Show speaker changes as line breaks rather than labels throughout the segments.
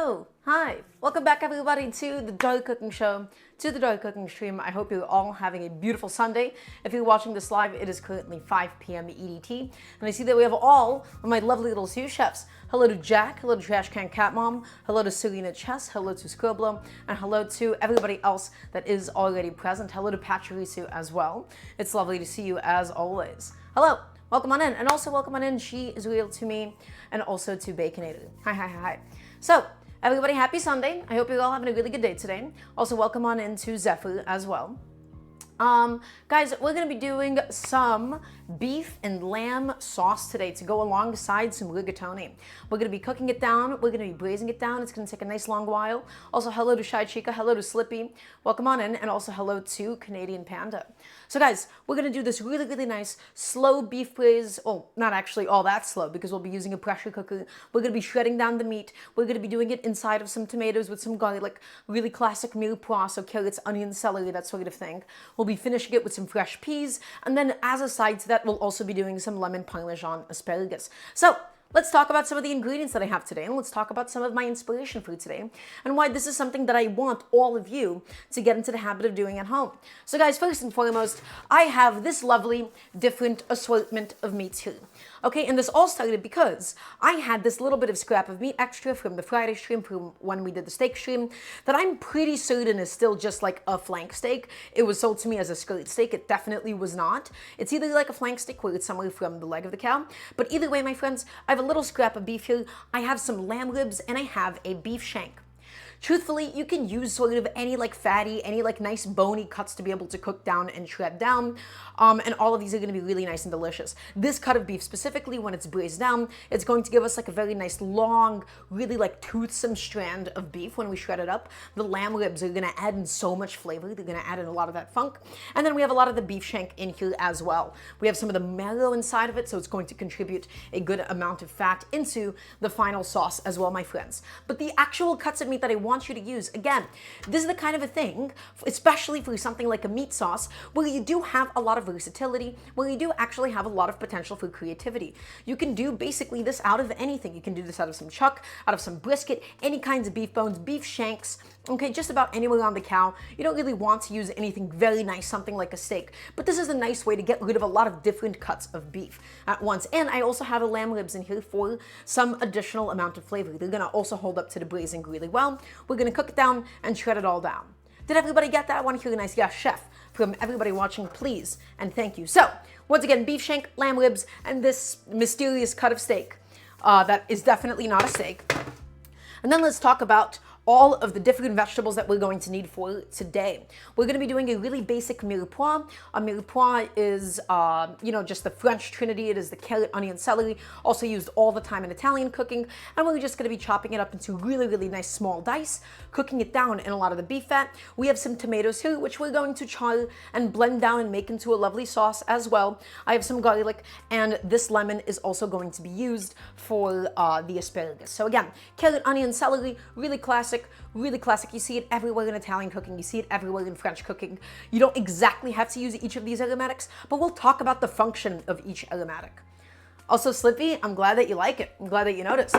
Hello, hi, welcome back everybody to the Dough Cooking Show, to the Dough Cooking Stream. I hope you're all having a beautiful Sunday. If you're watching this live, it is currently 5 p.m. EDT, and I see that we have all of my lovely little sous chefs. Hello to Jack, hello to Trash Can Cat Mom, hello to Serena Chess, hello to Scribbler, and hello to everybody else that is already present. Hello to Pachirisu as well. It's lovely to see you as always. Hello. Welcome on in, and also welcome on in, She Is Real to Me, and also to Baconator. Hi. So, everybody, happy Sunday. I hope you're all having a really good day today. Also, welcome on in to Zephyr as well. Guys, we're going to be doing some beef and lamb sauce today to go alongside some rigatoni. We're going to be cooking it down. We're going to be braising it down. It's going to take a nice long while. Also, hello to Shy Chica. Hello to Slippy. Welcome on in. And also hello to Canadian Panda. So guys, we're going to do this really nice slow beef braise. Well, not actually all that slow because we'll be using a pressure cooker. We're going to be shredding down the meat. We're going to be doing it inside of some tomatoes with some garlic. Really classic mirepoix, so carrots, onions, celery, that sort of thing. We'll be finishing it with some fresh peas, and then as a side to that, we'll also be doing some lemon parmesan asparagus. So let's talk about some of the ingredients that I have today, and let's talk about some of my inspiration for today, and why this is something that I want all of you to get into the habit of doing at home. So guys, first and foremost, I have this lovely different assortment of meats here. Okay, and this all started because I had this little bit of scrap of meat extra from the Friday stream, from when we did the steak stream, that I'm pretty certain is still just like a flank steak. It was sold to me as a skirt steak. It definitely was not. It's either like a flank steak where it's somewhere from the leg of the cow, but either way, my friends, I have a little scrap of beef here. I have some lamb ribs, and I have a beef shank. Truthfully, you can use sort of any like fatty, any like nice bony cuts to be able to cook down and shred down, and all of these are going to be really nice and delicious. This cut of beef specifically, when it's braised down, it's going to give us like a very nice long, really like toothsome strand of beef when we shred it up. The lamb ribs are going to add in so much flavor. They're going to add in a lot of that funk. And then we have a lot of the beef shank in here as well. We have some of the marrow inside of it, so it's going to contribute a good amount of fat into the final sauce as well, my friends. But the actual cuts of meat that I want you to use, again, this is the kind of a thing, especially for something like a meat sauce, where you do have a lot of versatility, where you do actually have a lot of potential for creativity. You can do basically this out of anything. You can do this out of some chuck, out of some brisket, any kinds of beef bones, beef shanks, okay, just about anywhere on the cow. You don't really want to use anything very nice, something like a steak, but this is a nice way to get rid of a lot of different cuts of beef at once. And I also have the lamb ribs in here for some additional amount of flavor. They're gonna also hold up to the braising really well. We're gonna cook it down and shred it all down. Did everybody get that? I want to hear a nice yes, chef, from everybody watching, please, and thank you. So, once again, beef shank, lamb ribs, and this mysterious cut of steak that is definitely not a steak. And then let's talk about all of the different vegetables that we're going to need for today. We're going to be doing a really basic mirepoix. A mirepoix is, just the French trinity. It is the carrot, onion, celery, also used all the time in Italian cooking. And we're just going to be chopping it up into really nice small dice, cooking it down in a lot of the beef fat. We have some tomatoes here, which we're going to char and blend down and make into a lovely sauce as well. I have some garlic, and this lemon is also going to be used for the asparagus. So again, carrot, onion, celery, really classic. You see it everywhere in Italian cooking. You see it everywhere in French cooking. You don't exactly have to use each of these aromatics, but we'll talk about the function of each aromatic. Also, Slippy, I'm glad that you like it. I'm glad that you noticed.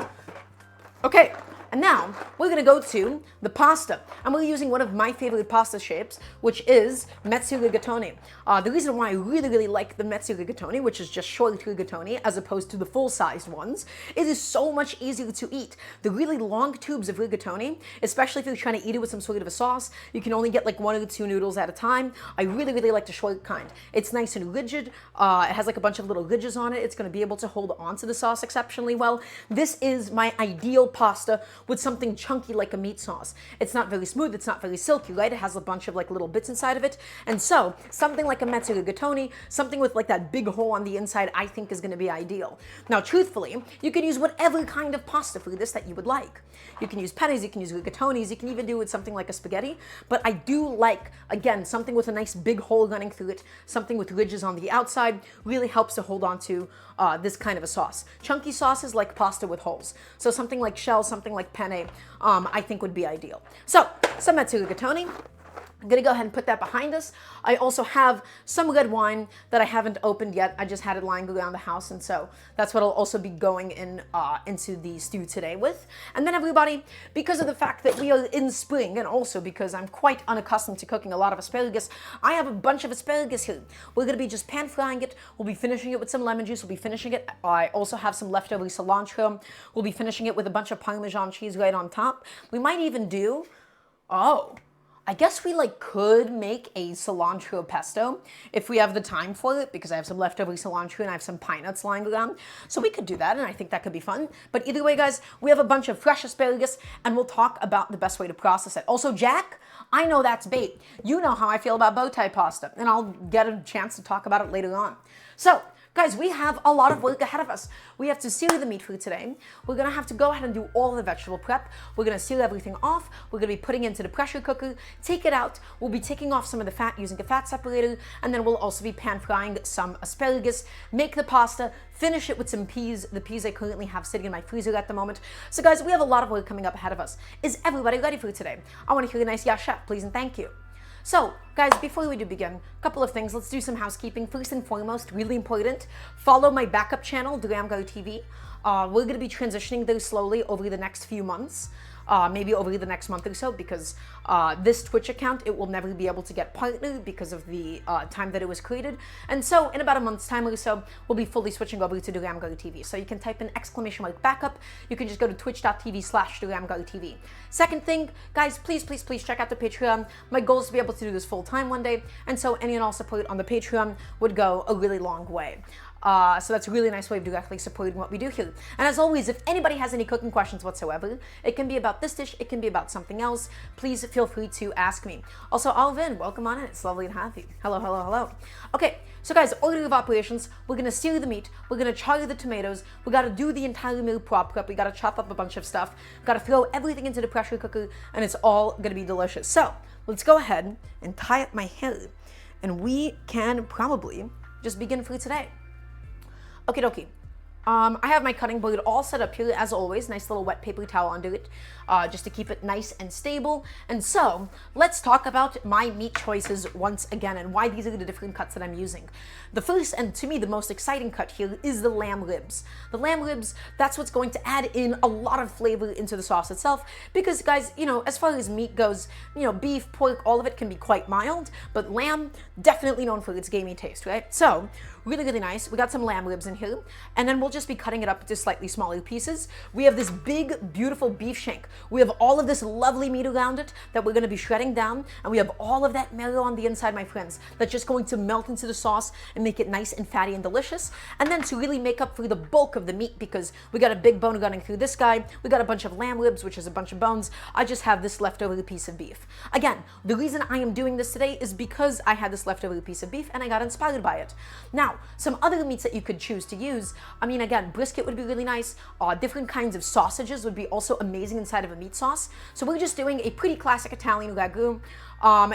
Okay, and now we're going to go to the pasta, and we're using one of my favorite pasta shapes, which is mezzi rigatoni. The reason why I really like the mezzi rigatoni, which is just short rigatoni as opposed to the full-sized ones, it is so much easier to eat. The really long tubes of rigatoni, especially if you're trying to eat it with some sort of a sauce, you can only get like 1 or 2 noodles at a time. I really like the short kind. It's nice and rigid. It has like a bunch of little ridges on it. It's going to be able to hold onto the sauce exceptionally well. This is my ideal pasta with something chunky like a meat sauce. It's not very smooth, it's not very silky, right? It has a bunch of like little bits inside of it. And so something like a mezzi rigatoni, something with like that big hole on the inside, I think is gonna be ideal. Now, truthfully, you can use whatever kind of pasta for this that you would like. You can use pennes, you can use rigatonis, you can even do it with something like a spaghetti. But I do like, again, something with a nice big hole running through it, something with ridges on the outside, really helps to hold on to this kind of a sauce. Chunky sauces like pasta with holes. So something like shell, something like penne, I think would be ideal. So, some mezzi rigatoni. I'm gonna go ahead and put that behind us. I also have some red wine that I haven't opened yet. I just had it lying around the house, and so that's what I'll also be going in into the stew today with. And then everybody, because of the fact that we are in spring, and also because I'm quite unaccustomed to cooking a lot of asparagus, I have a bunch of asparagus here. We're gonna be just pan frying it. We'll be finishing it with some lemon juice. We'll be finishing it. I also have some leftover cilantro. We'll be finishing it with a bunch of Parmesan cheese right on top. We might even do, I guess we could make a cilantro pesto if we have the time for it, because I have some leftover cilantro and I have some pine nuts lying around. So we could do that, and I think that could be fun. But either way, guys, we have a bunch of fresh asparagus, and we'll talk about the best way to process it. Also, Jack, I know that's bait. You know how I feel about bow tie pasta, and I'll get a chance to talk about it later on. So, guys, we have a lot of work ahead of us. We have to sear the meat for today. We're gonna have to go ahead and do all the vegetable prep. We're gonna seal everything off. We're gonna be putting it into the pressure cooker, take it out. We'll be taking off some of the fat using a fat separator, and then we'll also be pan frying some asparagus, make the pasta, finish it with some peas, the peas I currently have sitting in my freezer at the moment. So guys, we have a lot of work coming up ahead of us. Is everybody ready for today? I wanna hear a nice yes, chef, please and thank you. So, guys, before we do begin, a couple of things. Let's do some housekeeping. First and foremost, really important, follow my backup channel, Daramgar TV. We're going to be transitioning those slowly over the next few months. Maybe over the next month or so, because this Twitch account, it will never be able to get partnered because of the time that it was created. And so in about a month's time or so, we'll be fully switching over to Daramgar TV. So you can type in ! backup. You can just go to twitch.tv/Daramgar TV. Second thing, guys, please check out the Patreon. My goal is to be able to do this full time one day. And so any and all support on the Patreon would go a really long way. So that's a really nice way of directly supporting what we do here. And as always, if anybody has any cooking questions whatsoever, it can be about this dish, it can be about something else, please feel free to ask me. Also, Alvin, welcome on in. It's lovely to have you. Hello. Okay, so guys, order of operations, we're gonna sear the meat, we're gonna char the tomatoes, we gotta do the entire meal prep, we gotta chop up a bunch of stuff, gotta throw everything into the pressure cooker, and it's all gonna be delicious. So, let's go ahead and tie up my hair, and we can probably just begin for today. Okie dokie. I have my cutting board all set up here as always, nice little wet paper towel under it, just to keep it nice and stable. And so let's talk about my meat choices once again and why these are the different cuts that I'm using. The first, and to me the most exciting cut here, is the lamb ribs. The lamb ribs, that's what's going to add in a lot of flavor into the sauce itself, because guys, as far as meat goes, beef, pork, all of it can be quite mild, but lamb, definitely known for its gamey taste, right? So really nice. We got some lamb ribs in here, and then we'll just be cutting it up into slightly smaller pieces. We have this big, beautiful beef shank. We have all of this lovely meat around it that we're gonna be shredding down, and we have all of that marrow on the inside, my friends, that's just going to melt into the sauce and make it nice and fatty and delicious. And then to really make up for the bulk of the meat, because we got a big bone running through this guy, we got a bunch of lamb ribs, which is a bunch of bones, I just have this leftover piece of beef. Again, the reason I am doing this today is because I had this leftover piece of beef and I got inspired by it. Now, some other meats that you could choose to use, again, brisket would be really nice. Different kinds of sausages would be also amazing inside of a meat sauce. So we're just doing a pretty classic Italian ragu.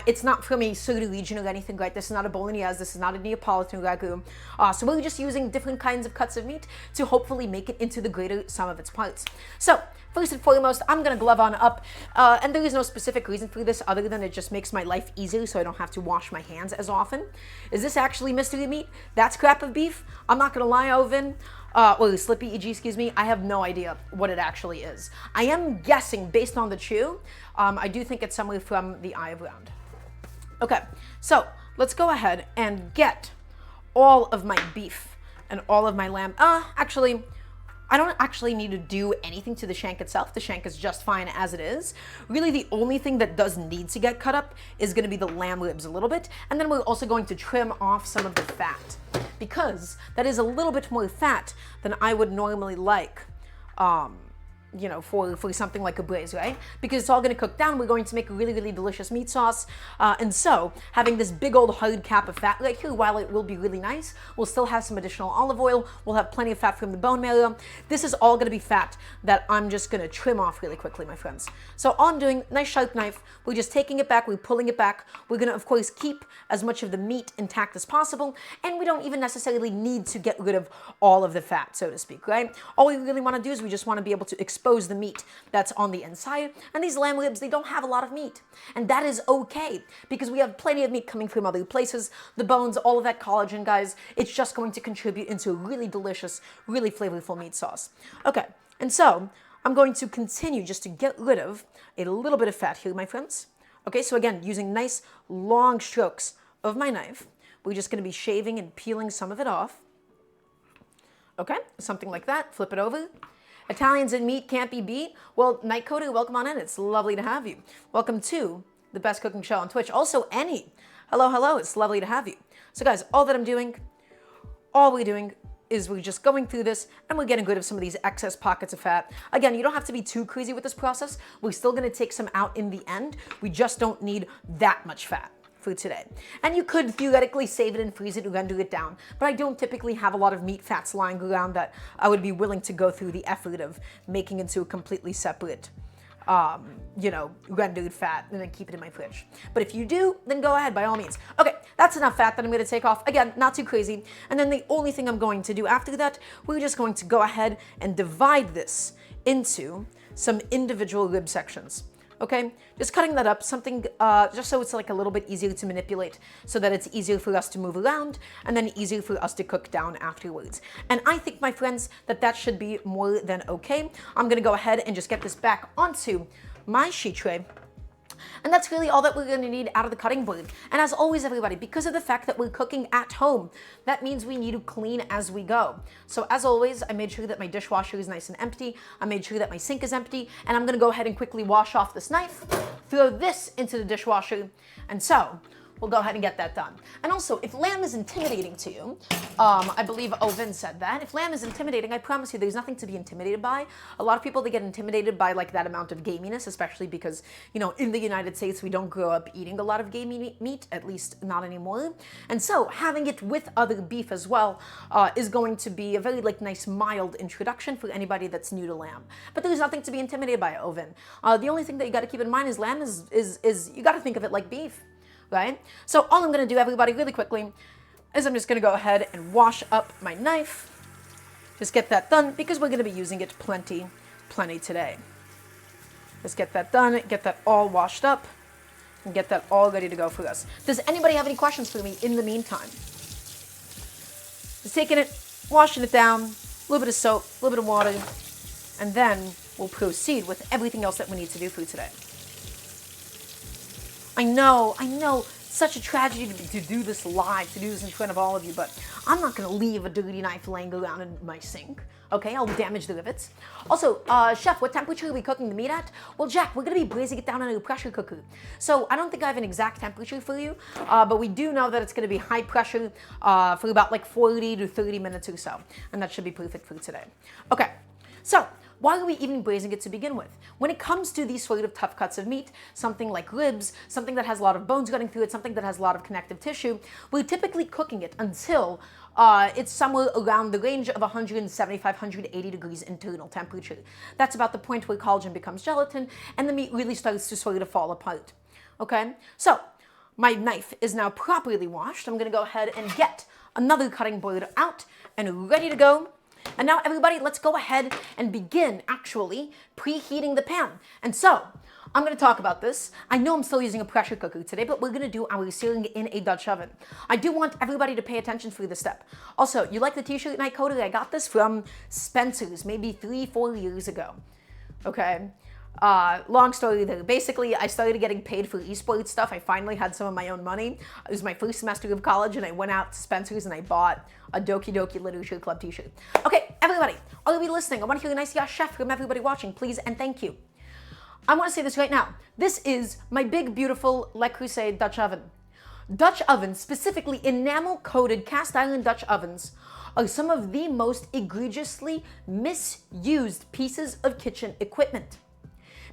It's not from a certain region or anything like this. This is not a bolognese. This is not a Neapolitan ragu. So we're just using different kinds of cuts of meat to hopefully make it into the greater sum of its parts. So first and foremost, I'm gonna glove on up, and there is no specific reason for this other than it just makes my life easier so I don't have to wash my hands as often. Is this actually mystery meat? That's crap of beef? I'm not gonna lie, Oven. Or Slippy EG, excuse me, I have no idea what it actually is. I am guessing based on the chew. I do think it's somewhere from the eye of round. Okay, so let's go ahead and get all of my beef and all of my lamb. Actually, I don't actually need to do anything to the shank itself. The shank is just fine as it is. Really, the only thing that does need to get cut up is gonna be the lamb ribs a little bit, and then we're also going to trim off some of the fat, because that is a little bit more fat than I would normally like, for something like a braise, right? Because it's all gonna cook down. We're going to make a really delicious meat sauce. And so having this big old hard cap of fat right here, while it will be really nice, we'll still have some additional olive oil. We'll have plenty of fat from the bone marrow. This is all gonna be fat that I'm just gonna trim off really quickly, my friends. So all I'm doing, nice sharp knife, we're just taking it back, we're pulling it back. We're gonna, of course, keep as much of the meat intact as possible, and we don't even necessarily need to get rid of all of the fat, so to speak, right? All we really wanna do is we just wanna be able to expose expose the meat that's on the inside. And these lamb ribs, they don't have a lot of meat. And that is okay, because we have plenty of meat coming from other places. The bones, all of that collagen, guys, it's just going to contribute into a really delicious, really flavorful meat sauce. Okay, and so I'm going to continue just to get rid of a little bit of fat here, my friends. Okay, so again, using nice long strokes of my knife, we're just going to be shaving and peeling some of it off. Okay, something like that. Flip it over. Italians and meat can't be beat. Well, Night Coder, welcome on in. It's lovely to have you. Welcome to the best cooking show on Twitch. Also, Annie. Hello, hello. It's lovely to have you. So guys, all we're doing is we're just going through this and we're getting rid of some of these excess pockets of fat. Again, you don't have to be too crazy with this process. We're still going to take some out in the end. We just don't need that much fat for today. And you could theoretically save it and freeze it and render it down, but I don't typically have a lot of meat fats lying around that I would be willing to go through the effort of making into a completely separate rendered fat and then keep it in my fridge. But if you do, then go ahead by all means. Okay, that's enough fat that I'm going to take off. Again, not too crazy. And then the only thing I'm going to do after that, we're just going to go ahead and divide this into some individual rib sections. Okay, just cutting that up, something just so it's like a little bit easier to manipulate, so that it's easier for us to move around and then easier for us to cook down afterwards. And I think, my friends, that should be more than okay. I'm gonna go ahead and just get this back onto my sheet tray. And that's really all that we're going to need out of the cutting board. And as always, everybody, because of the fact that we're cooking at home, that means we need to clean as we go. So as always, I made sure that my dishwasher is nice and empty. I made sure that my sink is empty. And I'm going to go ahead and quickly wash off this knife, throw this into the dishwasher. And so we'll go ahead and get that done. And also, if lamb is intimidating to you, I believe Ovin said that. If lamb is intimidating, I promise you there's nothing to be intimidated by. A lot of people, they get intimidated by like that amount of gaminess, especially because, in the United States, we don't grow up eating a lot of gamey meat, at least not anymore. And so having it with other beef as well is going to be a very nice mild introduction for anybody that's new to lamb. But there's nothing to be intimidated by, Ovin. The only thing that you got to keep in mind is lamb is you got to think of it like beef. Right? So all I'm going to do, everybody, really quickly, is I'm just going to go ahead and wash up my knife. Just get that done, because we're going to be using it plenty today. Just get that done, get that all washed up, and get that all ready to go for us. Does anybody have any questions for me in the meantime? Just taking it, washing it down, a little bit of soap, a little bit of water, and then we'll proceed with everything else that we need to do for today. I know, such a tragedy to do this live, to do this in front of all of you, but I'm not going to leave a dirty knife laying around in my sink, okay? I'll damage the rivets. Also, Chef, what temperature are we cooking the meat at? Well, Jack, we're going to be braising it down in a pressure cooker. So I don't think I have an exact temperature for you, but we do know that it's going to be high pressure for about 40 to 30 minutes or so, and that should be perfect for today. Okay, so why are we even braising it to begin with? When it comes to these sort of tough cuts of meat, something like ribs, something that has a lot of bones running through it, something that has a lot of connective tissue, we're typically cooking it until it's somewhere around the range of 175, 180 degrees internal temperature. That's about the point where collagen becomes gelatin and the meat really starts to sort of fall apart. Okay, so my knife is now properly washed. I'm gonna go ahead and get another cutting board out and ready to go. And now, everybody, let's go ahead and begin actually preheating the pan. And so I'm going to talk about this. I know I'm still using a pressure cooker today, but we're going to do our searing in a Dutch oven. I do want everybody to pay attention for this step. Also, you like the t-shirt Night Coder? I got this from Spencer's maybe 3-4 years ago. Okay. Long story there. Basically, I started getting paid for esports stuff. I finally had some of my own money. It was my first semester of college, and I went out to Spencer's and I bought a Doki Doki Literature Club t-shirt. Okay, everybody, all of you listening, I want to hear a nice yes chef from everybody watching, please and thank you. I want to say this right now. This is my big, beautiful Le Creuset Dutch oven. Dutch ovens, specifically enamel-coated cast iron Dutch ovens, are some of the most egregiously misused pieces of kitchen equipment.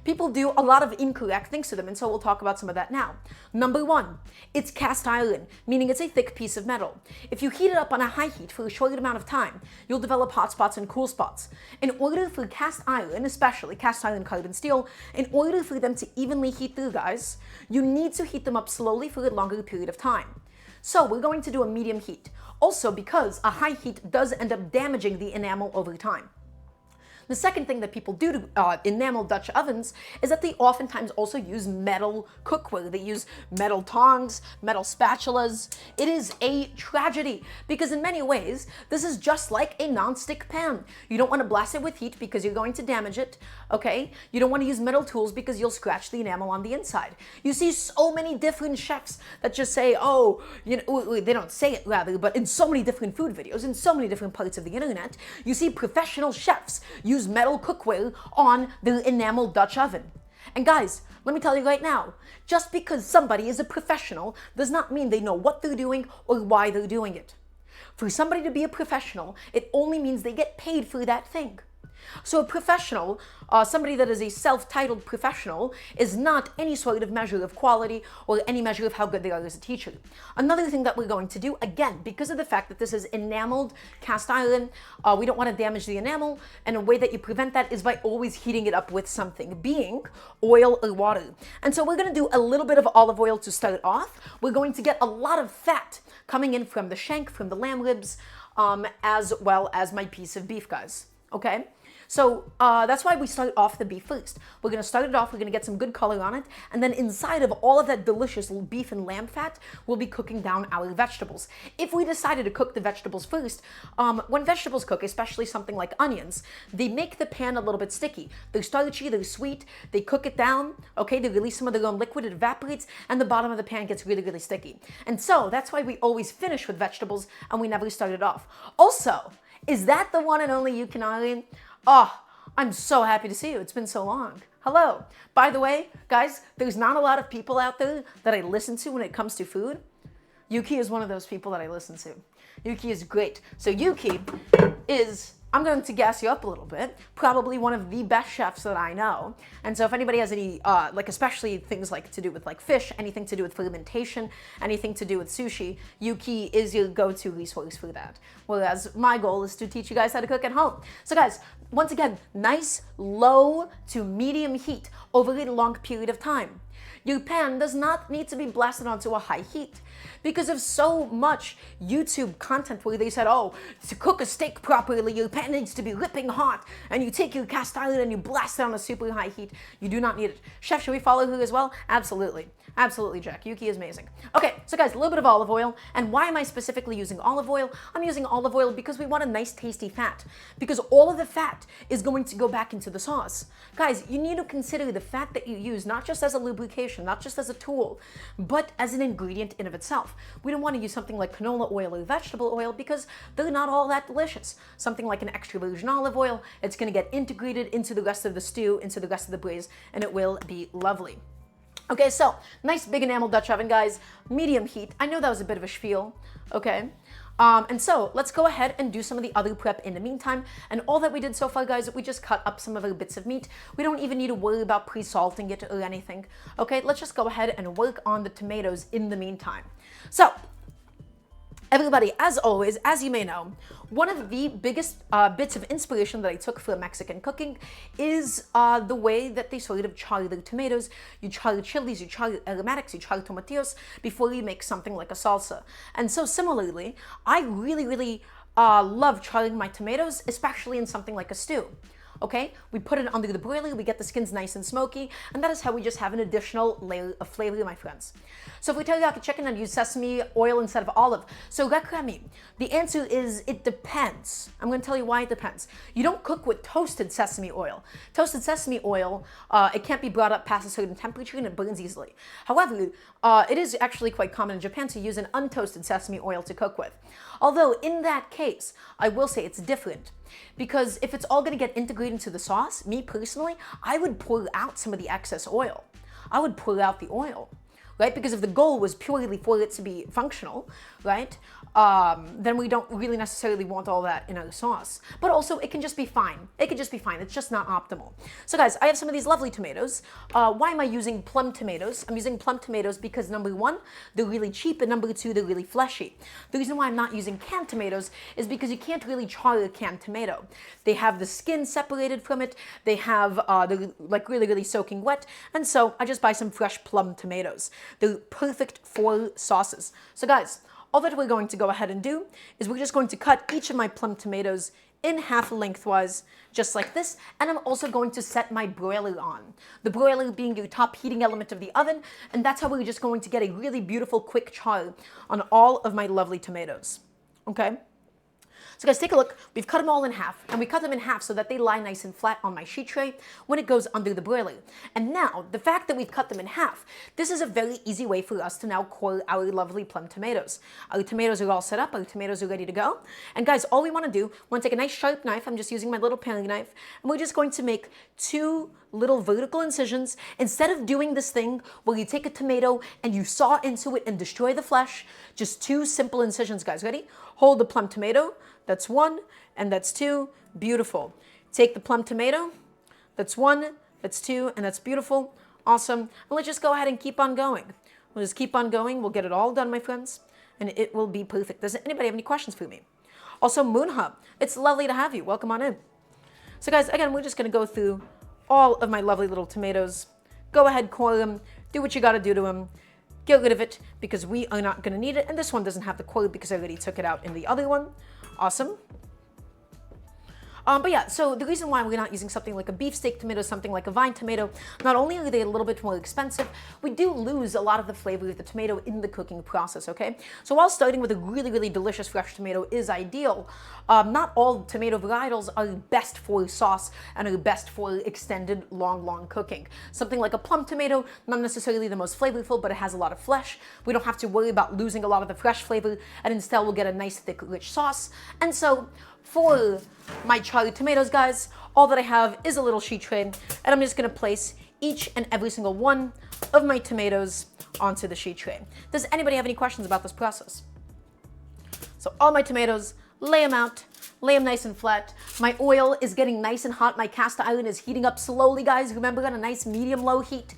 People do a lot of incorrect things to them, and so we'll talk about some of that now. Number one, it's cast iron, meaning it's a thick piece of metal. If you heat it up on a high heat for a short amount of time, you'll develop hot spots and cool spots. In order for cast iron, especially cast iron carbon steel, in order for them to evenly heat through, guys, you need to heat them up slowly for a longer period of time. So we're going to do a medium heat. Also, because a high heat does end up damaging the enamel over time. The second thing that people do to enamel Dutch ovens is that they oftentimes also use metal cookware. They use metal tongs, metal spatulas. It is a tragedy because in many ways, this is just like a non-stick pan. You don't want to blast it with heat because you're going to damage it, okay? You don't want to use metal tools because you'll scratch the enamel on the inside. You see so many different chefs that just say, oh, you know, they don't say it rather, but in so many different food videos, in so many different parts of the internet, you see professional chefs use metal cookware on their enamel Dutch oven. And guys, let me tell you right now, just because somebody is a professional does not mean they know what they're doing or why they're doing it. For somebody to be a professional, it only means they get paid for that thing. So a professional, somebody that is a self-titled professional, is not any sort of measure of quality or any measure of how good they are as a teacher. Another thing that we're going to do, again, because of the fact that this is enameled cast iron, we don't want to damage the enamel, and a way that you prevent that is by always heating it up with something, being oil or water. And so we're going to do a little bit of olive oil to start off. We're going to get a lot of fat coming in from the shank, from the lamb ribs, as well as my piece of beef, guys. Okay? So that's why we start off the beef first. We're going to start it off, we're going to get some good color on it, and then inside of all of that delicious beef and lamb fat, we'll be cooking down our vegetables. If we decided to cook the vegetables first, when vegetables cook, especially something like onions, they make the pan a little bit sticky. They're starchy, they're sweet, they cook it down, okay, they release some of their own liquid, it evaporates, and the bottom of the pan gets really, really sticky. And so that's why we always finish with vegetables and we never start it off. Also, is that the one and only Yukinari? Oh, I'm so happy to see you. It's been so long. Hello. By the way, guys, there's not a lot of people out there that I listen to when it comes to food. Yuki is one of those people that I listen to. Yuki is great. So Yuki is, I'm going to gas you up a little bit, probably one of the best chefs that I know. And so if anybody has any, like especially things like to do with like fish, anything to do with fermentation, anything to do with sushi, Yuki is your go-to resource for that. Whereas my goal is to teach you guys how to cook at home. So guys, once again, nice low to medium heat over a long period of time. Your pan does not need to be blasted onto a high heat because of so much YouTube content where they said, oh, to cook a steak properly, your pan needs to be ripping hot, and you take your cast iron and you blast it on a super high heat. You do not need it. Chef, should we follow her as well? Absolutely. Absolutely, Jack. Yuki is amazing. Okay, so guys, a little bit of olive oil. And why am I specifically using olive oil? I'm using olive oil because we want a nice, tasty fat. Because all of the fat is going to go back into the sauce. Guys, you need to consider the fat that you use not just as a lubrication, not just as a tool, but as an ingredient in of itself. We don't want to use something like canola oil or vegetable oil because they're not all that delicious. Something like an extra virgin olive oil, it's going to get integrated into the rest of the stew, into the rest of the braise, and it will be lovely. Okay, so nice big enamel Dutch oven, guys, medium heat. I know that was a bit of a spiel, okay? And so let's go ahead and do some of the other prep in the meantime. And all that we did so far, guys, we just cut up some of our bits of meat. We don't even need to worry about pre-salting it or anything. Okay, let's just go ahead and work on the tomatoes in the meantime. So, everybody, as always, as you may know, one of the biggest bits of inspiration that I took for Mexican cooking is the way that they sort of char their tomatoes. You char chilies, you char aromatics, you char tomatillos before you make something like a salsa. And so similarly, I really love charring my tomatoes, especially in something like a stew. Okay, we put it under the broiler, we get the skins nice and smoky, and that is how we just have an additional layer of flavor, my friends. So if we teriyaki chicken and use sesame oil instead of olive, so rakrami, the answer is it depends. I'm going to tell you why it depends. You don't cook with toasted sesame oil. Toasted sesame oil, it can't be brought up past a certain temperature and it burns easily. However, it is actually quite common in Japan to use an untoasted sesame oil to cook with. Although in that case, I will say it's different. Because if it's all going to get integrated into the sauce, me personally, I would pour out some of the excess oil. I would pour out the oil, right? Because if the goal was purely for it to be functional, right, then we don't really necessarily want all that in our sauce. But also, it can just be fine. It can just be fine. It's just not optimal. So guys, I have some of these lovely tomatoes. Why am I using plum tomatoes? I'm using plum tomatoes because number one, they're really cheap, and number two, they're really fleshy. The reason why I'm not using canned tomatoes is because you can't really char a canned tomato. They have the skin separated from it. They have, they're like really soaking wet. And so I just buy some fresh plum tomatoes. They're perfect for sauces. So guys, all that we're going to go ahead and do is we're just going to cut each of my plum tomatoes in half lengthwise, just like this. And I'm also going to set my broiler on. The broiler being your top heating element of the oven, and that's how we're just going to get a really beautiful quick char on all of my lovely tomatoes. Okay? So guys, take a look. We've cut them all in half, and we cut them in half so that they lie nice and flat on my sheet tray when it goes under the broiler. And now, the fact that we've cut them in half, this is a very easy way for us to now core our lovely plum tomatoes. Our tomatoes are all set up, our tomatoes are ready to go. And guys, all we want to do, we want to take a nice sharp knife, I'm just using my little paring knife, and we're just going to make 2 little vertical incisions. Instead of doing this thing where you take a tomato and you saw into it and destroy the flesh, just 2 simple incisions, guys. Ready? Hold the plum tomato. That's 1, and that's 2. Beautiful. Take the plum tomato. That's 1, that's 2, and that's beautiful. Awesome. And let's just go ahead and keep on going. We'll just keep on going. We'll get it all done, my friends, and it will be perfect. Does anybody have any questions for me? Also, Moon Hub, it's lovely to have you. Welcome on in. So guys, again, we're just going to go through all of my lovely little tomatoes. Go ahead, core them. Do what you got to do to them. Get rid of it because we are not going to need it. And this one doesn't have the core because I already took it out in the other one. Awesome. But yeah, so the reason why we're not using something like a beefsteak tomato, something like a vine tomato, not only are they a little bit more expensive, we do lose a lot of the flavor of the tomato in the cooking process, okay? So while starting with a really, really delicious fresh tomato is ideal, not all tomato varietals are best for sauce and are best for extended, long cooking. Something like a plum tomato, not necessarily the most flavorful, but it has a lot of flesh. We don't have to worry about losing a lot of the fresh flavor, and instead we'll get a nice, thick, rich sauce. And so, for my charred tomatoes, guys, all that I have is a little sheet tray, and I'm just going to place each and every single one of my tomatoes onto the sheet tray. Does anybody have any questions about this process? So all my tomatoes, lay them out, lay them nice and flat. My oil is getting nice and hot. My cast iron is heating up slowly, guys. Remember, on a nice medium-low heat.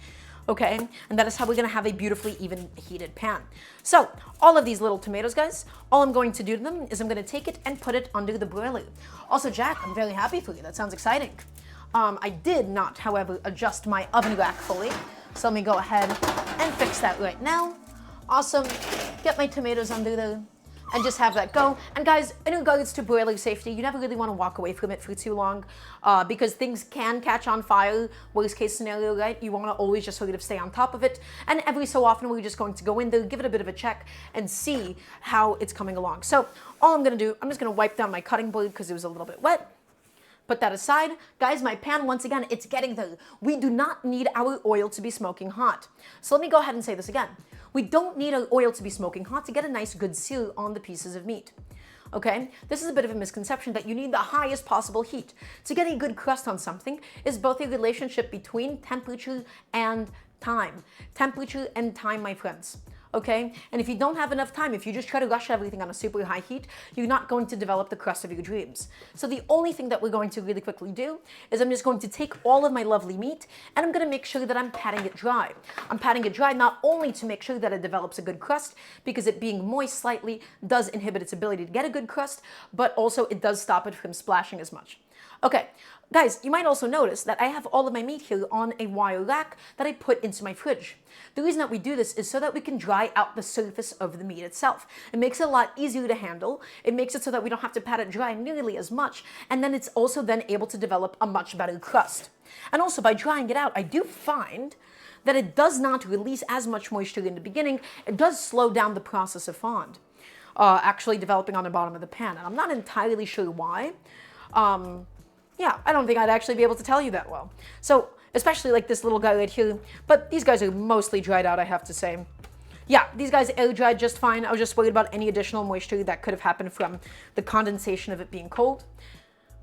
Okay, and that is how we're gonna have a beautifully even heated pan. So, all of these little tomatoes, guys, all I'm going to do to them is I'm gonna take it and put it under the broiler. Also, Jack, I'm very happy for you. That sounds exciting. I did not, however, adjust my oven rack fully. So let me go ahead and fix that right now. Awesome. Get my tomatoes under there and just have that go. And guys, in regards to broiler safety, you never really want to walk away from it for too long because things can catch on fire. Worst case scenario, right? You want to always just sort of stay on top of it. And every so often, we're just going to go in there, give it a bit of a check, and see how it's coming along. So all I'm going to do, I'm just going to wipe down my cutting board because it was a little bit wet. Put that aside. Guys, my pan, once again, it's getting there. We do not need our oil to be smoking hot. So let me go ahead and say this again. We don't need our oil to be smoking hot to get a nice good sear on the pieces of meat. Okay? This is a bit of a misconception that you need the highest possible heat. To get a good crust on something is both a relationship between temperature and time. Temperature and time, my friends. Okay? And if you don't have enough time, if you just try to rush everything on a super high heat, you're not going to develop the crust of your dreams. So the only thing that we're going to really quickly do is I'm just going to take all of my lovely meat and I'm going to make sure that I'm patting it dry. I'm patting it dry not only to make sure that it develops a good crust, because it being moist slightly does inhibit its ability to get a good crust, but also it does stop it from splashing as much. Okay, guys, you might also notice that I have all of my meat here on a wire rack that I put into my fridge. The reason that we do this is so that we can dry out the surface of the meat itself. It makes it a lot easier to handle. It makes it so that we don't have to pat it dry nearly as much, and then it's also then able to develop a much better crust. And also by drying it out, I do find that it does not release as much moisture in the beginning. It does slow down the process of fond, actually developing on the bottom of the pan, and I'm not entirely sure why. Yeah, I don't think I'd actually be able to tell you that well. So, especially like this little guy right here, but these guys are mostly dried out, I have to say. Yeah, these guys air dried just fine. I was just worried about any additional moisture that could have happened from the condensation of it being cold.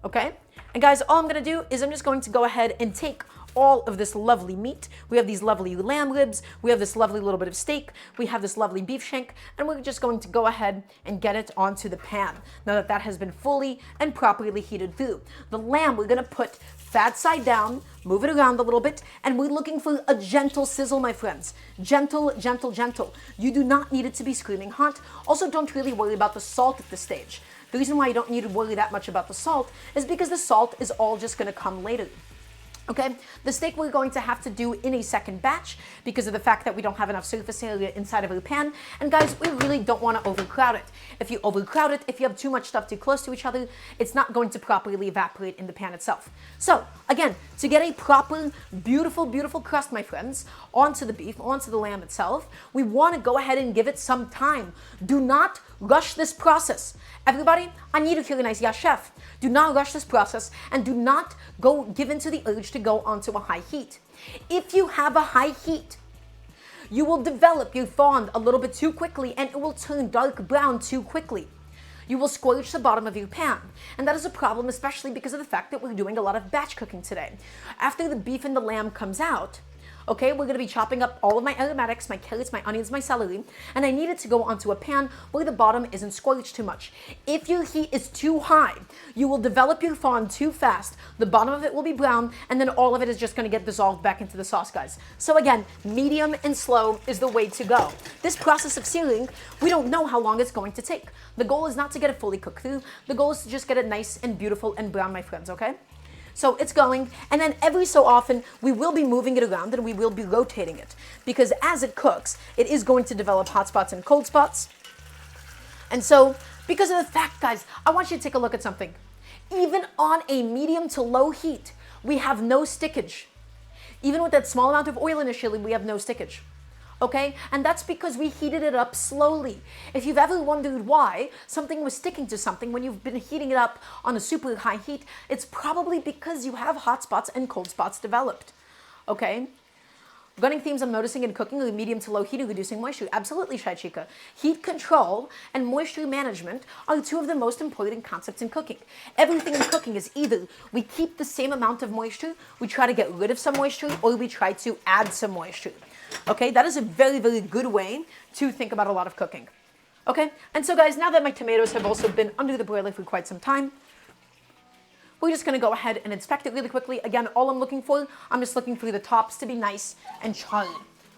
Okay, and guys, all I'm gonna do is I'm just going to go ahead and take all of this lovely meat. We have these lovely lamb ribs, we have this lovely little bit of steak, we have this lovely beef shank, and we're just going to go ahead and get it onto the pan now that that has been fully and properly heated through. The lamb, we're gonna put fat side down, move it around a little bit, and we're looking for a gentle sizzle, my friends. Gentle, gentle, gentle. You do not need it to be screaming hot. Also, don't really worry about the salt at this stage. The reason why you don't need to worry that much about the salt is because the salt is all just gonna come later. Okay, the steak we're going to have to do in a second batch because of the fact that we don't have enough surface area inside of our pan. And guys, we really don't want to overcrowd it. If you overcrowd it, if you have too much stuff too close to each other, it's not going to properly evaporate in the pan itself. So again, to get a proper, beautiful, beautiful crust, my friends, onto the beef, onto the lamb itself, we want to go ahead and give it some time. Do not rush this process. Everybody, I need to hear a nice yes, chef. Do not rush this process and do not go give into the urge to go onto a high heat. If you have a high heat, you will develop your fond a little bit too quickly and it will turn dark brown too quickly. You will scorch the bottom of your pan. And that is a problem, especially because of the fact that we're doing a lot of batch cooking today. After the beef and the lamb comes out, okay, we're gonna be chopping up all of my aromatics, my carrots, my onions, my celery, and I need it to go onto a pan where the bottom isn't scorched too much. If your heat is too high, you will develop your fond too fast, the bottom of it will be brown, and then all of it is just gonna get dissolved back into the sauce, guys. So again, medium and slow is the way to go. This process of searing, we don't know how long it's going to take. The goal is not to get it fully cooked through, the goal is to just get it nice and beautiful and brown, my friends, okay? So it's going, and then every so often, we will be moving it around and we will be rotating it. Because as it cooks, it is going to develop hot spots and cold spots. And so, because of the fact, guys, I want you to take a look at something. Even on a medium to low heat, we have no stickage. Even with that small amount of oil initially, we have no stickage. Okay? And that's because we heated it up slowly. If you've ever wondered why something was sticking to something when you've been heating it up on a super high heat, it's probably because you have hot spots and cold spots developed. Okay? Running themes I'm noticing in cooking are medium to low heat and reducing moisture. Absolutely, Shai Chica. Heat control and moisture management are two of the most important concepts in cooking. Everything in cooking is either we keep the same amount of moisture, we try to get rid of some moisture, or we try to add some moisture. Okay, that is a very, very good way to think about a lot of cooking. Okay, and so guys, now that my tomatoes have also been under the broiler for quite some time, we're just gonna go ahead and inspect it really quickly. Again, all I'm looking for, I'm just looking for the tops to be nice and charred.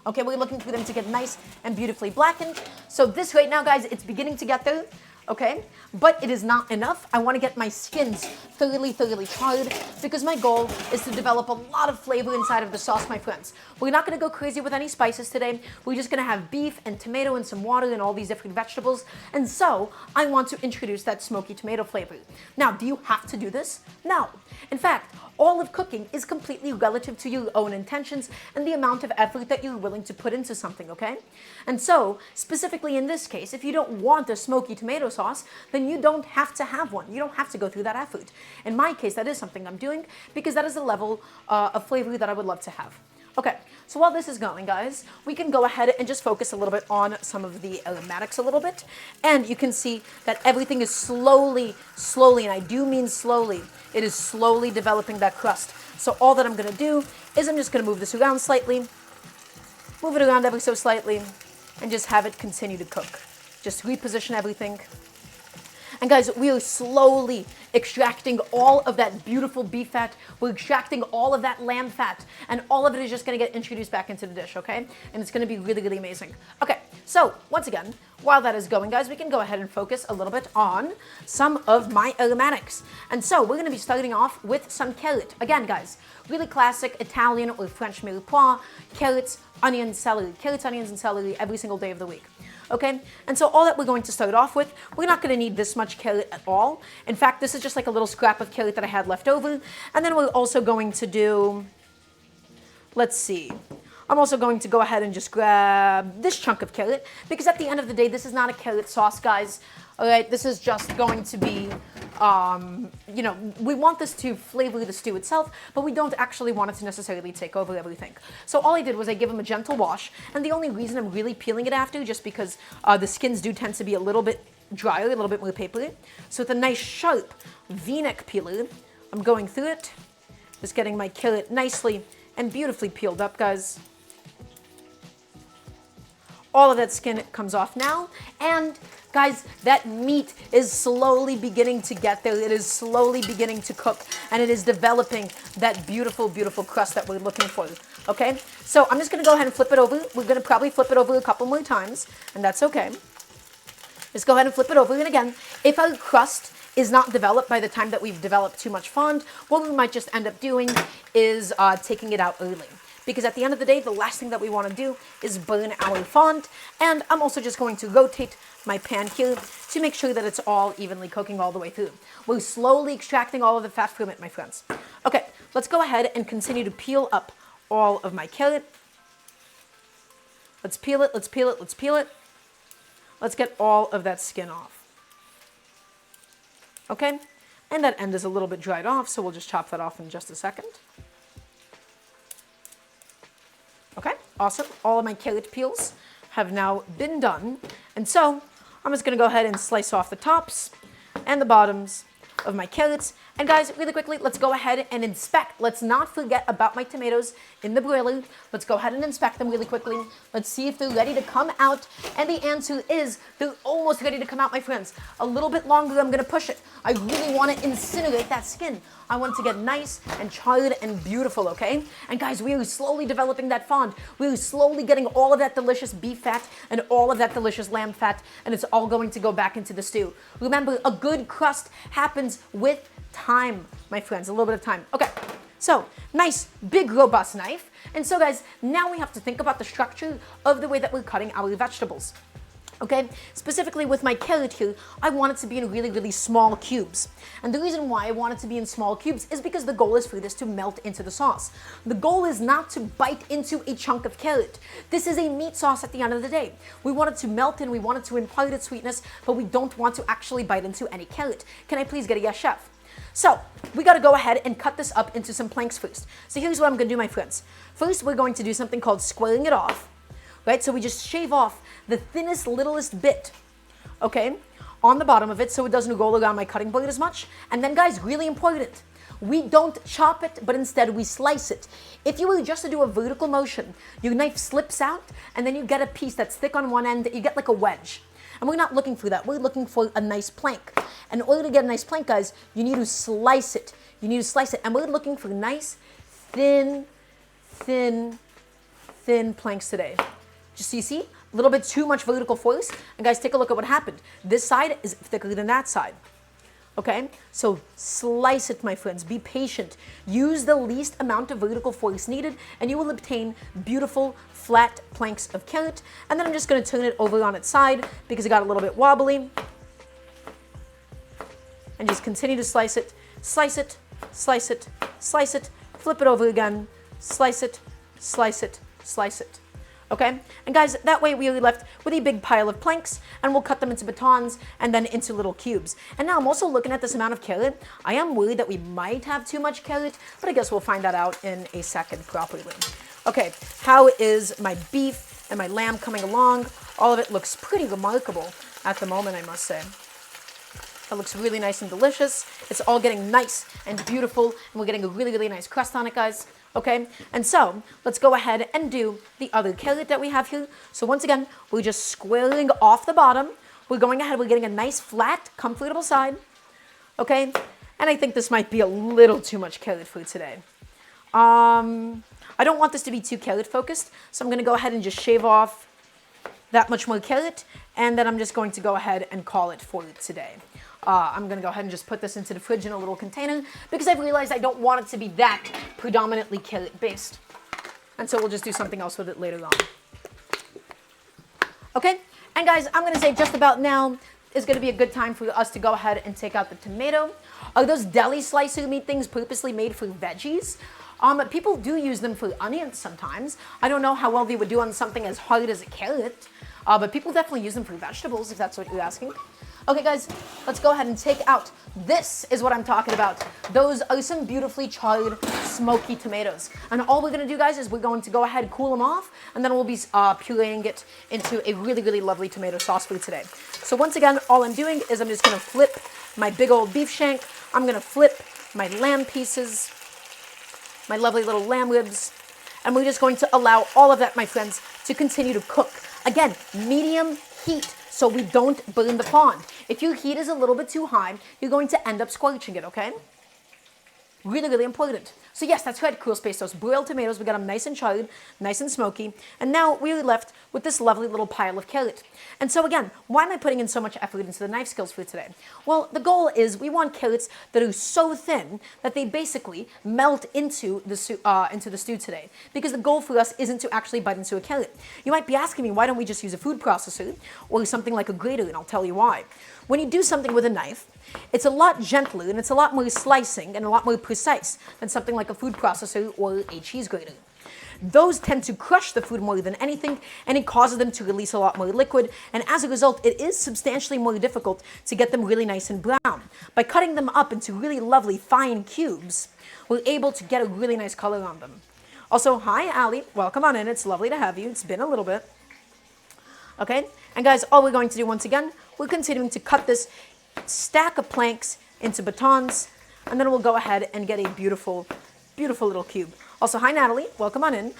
Okay, we're looking for them to get nice and beautifully blackened. So this right now, guys, it's beginning to get there. Okay, but it is not enough. I want to get my skins thoroughly charred because my goal is to develop a lot of flavor inside of the sauce, my friends. We're not going to go crazy with any spices today. We're just going to have beef and tomato and some water and all these different vegetables. And so I want to introduce that smoky tomato flavor. Now, do you have to do this? No. In fact, all of cooking is completely relative to your own intentions and the amount of effort that you're willing to put into something, okay? And so, specifically in this case, if you don't want a smoky tomato sauce, then you don't have to have one. You don't have to go through that effort. In my case, that is something I'm doing because that is a level of flavor that I would love to have. Okay, so while this is going, guys, we can go ahead and just focus a little bit on some of the aromatics a little bit. And you can see that everything is slowly, and I do mean slowly, it is slowly developing that crust. So all that I'm going to do is I'm just going to move this around slightly, move it around ever so slightly, and just have it continue to cook. Just reposition everything. And guys, we are slowly extracting all of that beautiful beef fat. We're extracting all of that lamb fat. And all of it is just going to get introduced back into the dish, okay? And it's going to be really, really amazing. Okay, so once again, while that is going, guys, we can go ahead and focus a little bit on some of my aromatics. And so we're going to be starting off with some carrot. Again, guys, really classic Italian or French mirepoix, carrots, onions, celery. Carrots, onions, and celery every single day of the week. Okay, and so all that we're going to start off with, we're not going to need this much carrot at all. In fact, this is just like a little scrap of carrot that I had left over. And then we're also going to do, let's see, I'm also going to go ahead and just grab this chunk of carrot because at the end of the day, this is not a carrot sauce, guys. All right, this is just going to be, you know, we want this to flavor the stew itself, but we don't actually want it to necessarily take over everything. So all I did was I gave them a gentle wash, and the only reason I'm really peeling it after, just because the skins do tend to be a little bit drier, a little bit more papery. So with a nice sharp V-neck peeler, I'm going through it, just getting my carrot nicely and beautifully peeled up, guys. All of that skin comes off now, and guys, that meat is slowly beginning to get there. It is slowly beginning to cook, and it is developing that beautiful, beautiful crust that we're looking for, okay? So I'm just gonna go ahead and flip it over. We're gonna probably flip it over a couple more times, and that's okay. Just go ahead and flip it over, and again, if our crust is not developed by the time that we've developed too much fond, what we might just end up doing is taking it out early. Because at the end of the day, the last thing that we want to do is burn our fond. And I'm also just going to rotate my pan here to make sure that it's all evenly cooking all the way through. We're slowly extracting all of the fat from it, my friends. Okay, let's go ahead and continue to peel up all of my carrot. Let's peel it, let's peel it, let's peel it. Let's get all of that skin off. Okay, and that end is a little bit dried off, so we'll just chop that off in just a second. Okay, awesome. All of my carrot peels have now been done. And so I'm just going to go ahead and slice off the tops and the bottoms of my carrots. And guys, really quickly, let's go ahead and inspect. Let's not forget about my tomatoes in the broiler. Let's go ahead and inspect them really quickly. Let's see if they're ready to come out. And the answer is they're almost ready to come out, my friends. A little bit longer, I'm going to push it. I really want to incinerate that skin. I want it to get nice and charred and beautiful, okay? And guys, we are slowly developing that fond. We are slowly getting all of that delicious beef fat and all of that delicious lamb fat, and it's all going to go back into the stew. Remember, a good crust happens with time, my friends, a little bit of time. Okay, so nice, big, robust knife. And so guys, now we have to think about the structure of the way that we're cutting our vegetables. Okay, specifically with my carrot here, I want it to be in really, really small cubes. And the reason why I want it to be in small cubes is because the goal is for this to melt into the sauce. The goal is not to bite into a chunk of carrot. This is a meat sauce at the end of the day. We want it to melt in, we want it to impart its sweetness, but we don't want to actually bite into any carrot. Can I please get a yes, chef? So, we got to go ahead and cut this up into some planks first. So here's what I'm going to do, my friends. First, we're going to do something called squaring it off. Right, so we just shave off the thinnest, littlest bit, okay, on the bottom of it so it doesn't roll around my cutting board as much. And then guys, really important, we don't chop it, but instead we slice it. If you were just to do a vertical motion, your knife slips out and then you get a piece that's thick on one end, you get like a wedge. And we're not looking for that, we're looking for a nice plank. And in order to get a nice plank, guys, you need to slice it. You need to slice it, and we're looking for nice, thin planks today. Just so you see, a little bit too much vertical force. And guys, take a look at what happened. This side is thicker than that side. Okay? So slice it, my friends. Be patient. Use the least amount of vertical force needed, and you will obtain beautiful, flat planks of carrot. And then I'm just going to turn it over on its side because it got a little bit wobbly. And just continue to slice it. Slice it, slice it, slice it. Flip it over again. Slice it, slice it, slice it. Okay, and guys, that way we are left with a big pile of planks, and we'll cut them into batons and then into little cubes. And now I'm also looking at this amount of carrot. I am worried that we might have too much carrot, but I guess we'll find that out in a second properly. Okay, how is my beef and my lamb coming along? All of it looks pretty remarkable at the moment, I must say. It looks really nice and delicious. It's all getting nice and beautiful, and we're getting a really, really nice crust on it, guys. Okay, and so let's go ahead and do the other carrot that we have here. So once again, we're just squaring off the bottom. We're going ahead, we're getting a nice, flat, comfortable side. Okay, and I think this might be a little too much carrot for today. I don't want this to be too carrot focused, so I'm going to go ahead and just shave off that much more carrot, and then I'm just going to go ahead and call it for today. I'm going to go ahead and just put this into the fridge in a little container because I've realized I don't want it to be that predominantly carrot based. And so we'll just do something else with it later on. Okay, and guys, I'm going to say just about now is going to be a good time for us to go ahead and take out the tomato. Are those deli slicer meat things purposely made for veggies? People do use them for onions sometimes. I don't know how well they would do on something as hard as a carrot, but people definitely use them for vegetables if that's what you're asking. Okay guys, let's go ahead and take out, this is what I'm talking about. Those are some beautifully charred, smoky tomatoes. And all we're gonna do, guys, is we're going to go ahead and cool them off, and then we'll be pureeing it into a really, really lovely tomato sauce for today. So once again, all I'm doing is I'm just gonna flip my big old beef shank. I'm gonna flip my lamb pieces, my lovely little lamb ribs, and we're just going to allow all of that, my friends, to continue to cook. Again, medium heat, so we don't burn the fond. If your heat is a little bit too high, you're going to end up scorching it, okay? Really, really important. So yes, that's right, cool Pestos. Broiled tomatoes, we got them nice and charred, nice and smoky. And now we're left with this lovely little pile of carrot. And so again, why am I putting in so much effort into the knife skills for today? Well, the goal is we want carrots that are so thin that they basically melt into the stew today. Because the goal for us isn't to actually bite into a carrot. You might be asking me, why don't we just use a food processor or something like a grater? And I'll tell you why. When you do something with a knife, it's a lot gentler and it's a lot more slicing and a lot more precise than something like a food processor or a cheese grater. Those tend to crush the food more than anything, and it causes them to release a lot more liquid, and as a result, it is substantially more difficult to get them really nice and brown. By cutting them up into really lovely fine cubes, we're able to get a really nice color on them. Also, hi Allie, welcome on in, it's lovely to have you, it's been a little bit. Okay, and guys, all we're going to do once again, we're continuing to cut this stack of planks into batons, and then we'll go ahead and get a beautiful, beautiful little cube. Also, hi Natalie, welcome on in.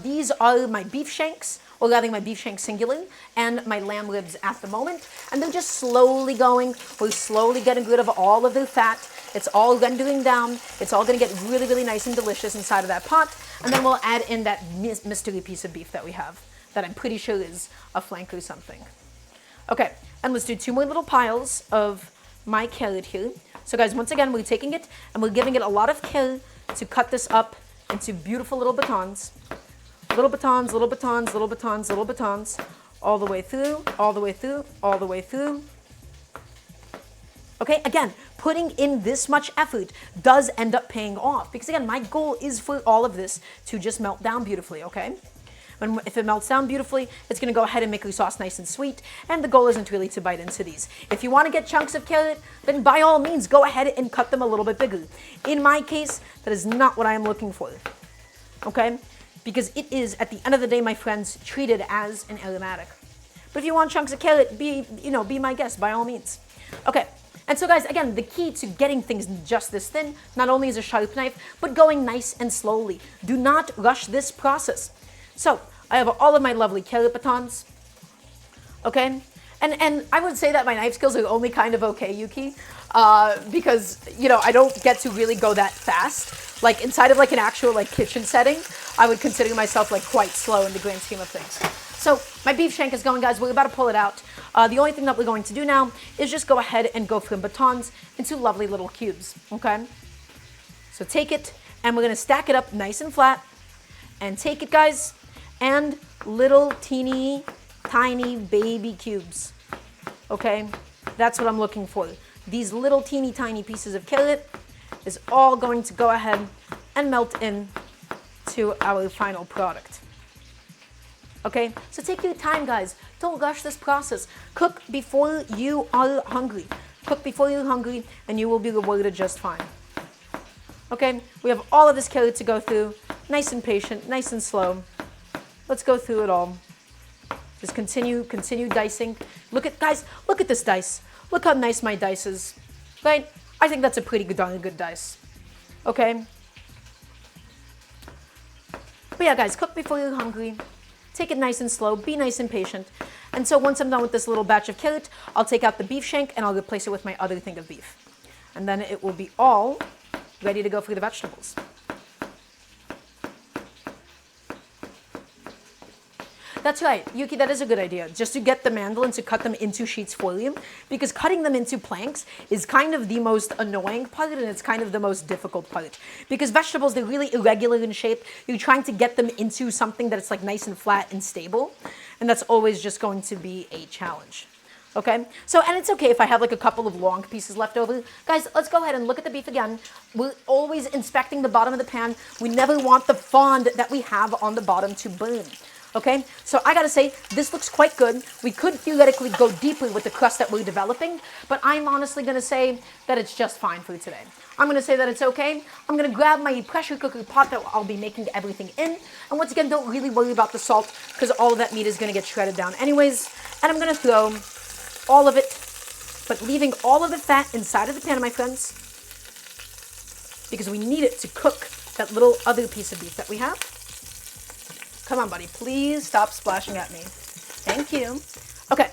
These are my beef shanks, or rather my beef shank singular, and my lamb ribs at the moment. And they're just slowly going. We're slowly getting rid of all of the fat. It's all rendering down. It's all gonna get really, really nice and delicious inside of that pot. And then we'll add in that mystery piece of beef that we have, that I'm pretty sure is a flank or something. Okay, and let's do 2 more little piles of my carrot here. So guys, once again, we're taking it and we're giving it a lot of care to cut this up into beautiful little batons. Little batons, little batons, little batons, little batons, all the way through, all the way through, all the way through. Okay, again, putting in this much effort does end up paying off, because again, my goal is for all of this to just melt down beautifully, okay? If it melts down beautifully, it's going to go ahead and make your sauce nice and sweet, and the goal isn't really to bite into these. If you want to get chunks of carrot, then by all means, go ahead and cut them a little bit bigger. In my case, that is not what I am looking for, okay? Because it is, at the end of the day, my friends, treated as an aromatic. But if you want chunks of carrot, be my guest, by all means. Okay, and so guys, again, the key to getting things just this thin, not only is a sharp knife, but going nice and slowly. Do not rush this process. So, I have all of my lovely carrot batons, okay? And I would say that my knife skills are only kind of okay, Yuki, because, I don't get to really go that fast. Like, inside of like an actual like kitchen setting, I would consider myself like quite slow in the grand scheme of things. So, my beef shank is going, guys. We're about to pull it out. The only thing that we're going to do now is just go ahead and go from batons into lovely little cubes, okay? So take it, and we're gonna stack it up nice and flat, and take it, guys, and little teeny tiny baby cubes, okay? That's what I'm looking for. These little teeny tiny pieces of carrot is all going to go ahead and melt in to our final product. Okay, so take your time, guys. Don't rush this process. Cook before you are hungry. Cook before you're hungry, and you will be rewarded just fine. Okay, we have all of this carrot to go through. Nice and patient, nice and slow. Let's go through it all. Just continue dicing. Look at, guys, look at this dice. Look how nice my dice is, right? I think that's a pretty darn good dice. Okay. But yeah, guys, cook before you're hungry. Take it nice and slow. Be nice and patient. And so once I'm done with this little batch of carrot, I'll take out the beef shank and I'll replace it with my other thing of beef. And then it will be all ready to go for the vegetables. That's right, Yuki, that is a good idea. Just to get the mandolin to cut them into sheets for you, because cutting them into planks is kind of the most annoying part, and it's kind of the most difficult part. Because vegetables, they're really irregular in shape. You're trying to get them into something that it's like nice and flat and stable, and that's always just going to be a challenge. Okay, so, and it's okay if I have like a couple of long pieces left over. Guys, let's go ahead and look at the beef again. We're always inspecting the bottom of the pan. We never want the fond that we have on the bottom to burn. Okay, so I gotta say, this looks quite good. We could theoretically go deeper with the crust that we're developing, but I'm honestly gonna say that it's just fine for today. I'm gonna say that it's okay. I'm gonna grab my pressure cooker pot that I'll be making everything in. And once again, don't really worry about the salt, because all of that meat is gonna get shredded down anyways. And I'm gonna throw all of it, but leaving all of the fat inside of the pan, my friends, because we need it to cook that little other piece of beef that we have. Come on, buddy. Please stop splashing at me. Thank you. Okay.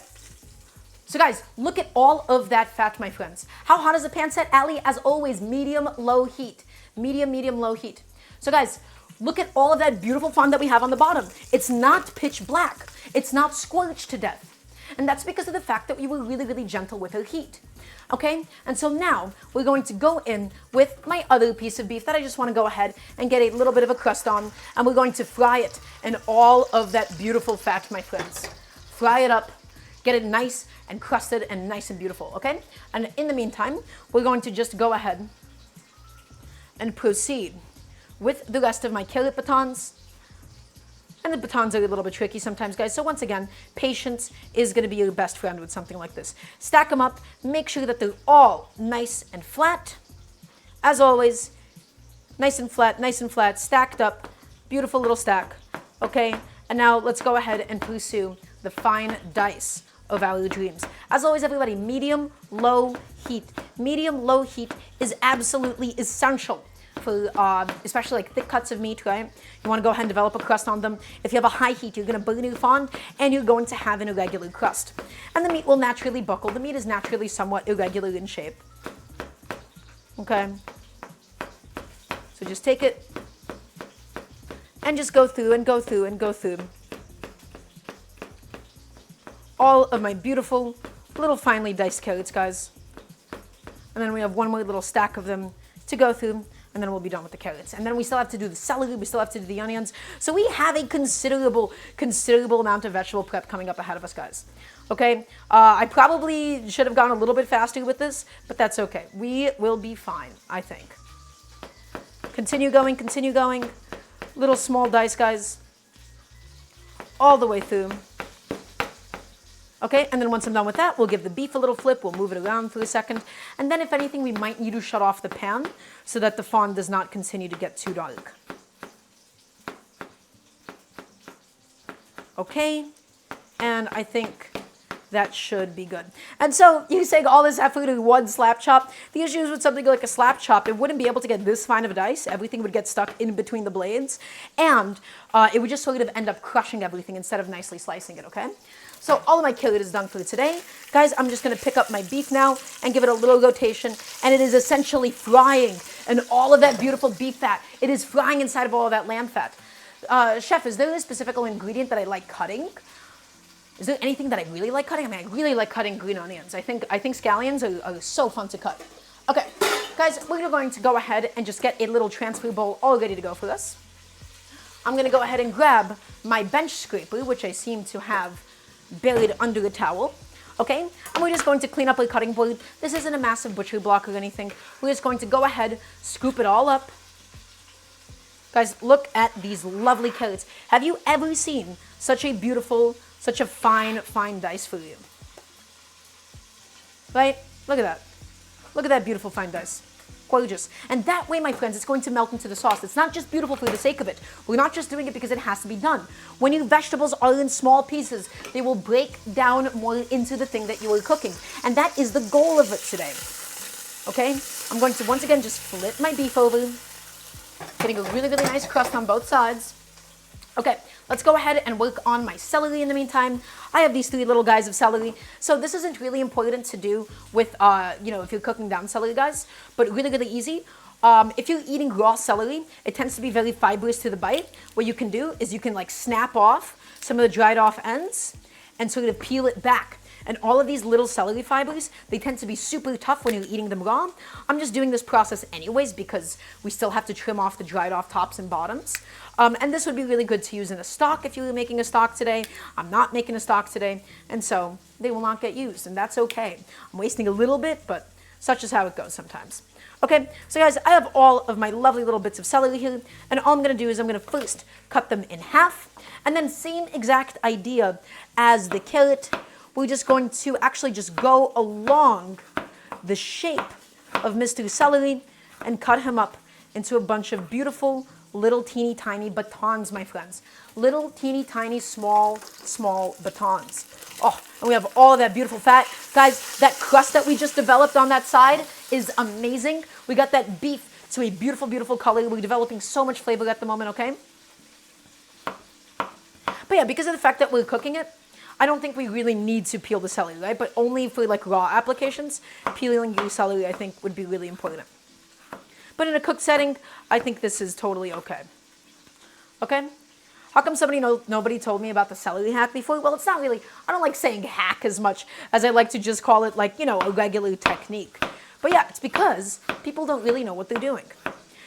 So guys, look at all of that fat, my friends. How hot is the pan set, Ali? As always, medium, low heat. Medium, medium, low heat. So guys, look at all of that beautiful fond that we have on the bottom. It's not pitch black. It's not scorched to death. And that's because of the fact that we were really, really gentle with our heat. Okay? And so now we're going to go in with my other piece of beef that I just want to go ahead and get a little bit of a crust on. And we're going to fry it in all of that beautiful fat, my friends. Fry it up. Get it nice and crusted and nice and beautiful, okay? And in the meantime, we're going to just go ahead and proceed with the rest of my carrot batons. And the batons are a little bit tricky sometimes, guys. So once again, patience is going to be your best friend with something like this. Stack them up. Make sure that they're all nice and flat. As always, nice and flat, stacked up. Beautiful little stack, okay? And now let's go ahead and pursue the fine dice of our dreams. As always, everybody, medium, low heat. Medium, low heat is absolutely essential for especially like thick cuts of meat, right? You want to go ahead and develop a crust on them. If you have a high heat, you're going to burn your fond and you're going to have an irregular crust. And the meat will naturally buckle. The meat is naturally somewhat irregular in shape. Okay? So just take it and just go through and go through and go through all of my beautiful little finely diced carrots, guys. And then we have one more little stack of them to go through, and then we'll be done with the carrots. And then we still have to do the celery, we still have to do the onions. So we have a considerable amount of vegetable prep coming up ahead of us, guys. Okay, I probably should have gone a little bit faster with this, but that's okay. We will be fine, I think. Continue going, continue going. Little small dice, guys. All the way through. Okay, and then once I'm done with that, we'll give the beef a little flip, we'll move it around for a second, and then if anything, we might need to shut off the pan so that the fond does not continue to get too dark. Okay, and I think that should be good. And so you say all this effort in one slap chop. The issue is with something like a slap chop, it wouldn't be able to get this fine of a dice. Everything would get stuck in between the blades, and it would just sort of end up crushing everything instead of nicely slicing it, okay? So all of my carrot is done for today. Guys, I'm just going to pick up my beef now and give it a little rotation, and it is essentially frying, and all of that beautiful beef fat, it is frying inside of all of that lamb fat. Chef, is there a specific ingredient that I like cutting? Is there anything that I really like cutting? I mean, I really like cutting green onions. I think scallions are so fun to cut. Okay, guys, we're going to go ahead and just get a little transfer bowl all ready to go for us. I'm going to go ahead and grab my bench scraper, which I seem to have buried under the towel. Okay, and we're just going to clean up our cutting board. This isn't a massive butcher block or anything. We're just going to go ahead, scoop it all up. Guys, look at these lovely carrots. Have you ever seen such a beautiful, such a fine dice for you? Right? Look at that. Look at that beautiful fine dice. Gorgeous. And that way, my friends, it's going to melt into the sauce. It's not just beautiful for the sake of it. We're not just doing it because it has to be done. When your vegetables are in small pieces, they will break down more into the thing that you are cooking. And that is the goal of it today. Okay? I'm going to once again just flip my beef over, getting a really, really nice crust on both sides. Okay, let's go ahead and work on my celery in the meantime. I have these 3 little guys of celery. So this isn't really important to do with, if you're cooking down celery, guys, but really, really easy. If you're eating raw celery, it tends to be very fibrous to the bite. What you can do is you can like snap off some of the dried off ends and sort of peel it back. And all of these little celery fibers, they tend to be super tough when you're eating them raw. I'm just doing this process anyways because we still have to trim off the dried off tops and bottoms. And this would be really good to use in a stock if you were making a stock today. I'm not making a stock today, and so they will not get used, and that's okay. I'm wasting a little bit, but such is how it goes sometimes. Okay, so guys, I have all of my lovely little bits of celery here, and all I'm going to do is I'm going to first cut them in half, and then same exact idea as the carrot. We're just going to actually just go along the shape of Mr. Celery and cut him up into a bunch of beautiful little teeny tiny batons, my friends. Little teeny tiny small batons. Oh, and we have all of that beautiful fat. Guys, that crust that we just developed on that side is amazing. We got that beef to a beautiful, beautiful color. We're developing so much flavor at the moment, okay? But yeah, because of the fact that we're cooking it, I don't think we really need to peel the celery, right? But only for like raw applications, peeling the celery I think would be really important. But in a cooked setting, I think this is totally okay. Okay? How come nobody told me about the celery hack before? Well, it's not really, I don't like saying hack as much as I like to just call it like, a regular technique. But yeah, it's because people don't really know what they're doing.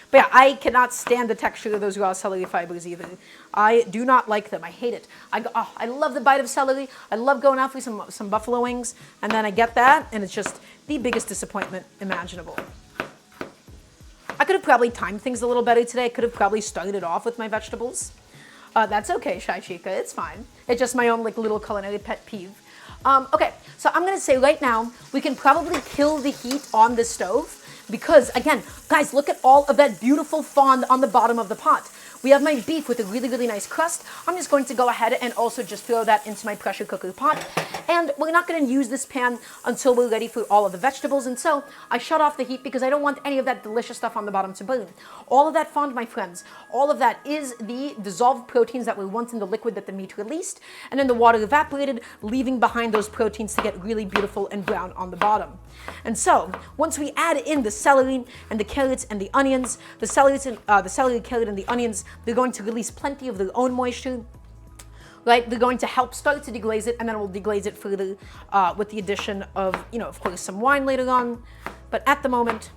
But yeah, I cannot stand the texture of those raw celery fibers either. I do not like them. I hate it. I love the bite of celery. I love going out for some buffalo wings, and then I get that, and it's just the biggest disappointment imaginable. I could have probably timed things a little better today. I could have probably started off with my vegetables. That's okay, Shy Chica, it's fine. It's just my own like little culinary pet peeve. Okay, so I'm gonna say right now, we can probably kill the heat on the stove because again, guys, look at all of that beautiful fond on the bottom of the pot. We have my beef with a really, really nice crust. I'm just going to go ahead and also just throw that into my pressure cooker pot. And we're not going to use this pan until we're ready for all of the vegetables. And so I shut off the heat because I don't want any of that delicious stuff on the bottom to burn. All of that fond, my friends, all of that is the dissolved proteins that we want in the liquid that the meat released. And then the water evaporated, leaving behind those proteins to get really beautiful and brown on the bottom. And so once we add in the celery and the carrots and the onions, the celery, carrot, and the onions, they're going to release plenty of their own moisture. Right, they're going to help start to deglaze it, and then we'll deglaze it further with the addition of, of course, some wine later on. But at the moment,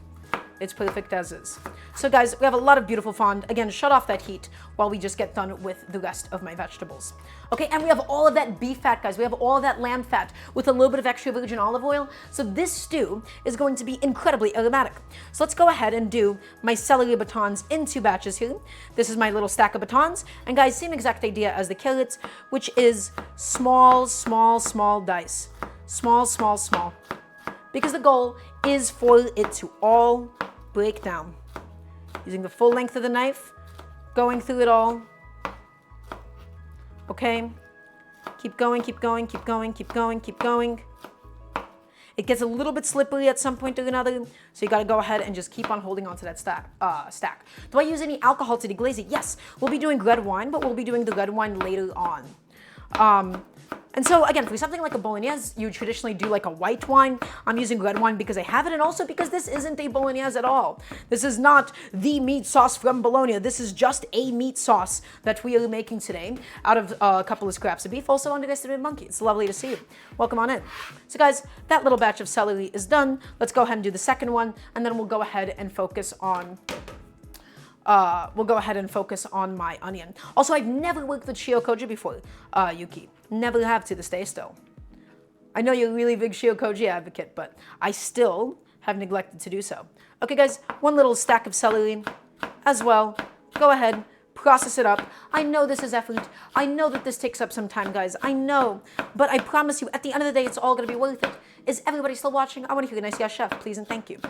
it's perfect as is. So guys, we have a lot of beautiful fond. Again, shut off that heat while we just get done with the rest of my vegetables. Okay, and we have all of that beef fat, guys. We have all of that lamb fat with a little bit of extra virgin olive oil. So this stew is going to be incredibly aromatic. So let's go ahead and do my celery batons in 2 batches here. This is my little stack of batons. And guys, same exact idea as the carrots, which is small, small, small dice. Small, small, small. Because the goal is for it to all break down. Using the full length of the knife, going through it all. Okay, keep going, keep going, keep going, keep going, keep going. It gets a little bit slippery at some point or another, so you gotta go ahead and just keep on holding onto that stack. Do I use any alcohol to deglaze it? Yes, we'll be doing red wine, but we'll be doing the red wine later on. And so again, for something like a bolognese, you traditionally do like a white wine. I'm using red wine because I have it, and also because this isn't a bolognese at all. This is not the meat sauce from Bologna. This is just a meat sauce that we are making today out of a couple of scraps of beef, also on Underestimated Monkey. It's lovely to see you. Welcome on in. So guys, that little batch of celery is done. Let's go ahead and do the second one, and then we'll go ahead and focus on my onion. Also, I've never worked with shio-koji before, Yuki. Never have to this day still. I know you're a really big shio-koji advocate, but I still have neglected to do so. Okay guys, one little stack of celery as well. Go ahead, process it up. I know this is effort. I know that this takes up some time, guys. I know, but I promise you, at the end of the day, it's all gonna be worth it. Is everybody still watching? I wanna hear a nice yes, chef, please and thank you.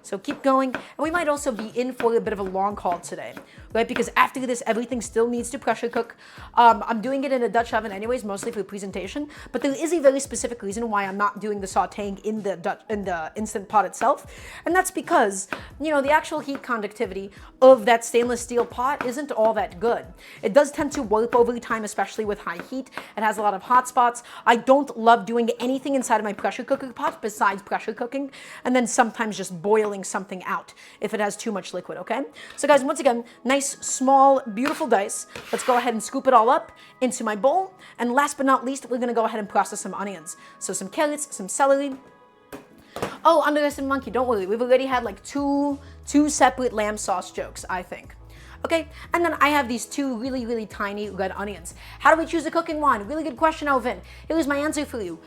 So keep going, and we might also be in for a bit of a long haul today, right? Because after this, everything still needs to pressure cook. I'm doing it in a Dutch oven anyways, mostly for presentation, but there is a very specific reason why I'm not doing the sautéing in the Instant Pot itself, and that's because, the actual heat conductivity of that stainless steel pot isn't all that good. It does tend to warp over time, especially with high heat. It has a lot of hot spots. I don't love doing anything inside of my pressure cooker pot besides pressure cooking, and then sometimes just boiling something out if it has too much liquid, okay? So guys, once again, nice, small, beautiful dice. Let's go ahead and scoop it all up into my bowl. And last but not least, we're gonna go ahead and process some onions. So some carrots, some celery. Oh, Underestimated Monkey, don't worry. We've already had like two separate lamb sauce jokes, I think. Okay, and then I have these 2 really, really tiny red onions. How do we choose a cooking wine? Really good question, Alvin. Here's my answer for you.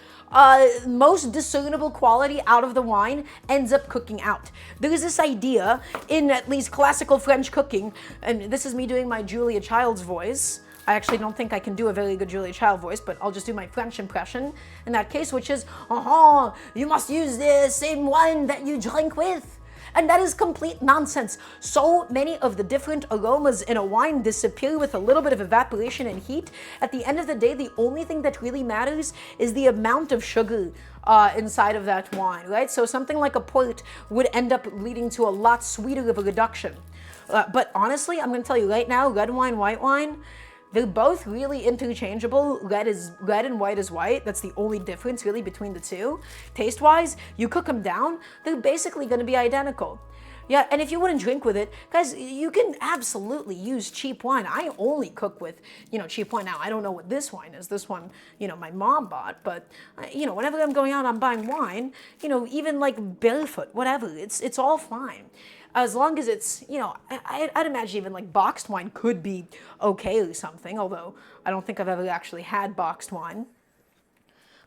Most discernible quality out of the wine ends up cooking out. There is this idea in at least classical French cooking, and this is me doing my Julia Child's voice. I actually don't think I can do a very good Julia Child voice, but I'll just do my French impression in that case, which is, you must use the same wine that you drink with. And that is complete nonsense. So many of the different aromas in a wine disappear with a little bit of evaporation and heat. At the end of the day, the only thing that really matters is the amount of sugar inside of that wine, right? So something like a port would end up leading to a lot sweeter of a reduction. But honestly, I'm gonna tell you right now, red wine, white wine, They're both really interchangeable. Red and white is white. That's the only difference really between the two. Taste-wise, you cook them down, they're basically going to be identical. Yeah, and if you wouldn't drink with it, guys, you can absolutely use cheap wine. I only cook with, cheap wine. Now, I don't know what this wine is. This one, my mom bought, but, whenever I'm going out, I'm buying wine, even like barefoot, whatever, it's all fine. As long as it's, I'd imagine even like boxed wine could be okay or something, although I don't think I've ever actually had boxed wine.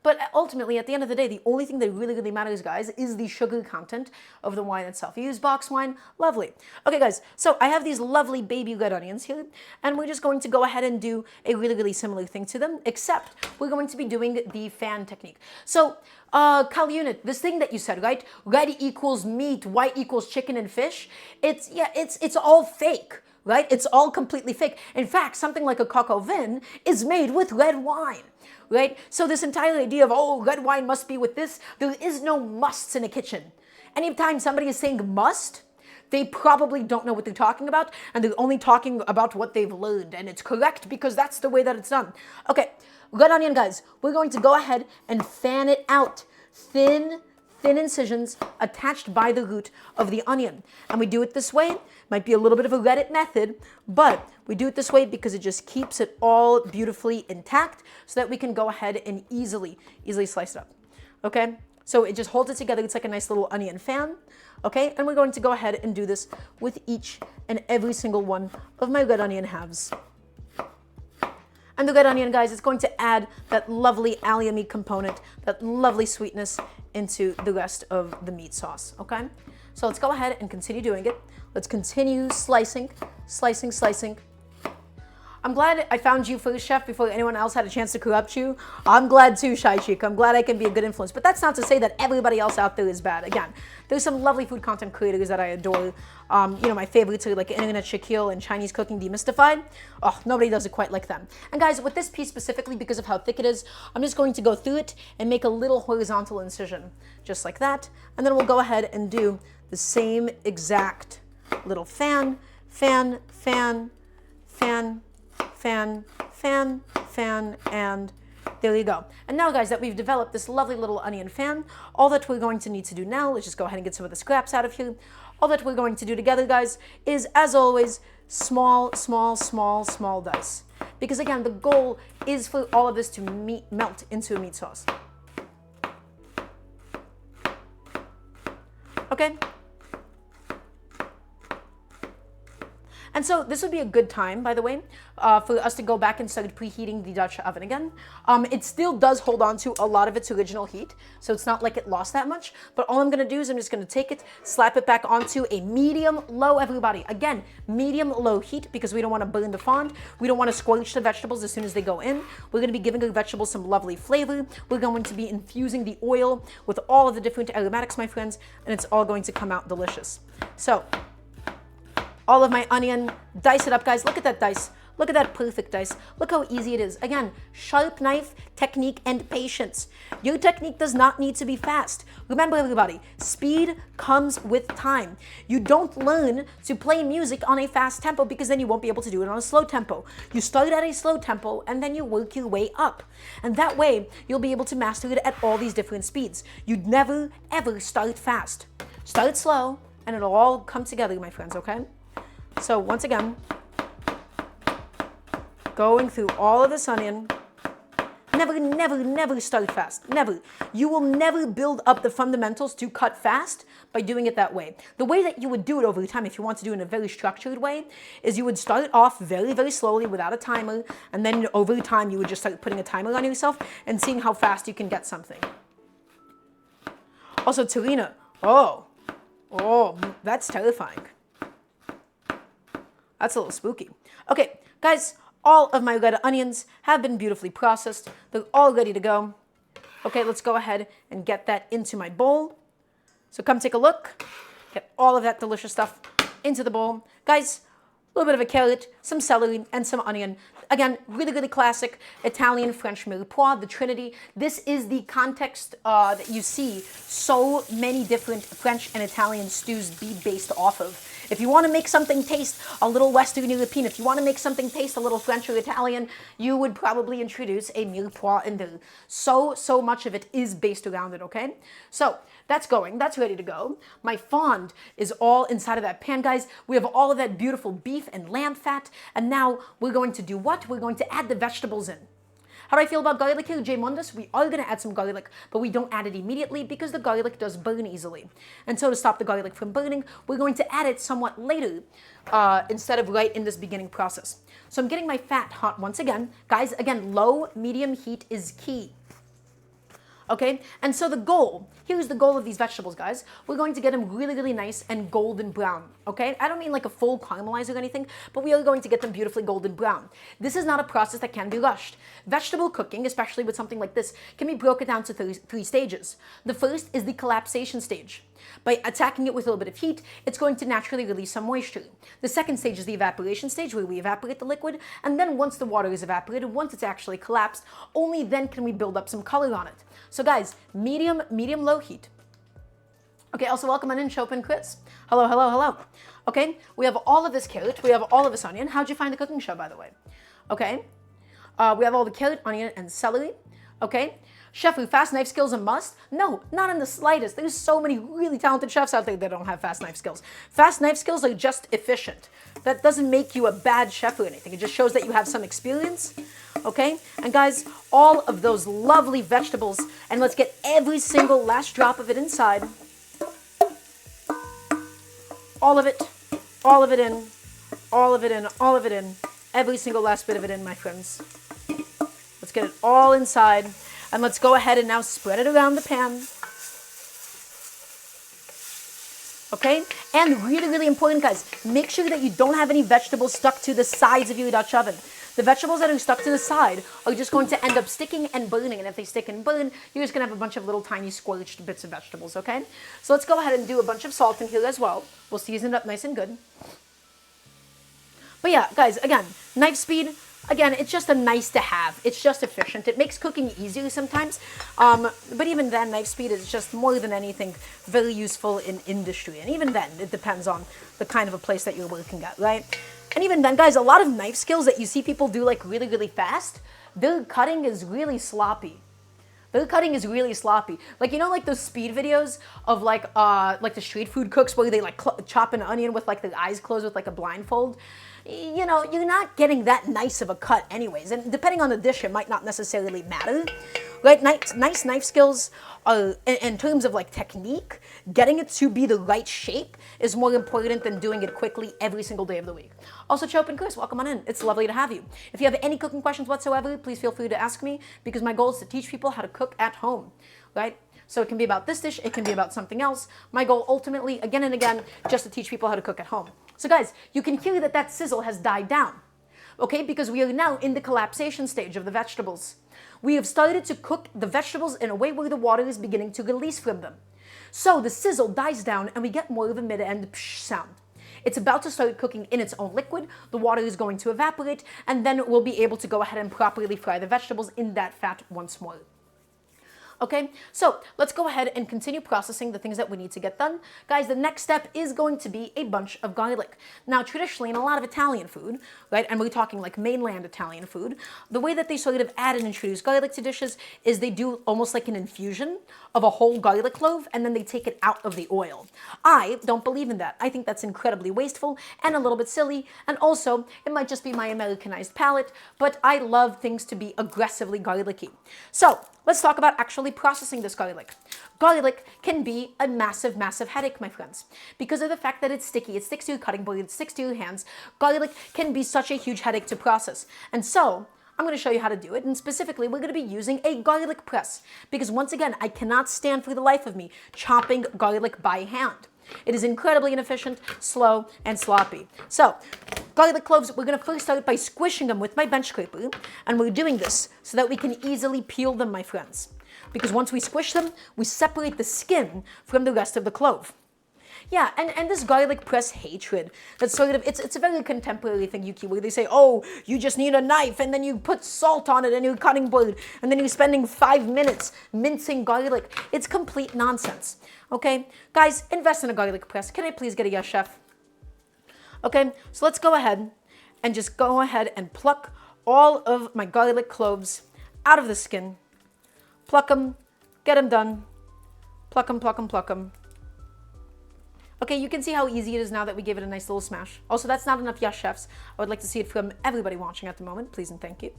But ultimately, at the end of the day, the only thing that really, really matters, guys, is the sugar content of the wine itself. You use boxed wine, lovely. Okay, guys, so I have these lovely baby red onions here, and we're just going to go ahead and do a really, really similar thing to them, except we're going to be doing the fan technique. So, Cal Unit, this thing that you said, right? Red equals meat, white equals chicken and fish. It's all fake. Right? It's all completely fake. In fact, something like a coq au vin is made with red wine. Right? So this entire idea of, oh, red wine must be with this, there is no musts in a kitchen. Anytime somebody is saying must, they probably don't know what they're talking about, and they're only talking about what they've learned, and it's correct because that's the way that it's done. Okay, red onion, guys, we're going to go ahead and fan it out. Thin incisions attached by the root of the onion. And we do it this way. Might be a little bit of a Reddit method, but we do it this way because it just keeps it all beautifully intact so that we can go ahead and easily slice it up. Okay? So it just holds it together. It's like a nice little onion fan. Okay? And we're going to go ahead and do this with each and every single one of my red onion halves. And the red onion, guys, is going to add that lovely allium component, that lovely sweetness into the rest of the meat sauce, okay? So let's go ahead and continue doing it. Let's continue slicing. I'm glad I found you first, Chef, before anyone else had a chance to corrupt you. I'm glad too, Shai Sheik. I'm glad I can be a good influence. But that's not to say that everybody else out there is bad. Again, there's some lovely food content creators that I adore. My favorites are like Internet Shaquille and Chinese Cooking Demystified. Oh, nobody does it quite like them. And guys, with this piece specifically, because of how thick it is, I'm just going to go through it and make a little horizontal incision, just like that. And then we'll go ahead and do the same exact little fan, and there you go. And now, guys, that we've developed this lovely little onion fan, all that we're going to need to do now, let's just go ahead and get some of the scraps out of here. All that we're going to do together, guys, is, as always, small dice. Because, again, the goal is for all of this to melt into a meat sauce. Okay? And so this would be a good time, by the way, for us to go back and start preheating the Dutch oven again. It still does hold on to a lot of its original heat, so it's not like it lost that much. But all I'm going to do is I'm just going to take it, slap it back onto a medium-low, everybody. Again, medium-low heat because we don't want to burn the fond. We don't want to squelch the vegetables as soon as they go in. We're going to be giving the vegetables some lovely flavor. We're going to be infusing the oil with all of the different aromatics, my friends, and it's all going to come out delicious. So, all of my onion, dice it up, guys. Look at that dice. Look at that perfect dice. Look how easy it is. Again, sharp knife, technique, and patience. Your technique does not need to be fast. Remember, everybody, speed comes with time. You don't learn to play music on a fast tempo because then you won't be able to do it on a slow tempo. You start at a slow tempo and then you work your way up. And that way, you'll be able to master it at all these different speeds. You'd never, ever start fast. Start slow and it'll all come together, my friends, okay? So once again, going through all of this onion. Never start fast. Never. You will never build up the fundamentals to cut fast by doing it that way. The way that you would do it over time, if you want to do it in a very structured way, is you would start off very slowly without a timer, and then over time you would just start putting a timer on yourself and seeing how fast you can get something. Also, Tarina. Oh, that's terrifying. That's a little spooky. Okay, guys, all of my red onions have been beautifully processed. They're all ready to go. Okay, let's go ahead and get that into my bowl. So come take a look. Get all of that delicious stuff into the bowl. Guys, a little bit of a carrot, some celery, and some onion. Again, really classic Italian French mirepoix, the Trinity. This is the context that you see so many different French and Italian stews be based off of. If you want to make something taste a little Western European, if you want to make something taste a little French or Italian, you would probably introduce a mirepoix in there. So much of it is based around it, okay? So that's going, that's ready to go. My fond is all inside of that pan, guys. We have all of that beautiful beef and lamb fat, and now we're going to do what? We're going to add the vegetables in. How do I feel about garlic here, J Mundus? We are going to add some garlic, but we don't add it immediately because the garlic does burn easily. And so to stop the garlic from burning, we're going to add it somewhat later instead of right in this beginning process. So I'm getting my fat hot once again. Guys, again, low, medium heat is key. Okay, and so the goal, here's the goal of these vegetables, guys. We're going to get them really, really nice and golden brown, okay? I don't mean like a full caramelizer or anything, but we are going to get them beautifully golden brown. This is not a process that can be rushed. Vegetable cooking, especially with something like this, can be broken down to three stages. The first is the collapsation stage. By attacking it with a little bit of heat, it's going to naturally release some moisture. The second stage is the evaporation stage, where we evaporate the liquid, and then once the water is evaporated, once it's actually collapsed, only then can we build up some color on it. So guys, medium, low heat. Okay, also welcome on in, Chopin Chris. Hello, hello, hello. Okay, we have all of this carrot, we have all of this onion. How'd you find the cooking show, by the way? Okay, we have all the carrot, onion, and celery. Okay, chef, who fast knife skills a must? No, not in the slightest. There's so many really talented chefs out there that don't have fast knife skills. Fast knife skills are just efficient. That doesn't make you a bad chef or anything. It just shows that you have some experience. Okay, and guys, all of those lovely vegetables, and let's get every single last drop of it inside. All of it in, all of it in, all of it in, every single last bit of it in, my friends. Let's get it all inside, and let's go ahead and now spread it around the pan. Okay, and really, really important, guys, make sure that you don't have any vegetables stuck to the sides of your Dutch oven. The vegetables that are stuck to the side are just going to end up sticking and burning, and if they stick and burn, you're just going to have a bunch of little tiny scorched bits of vegetables, okay? So let's go ahead and do a bunch of salt in here as well. We'll season it up nice and good. But yeah, guys, again, knife speed, again, it's just a nice to have. It's just efficient. It makes cooking easier sometimes, but even then, knife speed is just more than anything very useful in industry, and even then, it depends on the kind of a place that you're working at, right? And even then, guys, a lot of knife skills that you see people do like really, really fast, their cutting is really sloppy. Their cutting is really sloppy. Like, you know, like those speed videos of like the street food cooks where they like chop an onion with like their eyes closed with like a blindfold. You know, you're not getting that nice of a cut anyways. And depending on the dish, it might not necessarily matter. Right? Nice knife skills are, in terms of like technique, getting it to be the right shape is more important than doing it quickly every single day of the week. Also, Chopin Chris, welcome on in. It's lovely to have you. If you have any cooking questions whatsoever, please feel free to ask me, because my goal is to teach people how to cook at home, right? So it can be about this dish, it can be about something else. My goal ultimately, again and again, just to teach people how to cook at home. So guys, you can hear that that sizzle has died down, okay? Because we are now in the collapsation stage of the vegetables. We have started to cook the vegetables in a way where the water is beginning to release from them. So the sizzle dies down and we get more of a mid-end psh sound. It's about to start cooking in its own liquid, the water is going to evaporate, and then we'll be able to go ahead and properly fry the vegetables in that fat once more. Okay, so let's go ahead and continue processing the things that we need to get done. Guys, the next step is going to be a bunch of garlic. Now, traditionally, in a lot of Italian food, right, and we're talking like mainland Italian food, the way that they sort of add and introduce garlic to dishes is they do almost like an infusion of a whole garlic clove, and then they take it out of the oil. I don't believe in that. I think that's incredibly wasteful and a little bit silly, and also, it might just be my Americanized palate, but I love things to be aggressively garlicky. So, let's talk about actually processing this garlic. Garlic can be a massive, massive headache, my friends. Because of the fact that it's sticky, it sticks to your cutting board, it sticks to your hands, garlic can be such a huge headache to process. And so, I'm going to show you how to do it, and specifically, we're going to be using a garlic press. Because once again, I cannot stand for the life of me chopping garlic by hand. It is incredibly inefficient, slow, and sloppy. So, garlic cloves, we're going to first start by squishing them with my bench scraper, and we're doing this so that we can easily peel them, my friends. Because once we squish them, we separate the skin from the rest of the clove. Yeah, and this garlic press hatred, that's sort of, it's a very contemporary thing, Yuki, where they say, oh, you just need a knife, and then you put salt on it and your cutting board, and then you're spending 5 minutes mincing garlic. It's complete nonsense, okay? Guys, invest in a garlic press. Can I please get a yes, chef? Okay, so let's go ahead and just go ahead and pluck all of my garlic cloves out of the skin. Pluck them, get them done. Pluck them, pluck them, pluck them. Okay, you can see how easy it is now that we gave it a nice little smash. Also, that's not enough, yes, chefs. I would like to see it from everybody watching at the moment. Please and thank you.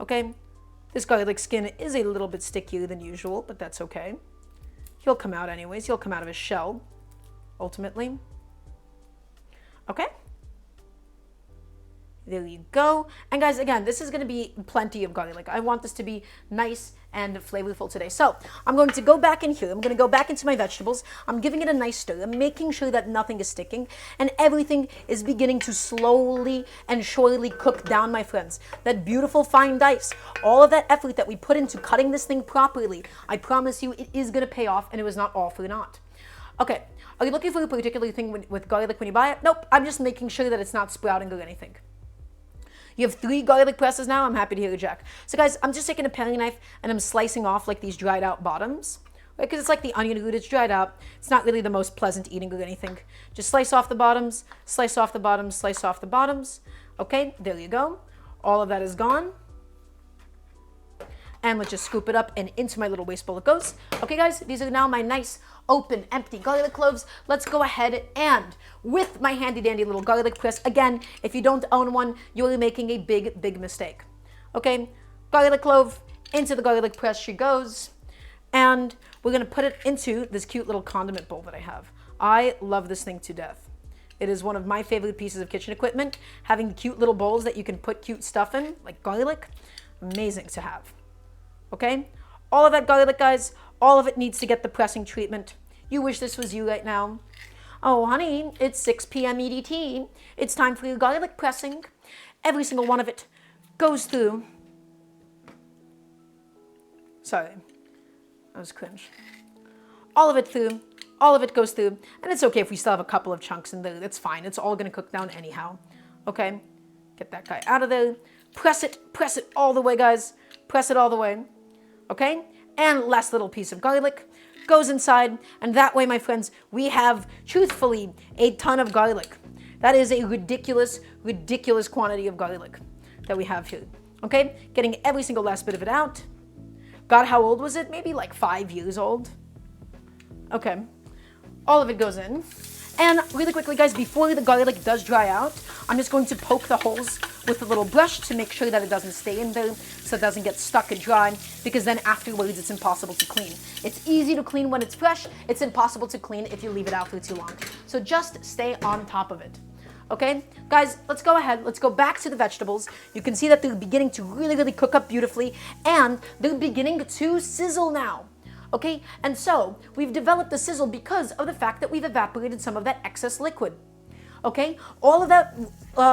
Okay, this garlic skin is a little bit stickier than usual, but that's okay. He'll come out anyways. He'll come out of his shell, ultimately. Okay. There you go. And guys, again, this is going to be plenty of garlic. I want this to be nice and flavorful today. So I'm going to go back in here. I'm going to go back into my vegetables. I'm giving it a nice stir. I'm making sure that nothing is sticking and everything is beginning to slowly and surely cook down, my friends. That beautiful fine dice, all of that effort that we put into cutting this thing properly, I promise you it is going to pay off, and it was not all for naught. Okay, are you looking for a particular thing with garlic when you buy it? Nope, I'm just making sure that it's not sprouting or anything. You have 3 garlic presses now. I'm happy to hear you, Jack. So guys, I'm just taking a paring knife and I'm slicing off like these dried out bottoms, right? Because it's like the onion root, it's dried out. It's not really the most pleasant eating or anything. Just slice off the bottoms, slice off the bottoms, slice off the bottoms. Okay, there you go. All of that is gone. And let's just scoop it up and into my little waste bowl it goes. Okay guys, these are now my nice, open, empty garlic cloves. Let's go ahead and, with my handy dandy little garlic press, again, if you don't own one, you're making a big, big mistake. Okay, garlic clove, into the garlic press she goes. And we're gonna put it into this cute little condiment bowl that I have. I love this thing to death. It is one of my favorite pieces of kitchen equipment. Having cute little bowls that you can put cute stuff in, like garlic, amazing to have. Okay, all of that garlic, guys, all of it needs to get the pressing treatment. You wish this was you right now. Oh, honey, it's 6 p.m. EDT. It's time for your garlic pressing. Every single one of it goes through. Sorry, that was cringe. All of it through, all of it goes through. And it's okay if we still have a couple of chunks in there. That's fine. It's all going to cook down anyhow. Okay, get that guy out of there. Press it all the way, guys. Press it all the way. Okay, and last little piece of garlic goes inside, and that way, my friends, we have, truthfully, a ton of garlic. That is a ridiculous, ridiculous quantity of garlic that we have here. Okay, getting every single last bit of it out. God, how old was it? Maybe like 5 years old. Okay, all of it goes in. And really quickly, guys, before the garlic does dry out, I'm just going to poke the holes with a little brush to make sure that it doesn't stay in there, so it doesn't get stuck and dry, because then afterwards it's impossible to clean. It's easy to clean when it's fresh. It's impossible to clean if you leave it out for too long. So just stay on top of it. Okay, guys, let's go ahead. Let's go back to the vegetables. You can see that they're beginning to really, really cook up beautifully, and they're beginning to sizzle now. Okay, and so we've developed the sizzle because of the fact that we've evaporated some of that excess liquid. Okay, all of that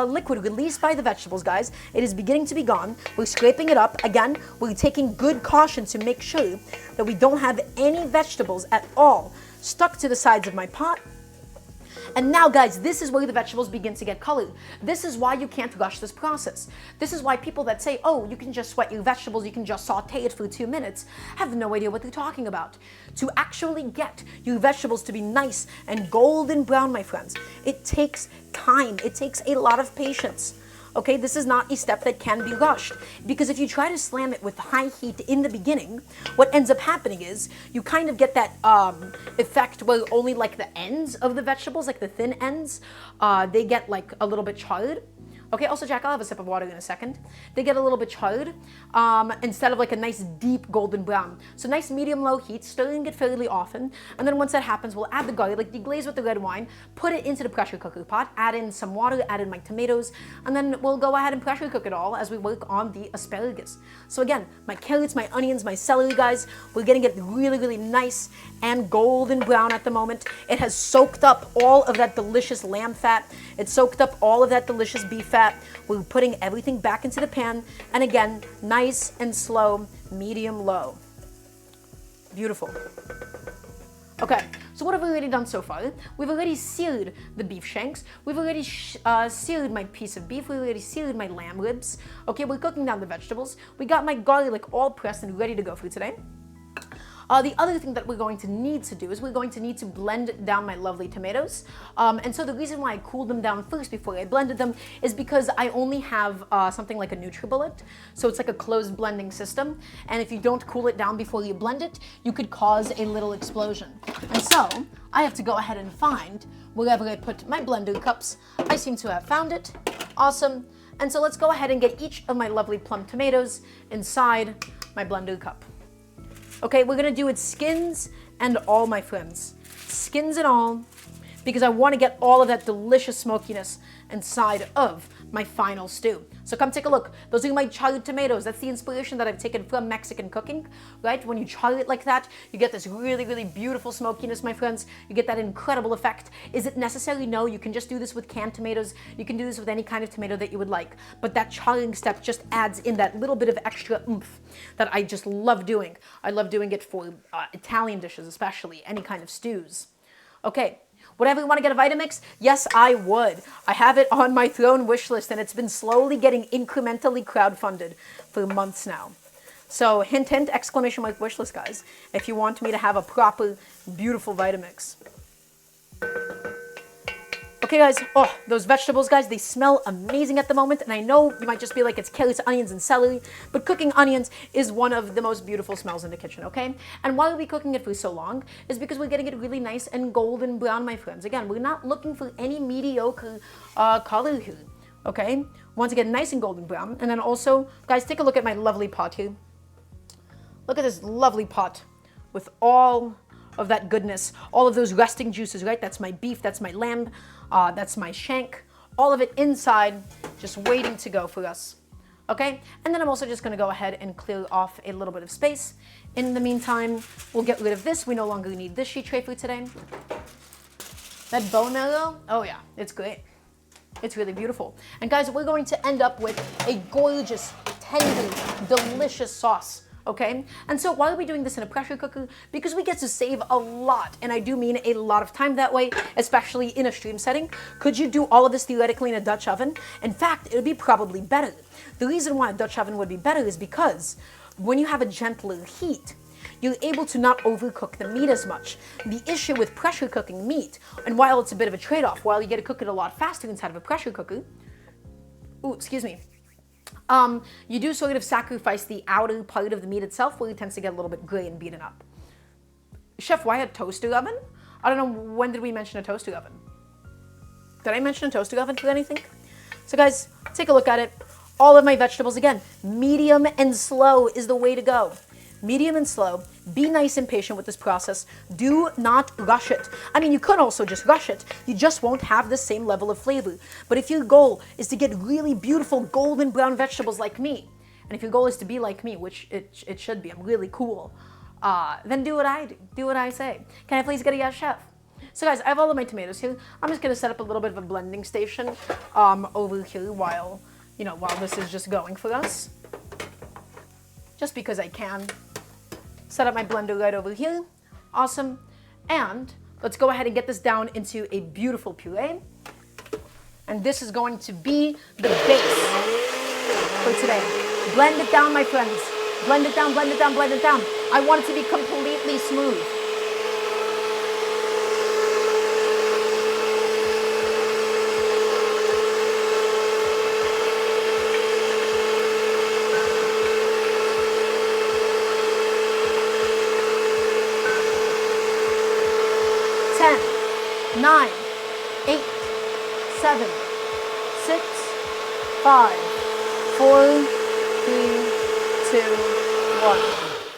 liquid released by the vegetables, guys, it is beginning to be gone. We're scraping it up. Again, we're taking good caution to make sure that we don't have any vegetables at all stuck to the sides of my pot. And now, guys, this is where the vegetables begin to get colored. This is why you can't rush this process. This is why people that say, oh, you can just sweat your vegetables, you can just saute it for 2 minutes, have no idea what they're talking about. To actually get your vegetables to be nice and golden brown, my friends, it takes time. It takes a lot of patience. Okay, this is not a step that can be rushed, because if you try to slam it with high heat in the beginning, what ends up happening is you kind of get that effect where only like the ends of the vegetables, like the thin ends, they get like a little bit charred. Okay, also, Jack, I'll have a sip of water in a second. They get a little bit charred instead of like a nice deep golden brown. So nice medium-low heat, stirring it fairly often. And then once that happens, we'll add the garlic, deglaze with the red wine, put it into the pressure cooker pot, add in some water, add in my tomatoes, and then we'll go ahead and pressure cook it all as we work on the asparagus. So again, my carrots, my onions, my celery, guys, we're getting it really, really nice and golden brown at the moment. It has soaked up all of that delicious lamb fat. It soaked up all of that delicious beef fat. We're putting everything back into the pan, and again, nice and slow, medium-low. Beautiful. Okay, so what have we already done so far? We've already seared the beef shanks. We've already seared my piece of beef. We've already seared my lamb ribs. Okay, we're cooking down the vegetables. We got my garlic all pressed and ready to go for today. The other thing that we're going to need to do is we're going to need to blend down my lovely tomatoes. And so the reason why I cooled them down first before I blended them is because I only have something like a NutriBullet. So it's like a closed blending system. And if you don't cool it down before you blend it, you could cause a little explosion. And so I have to go ahead and find wherever I put my blender cups. I seem to have found it. Awesome. And so let's go ahead and get each of my lovely plum tomatoes inside my blender cup. Okay, we're gonna do it skins and all, my friends. Skins and all, because I wanna get all of that delicious smokiness inside of my final stew. So come take a look. Those are my charred tomatoes. That's the inspiration that I've taken from Mexican cooking, right? When you char it like that, you get this really, really beautiful smokiness, my friends. You get that incredible effect. Is it necessary? No, you can just do this with canned tomatoes. You can do this with any kind of tomato that you would like. But that charring step just adds in that little bit of extra oomph that I just love doing. I love doing it for Italian dishes, especially, any kind of stews. Okay. Would I ever want to get a Vitamix? Yes, I would. I have it on my throne wish list, and it's been slowly getting incrementally crowdfunded for months now. So hint, hint, exclamation mark wish list, guys, if you want me to have a proper, beautiful Vitamix. Okay, guys, oh, those vegetables, guys, they smell amazing at the moment, and I know you might just be like, it's carrots, onions, and celery, but cooking onions is one of the most beautiful smells in the kitchen, okay? And why are we cooking it for so long? Is because we're getting it really nice and golden brown, my friends. Again, we're not looking for any mediocre color here, okay? We want to get nice and golden brown, and then also, guys, take a look at my lovely pot here. Look at this lovely pot with all of that goodness, all of those resting juices, right? That's my beef, that's my lamb, that's my shank, all of it inside, just waiting to go for us, okay? And then I'm also just gonna go ahead and clear off a little bit of space. In the meantime, we'll get rid of this. We no longer need this sheet tray for today. That bone marrow, oh yeah, it's great. It's really beautiful. And guys, we're going to end up with a gorgeous, tender, delicious sauce. Okay, and so why are we doing this in a pressure cooker? Because we get to save a lot, and I do mean a lot of time that way, especially in a stream setting. Could you do all of this theoretically in a Dutch oven? In fact, it would be probably better. The reason why a Dutch oven would be better is because when you have a gentler heat, you're able to not overcook the meat as much. The issue with pressure cooking meat, and while it's a bit of a trade-off, while you get to cook it a lot faster inside of a pressure cooker, you do sort of sacrifice the outer part of the meat itself, where it tends to get a little bit gray and beaten up. Chef, why a toaster oven? I don't know, when did we mention a toaster oven? Did I mention a toaster oven for anything? So guys, take a look at it. All of my vegetables, again, medium and slow is the way to go. Medium and slow. Be nice and patient with this process. Do not rush it. I mean, you could also just rush it. You just won't have the same level of flavor. But if your goal is to get really beautiful golden brown vegetables like me, and if your goal is to be like me, which it should be, I'm really cool, then do what I do. Do what I say. Can I please get a yes, chef? So guys, I have all of my tomatoes here. I'm just gonna set up a little bit of a blending station over here while this is just going for us. Just because I can. Set up my blender right over here. Awesome. And let's go ahead and get this down into a beautiful puree. And this is going to be the base for today. Blend it down, my friends. Blend it down, blend it down, blend it down. I want it to be completely smooth. Nine, 8, 7, 6, 5, 4, 3, 2, 1,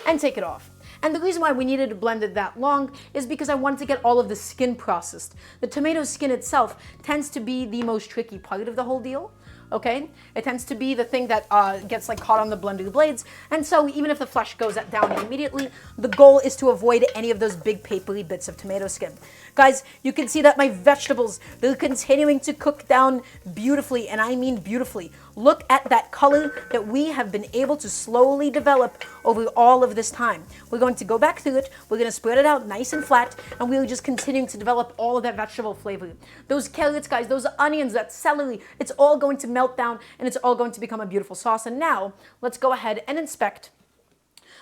and take it off. And the reason why we needed to blend it that long is because I wanted to get all of the skin processed. The tomato skin itself tends to be the most tricky part of the whole deal. Okay, it tends to be the thing that gets like caught on the blender blades, and so even if the flesh goes down immediately, the goal is to avoid any of those big papery bits of tomato skin. Guys, you can see that my vegetables, they're continuing to cook down beautifully, and I mean beautifully. Look at that color that we have been able to slowly develop over all of this time. We're going to go back through it, we're going to spread it out nice and flat, and we're just continuing to develop all of that vegetable flavor. Those carrots, guys, those onions, that celery, it's all going to melt down, and it's all going to become a beautiful sauce. And now, let's go ahead and inspect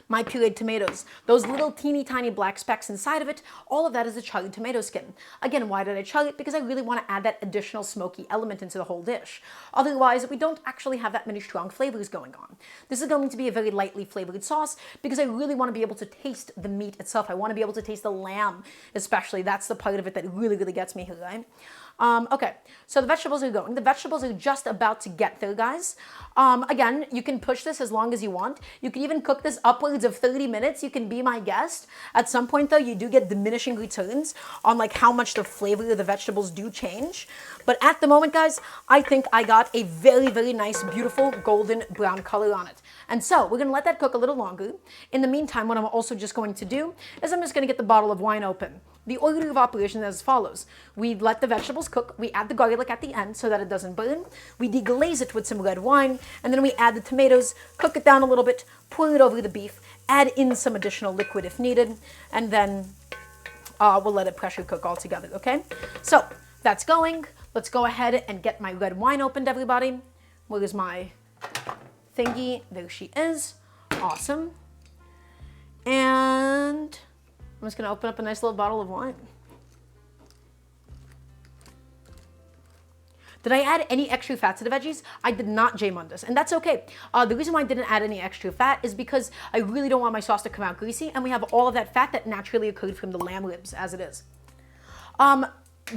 my pureed tomatoes. Those little teeny tiny black specks inside of it, all of that is the charred tomato skin. Again, why did I char it? Because I really want to add that additional smoky element into the whole dish. Otherwise, we don't actually have that many strong flavors going on. This is going to be a very lightly flavored sauce because I really want to be able to taste the meat itself. I want to be able to taste the lamb, especially. That's the part of it that really, really gets me here, right? Okay, so the vegetables are going. The vegetables are just about to get there, guys. Again, you can push this as long as you want. You can even cook this upwards of 30 minutes. You can be my guest. At some point, though, you do get diminishing returns on like how much the flavor of the vegetables do change. But at the moment, guys, I think I got a very, very nice, beautiful golden brown color on it. And so we're going to let that cook a little longer. In the meantime, what I'm also just going to do is I'm just going to get the bottle of wine open. The order of operation is as follows. We let the vegetables cook. We add the garlic at the end so that it doesn't burn. We deglaze it with some red wine, and then we add the tomatoes, cook it down a little bit, pour it over the beef, add in some additional liquid if needed, and then we'll let it pressure cook all together, okay? So that's going. Let's go ahead and get my red wine opened, everybody. Where is my thingy? There she is. Awesome. And I'm just going to open up a nice little bottle of wine. Did I add any extra fat to the veggies? I did not, Jay Mundus, and that's okay. The reason why I didn't add any extra fat is because I really don't want my sauce to come out greasy, and we have all of that fat that naturally occurred from the lamb ribs as it is.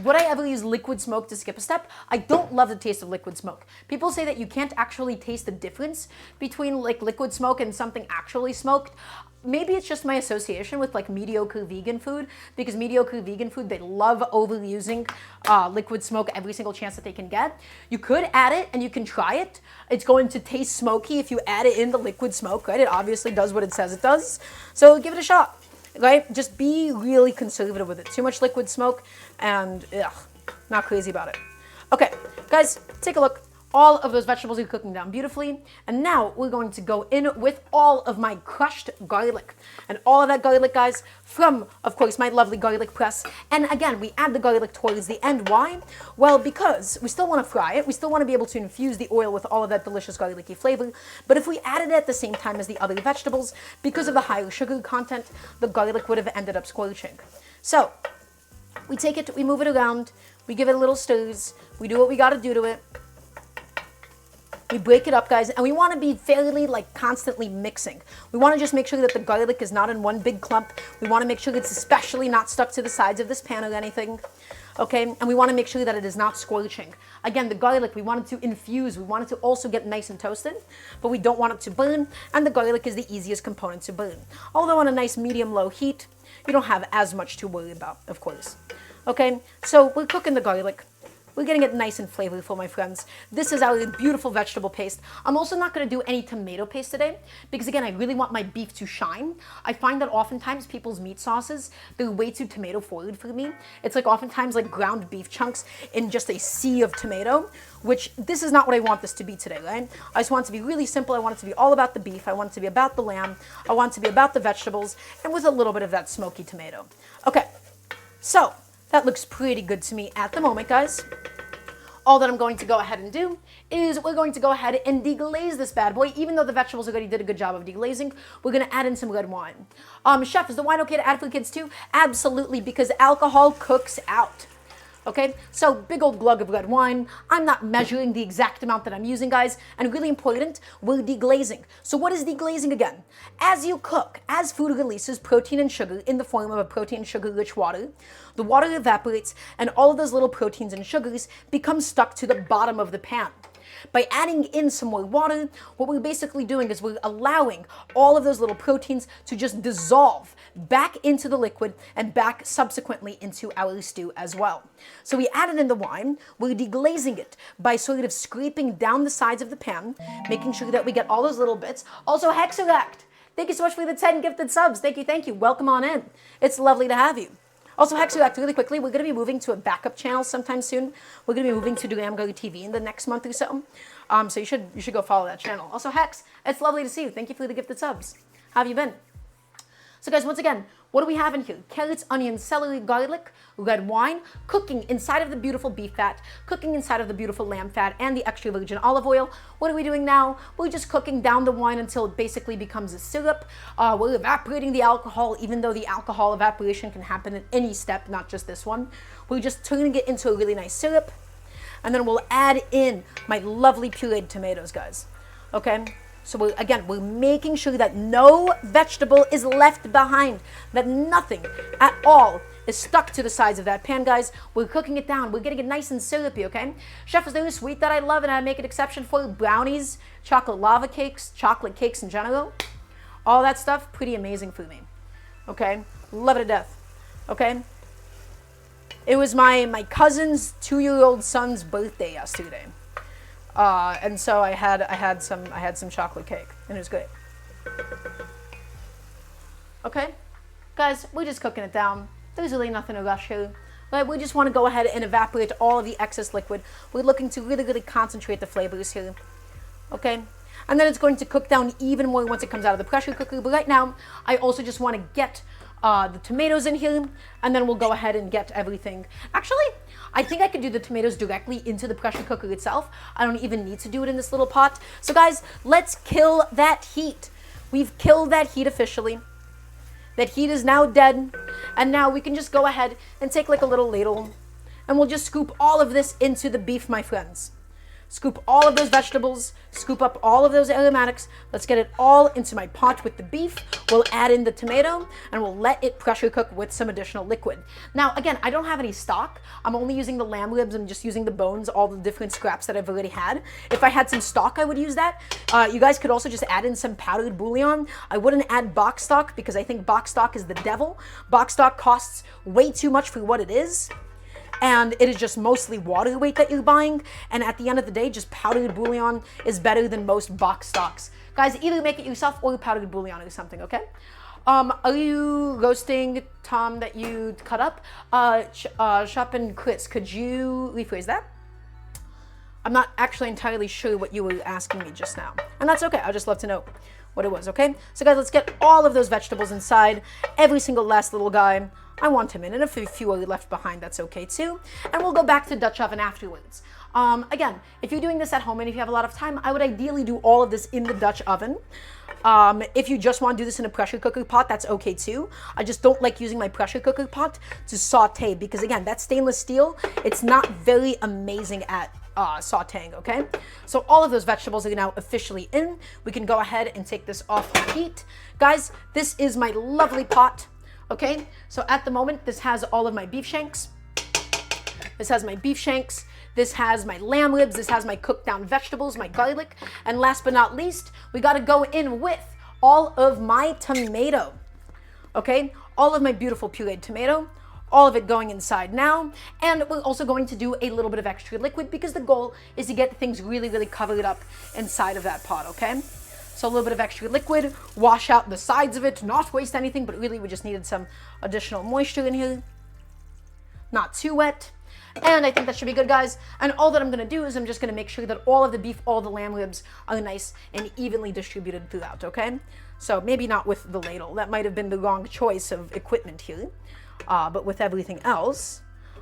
Would I ever use liquid smoke to skip a step? I don't love the taste of liquid smoke. People say that you can't actually taste the difference between like liquid smoke and something actually smoked. Maybe it's just my association with like mediocre vegan food, because mediocre vegan food, they love overusing liquid smoke every single chance that they can get. You could add it and you can try it. It's going to taste smoky if you add it in the liquid smoke, right? It obviously does what it says it does. So give it a shot. Right? Just be really conservative with it. Too much liquid smoke and not crazy about it. Okay, guys, take a look. All of those vegetables are cooking down beautifully. And now we're going to go in with all of my crushed garlic. And all of that garlic, guys, from, of course, my lovely garlic press. And again, we add the garlic towards the end. Why? Well, because we still want to fry it. We still want to be able to infuse the oil with all of that delicious garlicky flavor. But if we added it at the same time as the other vegetables, because of the higher sugar content, the garlic would have ended up scorching. So we take it, we move it around, we give it a little stirs, we do what we got to do to it. We break it up, guys, and we want to be fairly, like, constantly mixing. We want to just make sure that the garlic is not in one big clump. We want to make sure it's especially not stuck to the sides of this pan or anything, okay? And we want to make sure that it is not scorching. Again, the garlic, we want it to infuse. We want it to also get nice and toasted, but we don't want it to burn, and the garlic is the easiest component to burn. Although on a nice medium-low heat, you don't have as much to worry about, of course. Okay, so we're cooking the garlic. We're getting it nice and flavorful, my friends. This is our beautiful vegetable paste. I'm also not going to do any tomato paste today because, again, I really want my beef to shine. I find that oftentimes people's meat sauces, they're way too tomato forward for me. It's like oftentimes like ground beef chunks in just a sea of tomato, which this is not what I want this to be today, right? I just want it to be really simple. I want it to be all about the beef. I want it to be about the lamb. I want it to be about the vegetables and with a little bit of that smoky tomato. Okay, so that looks pretty good to me at the moment, guys. All that I'm going to go ahead and do is we're going to go ahead and deglaze this bad boy. Even though the vegetables already did a good job of deglazing, we're going to add in some red wine. Chef, is the wine okay to add for kids too? Absolutely, because alcohol cooks out. Okay, so big old glug of red wine. I'm not measuring the exact amount that I'm using, guys. And really important, we're deglazing. So what is deglazing again? As you cook, as food releases protein and sugar in the form of a protein sugar-rich water, the water evaporates and all of those little proteins and sugars become stuck to the bottom of the pan. By adding in some more water, what we're basically doing is we're allowing all of those little proteins to just dissolve back into the liquid and back subsequently into our stew as well. So we added in the wine, we're deglazing it by sort of scraping down the sides of the pan, making sure that we get all those little bits. Also, Hexelect, thank you so much for the 10 gifted subs. Thank you, thank you. Welcome on in. It's lovely to have you. Also, Hexelect, really quickly, we're going to be moving to a backup channel sometime soon. We're going to be moving to Daramgar TV in the next month or so. So you should go follow that channel. Also, Hex, it's lovely to see you. Thank you for the gifted subs. How have you been? So guys, once again, what do we have in here? Carrots, onions, celery, garlic, red wine, cooking inside of the beautiful beef fat, cooking inside of the beautiful lamb fat, and the extra virgin olive oil. What are we doing now? We're just cooking down the wine until it basically becomes a syrup. We're evaporating the alcohol, even though the alcohol evaporation can happen at any step, not just this one. We're just turning it into a really nice syrup. And then we'll add in my lovely pureed tomatoes, guys. Okay? So we're making sure that no vegetable is left behind, that nothing at all is stuck to the sides of that pan, guys. We're cooking it down. We're getting it nice and syrupy, okay? Chef, is there a sweet that I love and I make an exception for? Brownies, chocolate lava cakes, chocolate cakes in general. All that stuff, pretty amazing for me, okay? Love it to death, okay? It was my cousin's 2-year-old son's birthday yesterday. And so I had some chocolate cake, and it was great. Okay, guys, we're just cooking it down. There's really nothing to rush here. Right? We just want to go ahead and evaporate all of the excess liquid. We're looking to really, really concentrate the flavors here. Okay, and then it's going to cook down even more once it comes out of the pressure cooker. But right now, I also just want to get the tomatoes in here, and then we'll go ahead and get everything. Actually, I think I could do the tomatoes directly into the pressure cooker itself. I don't even need to do it in this little pot. So guys, let's kill that heat. We've killed that heat officially. That heat is now dead. And now we can just go ahead and take like a little ladle, and we'll just scoop all of this into the beef, my friends. Scoop all of those vegetables, scoop up all of those aromatics. Let's get it all into my pot with the beef. We'll add in the tomato, and we'll let it pressure cook with some additional liquid. Now, again, I don't have any stock. I'm only using the lamb ribs. I'm just using the bones, all the different scraps that I've already had. If I had some stock, I would use that. You guys could also just add in some powdered bouillon. I wouldn't add box stock because I think box stock is the devil. Box stock costs way too much for what it is. And it is just mostly water weight that you're buying. And at the end of the day, just powdered bouillon is better than most box stocks. Guys, either make it yourself or powdered bouillon or something, okay? Are you roasting Tom that you cut up? Shop and Chris, could you rephrase that? I'm not actually entirely sure what you were asking me just now. And that's okay, I'd just love to know what it was, okay? So guys, let's get all of those vegetables inside, every single last little guy. I want him in, and if a few are left behind, that's okay too. And we'll go back to Dutch oven afterwards. Again, if you're doing this at home and if you have a lot of time, I would ideally do all of this in the Dutch oven. If you just want to do this in a pressure cooker pot, that's okay too. I just don't like using my pressure cooker pot to saute because, again, that stainless steel, it's not very amazing at sauteing, okay? So all of those vegetables are now officially in. We can go ahead and take this off the heat. Guys, this is my lovely pot. Okay, so at the moment, this has all of my beef shanks. This has my beef shanks. This has my lamb ribs. This has my cooked down vegetables, my garlic. And last but not least, we got to go in with all of my tomato. Okay, all of my beautiful pureed tomato. All of it going inside now. And we're also going to do a little bit of extra liquid because the goal is to get things really, really covered up inside of that pot, okay? So a little bit of extra liquid, wash out the sides of it, not waste anything, but really we just needed some additional moisture in here. Not too wet. And I think that should be good, guys. And all that I'm gonna do is I'm just gonna make sure that all of the beef, all the lamb ribs are nice and evenly distributed throughout, okay? So maybe not with the ladle. That might have been the wrong choice of equipment here. But with everything else,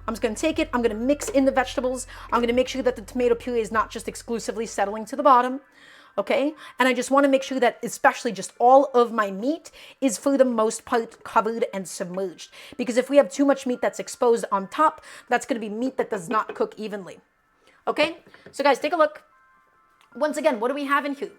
I'm just gonna take it, I'm gonna mix in the vegetables. I'm gonna make sure that the tomato puree is not just exclusively settling to the bottom. Okay, and I just want to make sure that especially just all of my meat is for the most part covered and submerged. Because if we have too much meat that's exposed on top, that's going to be meat that does not cook evenly. Okay, so guys, take a look. Once again, what do we have in here?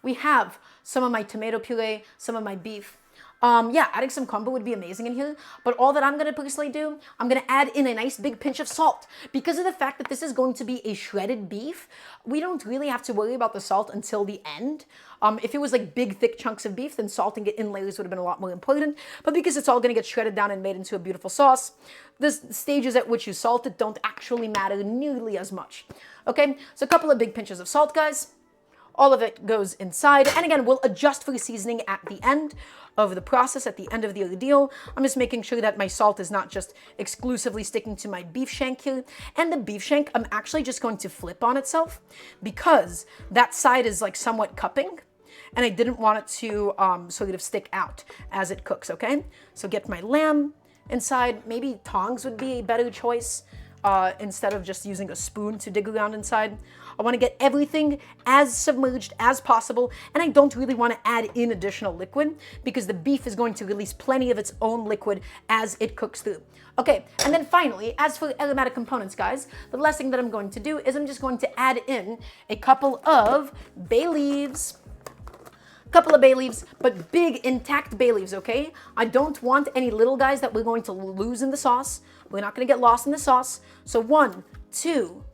We have some of my tomato puree, some of my beef. Yeah, adding some kombu would be amazing in here, but all that I'm going to personally do, I'm going to add in a nice big pinch of salt. Because of the fact that this is going to be a shredded beef, we don't really have to worry about the salt until the end. If it was like big, thick chunks of beef, then salting it in layers would have been a lot more important. But because it's all going to get shredded down and made into a beautiful sauce, the stages at which you salt it don't actually matter nearly as much. Okay, so a couple of big pinches of salt, guys. All of it goes inside. And again, we'll adjust for the seasoning at the end of the process, at the end of the ordeal. I'm just making sure that my salt is not just exclusively sticking to my beef shank here. And the beef shank, I'm actually just going to flip on itself because that side is like somewhat cupping. and I didn't want it to sort of stick out as it cooks, okay? So get my lamb inside. Maybe tongs would be a better choice instead of just using a spoon to dig around inside. I want to get everything as submerged as possible, and I don't really want to add in additional liquid because the beef is going to release plenty of its own liquid as it cooks through. Okay, and then finally, as for aromatic components, guys, the last thing that I'm going to do is I'm just going to add in a couple of bay leaves. But big intact bay leaves, okay? I don't want any little guys that we're going to lose in the sauce. We're not going to get lost in the sauce. So 1, 2,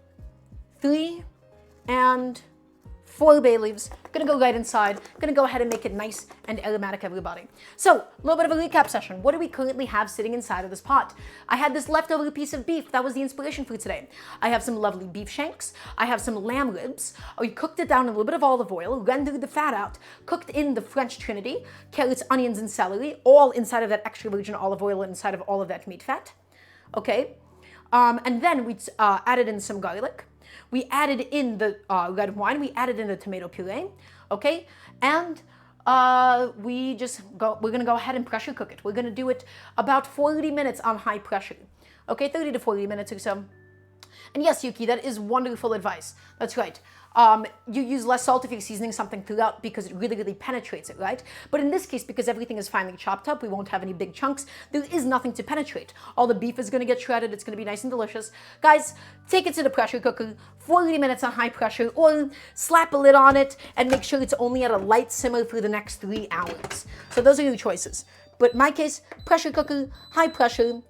3, and 4 bay leaves. Gonna go right inside. Gonna go ahead and make it nice and aromatic, everybody. So, a little bit of a recap session. What do we currently have sitting inside of this pot? I had this leftover piece of beef. That was the inspiration for today. I have some lovely beef shanks. I have some lamb ribs. We cooked it down in a little bit of olive oil, rendered the fat out, cooked in the French Trinity, carrots, onions, and celery, all inside of that extra virgin olive oil, inside of all of that meat fat. Okay? And then we added in some garlic. We added in the red wine. We added in the tomato puree, okay? And we're gonna go ahead and pressure cook it. We're gonna do it about 40 minutes on high pressure, okay? 30 to 40 minutes or so. And yes, Yuki, that is wonderful advice. That's right. You use less salt if you're seasoning something throughout because it really, really penetrates it, right? But in this case, because everything is finely chopped up, we won't have any big chunks. There is nothing to penetrate. All the beef is going to get shredded. It's going to be nice and delicious. Guys, take it to the pressure cooker, 40 minutes on high pressure, or slap a lid on it and make sure it's only at a light simmer for the next 3 hours. So those are your choices. But in my case, pressure cooker, high pressure,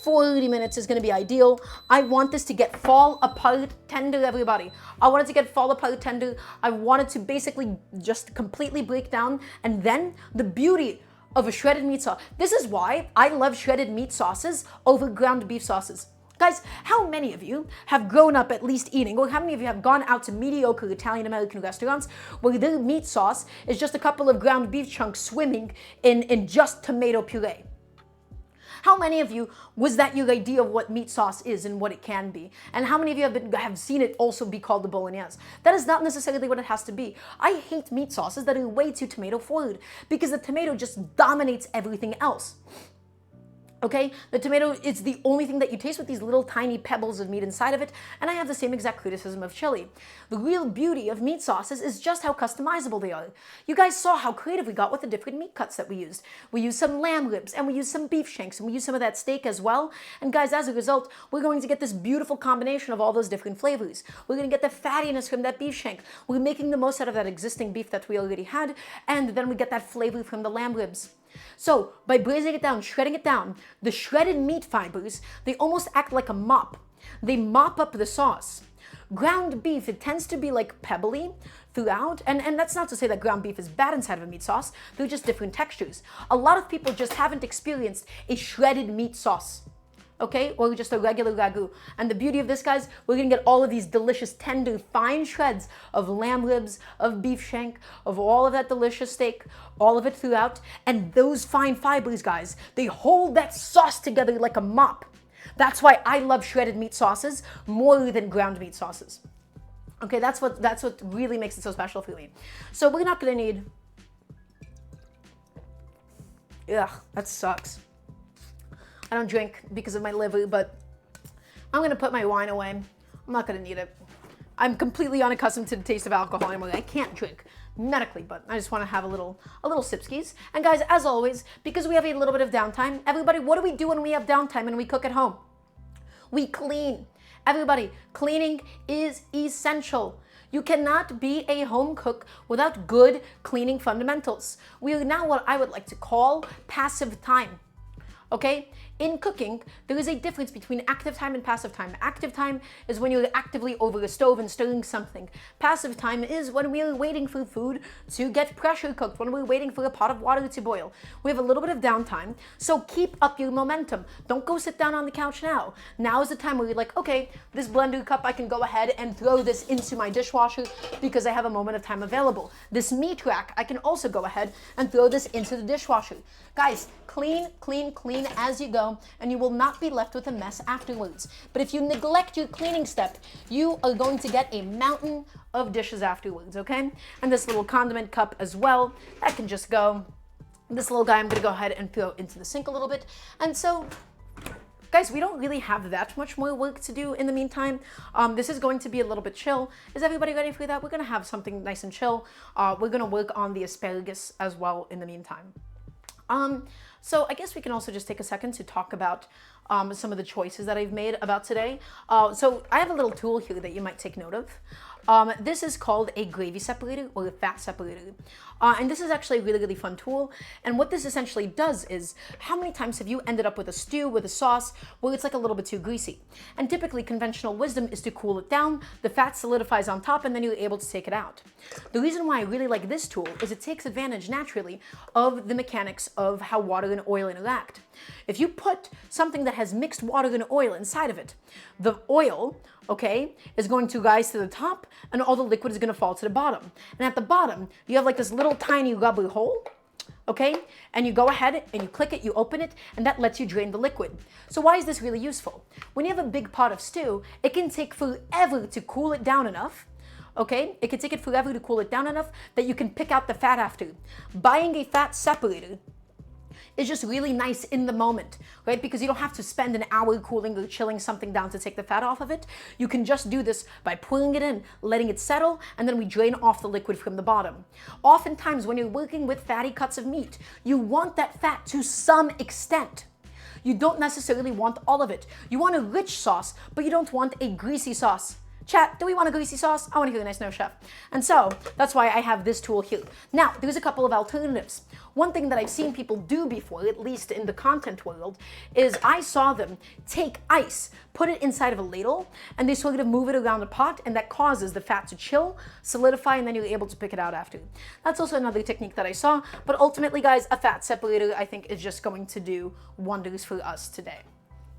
40 minutes is going to be ideal. I want this to get fall apart tender, everybody. I want it to get fall apart tender. I want it to basically just completely break down. And then the beauty of a shredded meat sauce. This is why I love shredded meat sauces over ground beef sauces. Guys, how many of you have grown up at least eating, or how many of you have gone out to mediocre Italian-American restaurants where their meat sauce is just a couple of ground beef chunks swimming in just tomato puree? How many of you, was that your idea of what meat sauce is and what it can be? And how many of you have seen it also be called the bolognese? That is not necessarily what it has to be. I hate meat sauces that are way too tomato forward because the tomato just dominates everything else. Okay, the tomato is the only thing that you taste with these little tiny pebbles of meat inside of it, and I have the same exact criticism of chili. The real beauty of meat sauces is just how customizable they are. You guys saw how creative we got with the different meat cuts that we used. We used some lamb ribs, and we used some beef shanks, and we used some of that steak as well. And guys, as a result, we're going to get this beautiful combination of all those different flavors. We're going to get the fattiness from that beef shank. We're making the most out of that existing beef that we already had, and then we get that flavor from the lamb ribs. So, by braising it down, shredding it down, the shredded meat fibers, they almost act like a mop. They mop up the sauce. Ground beef, it tends to be like pebbly throughout, and that's not to say that ground beef is bad inside of a meat sauce. They're just different textures. A lot of people just haven't experienced a shredded meat sauce. Okay, or just a regular ragu. And the beauty of this, guys, we're gonna get all of these delicious, tender, fine shreds of lamb ribs, of beef shank, of all of that delicious steak, all of it throughout. And those fine fibers, guys, they hold that sauce together like a mop. That's why I love shredded meat sauces more than ground meat sauces. Okay, that's what really makes it so special for me. So we're not gonna need, ugh, that sucks. I don't drink because of my liver, but I'm going to put my wine away. I'm not going to need it. I'm completely unaccustomed to the taste of alcohol anymore. I can't drink medically, but I just want to have a little sipskis. And guys, as always, because we have a little bit of downtime, everybody, what do we do when we have downtime and we cook at home? We clean. Everybody, cleaning is essential. You cannot be a home cook without good cleaning fundamentals. We are now what I would like to call passive time. Okay? In cooking, there is a difference between active time and passive time. Active time is when you're actively over a stove and stirring something. Passive time is when we are waiting for food to get pressure cooked, when we're waiting for a pot of water to boil. We have a little bit of downtime, so keep up your momentum. Don't go sit down on the couch now. Now is the time where you're like, okay, this blender cup, I can go ahead and throw this into my dishwasher because I have a moment of time available. This meat rack, I can also go ahead and throw this into the dishwasher. Guys, clean, clean, clean. clean as you go, and you will not be left with a mess afterwards. But if you neglect your cleaning step, you are going to get a mountain of dishes afterwards, okay? And this little condiment cup as well, that can just go. This little guy I'm gonna go ahead and throw into the sink a little bit. And so, guys, we don't really have that much more work to do in the meantime. This is going to be a little bit chill. Is everybody ready for that? We're gonna have something nice and chill. We're gonna work on the asparagus as well in the meantime. So I guess we can also just take a second to talk about some of the choices that I've made about today. So I have a little tool here that you might take note of. This is called a gravy separator or a fat separator. And this is actually a really, really fun tool. And what this essentially does is, how many times have you ended up with a stew, with a sauce, where it's like a little bit too greasy? And typically conventional wisdom is to cool it down, the fat solidifies on top, and then you're able to take it out. The reason why I really like this tool is it takes advantage naturally of the mechanics of how water and oil interact. If you put something that has mixed water and oil inside of it, the oil, okay, is going to rise to the top and all the liquid is going to fall to the bottom. And at the bottom, you have like this little tiny rubber hole, okay? And you go ahead and you click it, you open it, and that lets you drain the liquid. So why is this really useful? When you have a big pot of stew, it can take forever to cool it down enough. Okay, it can take it forever to cool it down enough that you can pick out the fat after. Buying a fat separator is just really nice in the moment, right? Because you don't have to spend an hour cooling or chilling something down to take the fat off of it. You can just do this by pulling it in, letting it settle, and then we drain off the liquid from the bottom. Oftentimes, when you're working with fatty cuts of meat, you want that fat to some extent. You don't necessarily want all of it. You want a rich sauce, but you don't want a greasy sauce. Chat, do we want a greasy sauce? I want to hear a nice no, chef. And so that's why I have this tool here. Now, there's a couple of alternatives. One thing that I've seen people do before, at least in the content world, is I saw them take ice, put it inside of a ladle, and they sort of move it around the pot, and that causes the fat to chill, solidify, and then you're able to pick it out after. That's also another technique that I saw, but ultimately, guys, a fat separator, I think, is just going to do wonders for us today.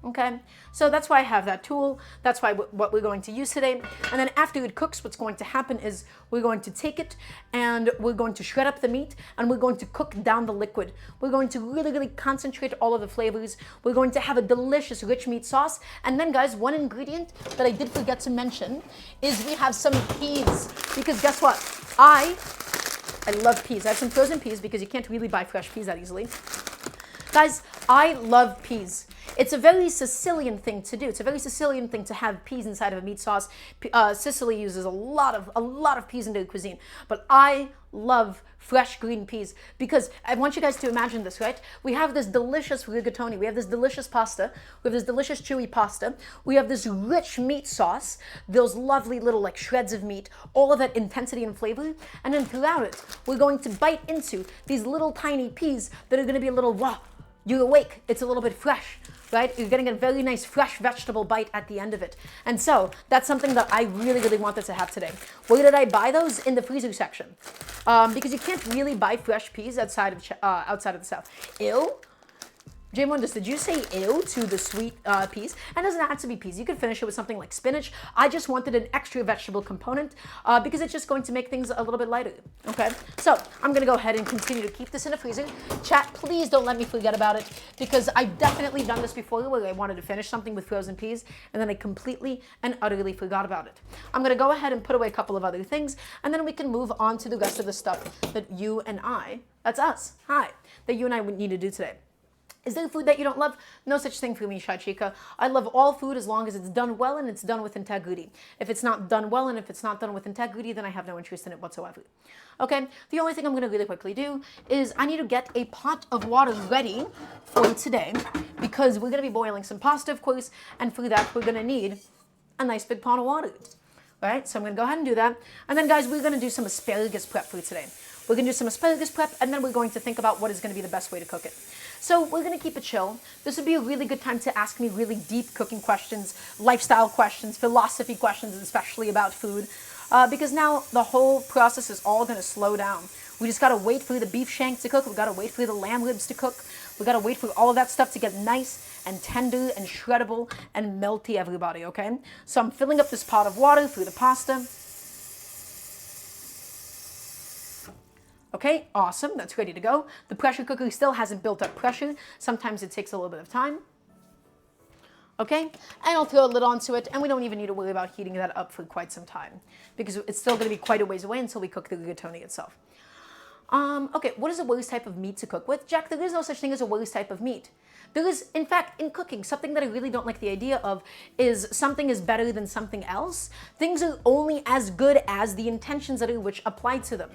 Okay, so that's why I have that tool. That's why what we're going to use today. And then after it cooks, what's going to happen is we're going to take it and we're going to shred up the meat and we're going to cook down the liquid. We're going to really, really concentrate all of the flavors. We're going to have a delicious rich meat sauce. And then, guys, one ingredient that I did forget to mention is we have some peas. Because guess what? I love peas. I have some frozen peas because you can't really buy fresh peas that easily. Guys, I love peas. It's a very Sicilian thing to do. It's a very Sicilian thing to have peas inside of a meat sauce. Sicily uses a lot of peas in their cuisine. But I love fresh green peas because I want you guys to imagine this, right? We have this delicious rigatoni. We have this delicious pasta. We have this delicious chewy pasta. We have this rich meat sauce, those lovely little like shreds of meat, all of that intensity and flavor. And then throughout it, we're going to bite into these little tiny peas that are going to be a little raw. You're awake. It's a little bit fresh, right? You're getting a very nice fresh vegetable bite at the end of it. And so that's something that I really, really wanted to have today. Where did I buy those? In the freezer section. Because you can't really buy fresh peas outside of the South. Ew. J-Mondes, did you say ew to the sweet peas? And it doesn't have to be peas. You could finish it with something like spinach. I just wanted an extra vegetable component because it's just going to make things a little bit lighter. Okay, so I'm going to go ahead and continue to keep this in the freezer. Chat, please don't let me forget about it because I've definitely done this before where I wanted to finish something with frozen peas and then I completely and utterly forgot about it. I'm going to go ahead and put away a couple of other things and then we can move on to the rest of the stuff that you and I, that's us, hi, that you and I would need to do today. Is there food that you don't love? No such thing for me, Shy Chica. I love all food as long as it's done well and it's done with integrity. If it's not done well and if it's not done with integrity, then I have no interest in it whatsoever. Okay, the only thing I'm gonna really quickly do is I need to get a pot of water ready for today because we're gonna be boiling some pasta, of course, and for that we're gonna need a nice big pot of water. All right, so I'm gonna go ahead and do that. And then, guys, we're gonna do some asparagus prep for today. We're gonna do some asparagus prep and then we're going to think about what is gonna be the best way to cook it. So we're gonna keep it chill. This would be a really good time to ask me really deep cooking questions, lifestyle questions, philosophy questions, especially about food, because now the whole process is all gonna slow down. We just gotta wait for the beef shank to cook. We gotta wait for the lamb ribs to cook. We gotta wait for all of that stuff to get nice and tender and shreddable and melty, everybody, okay? So I'm filling up this pot of water through the pasta. Okay, awesome, that's ready to go. The pressure cooker still hasn't built up pressure. Sometimes it takes a little bit of time. Okay, and I'll throw a lid onto it, and we don't even need to worry about heating that up for quite some time because it's still going to be quite a ways away until we cook the rigatoni itself. Okay, what is the worst type of meat to cook with? Jack, there is no such thing as a worst type of meat. There is, in fact, in cooking, something that I really don't like the idea of is something is better than something else. Things are only as good as the intentions that are which apply to them.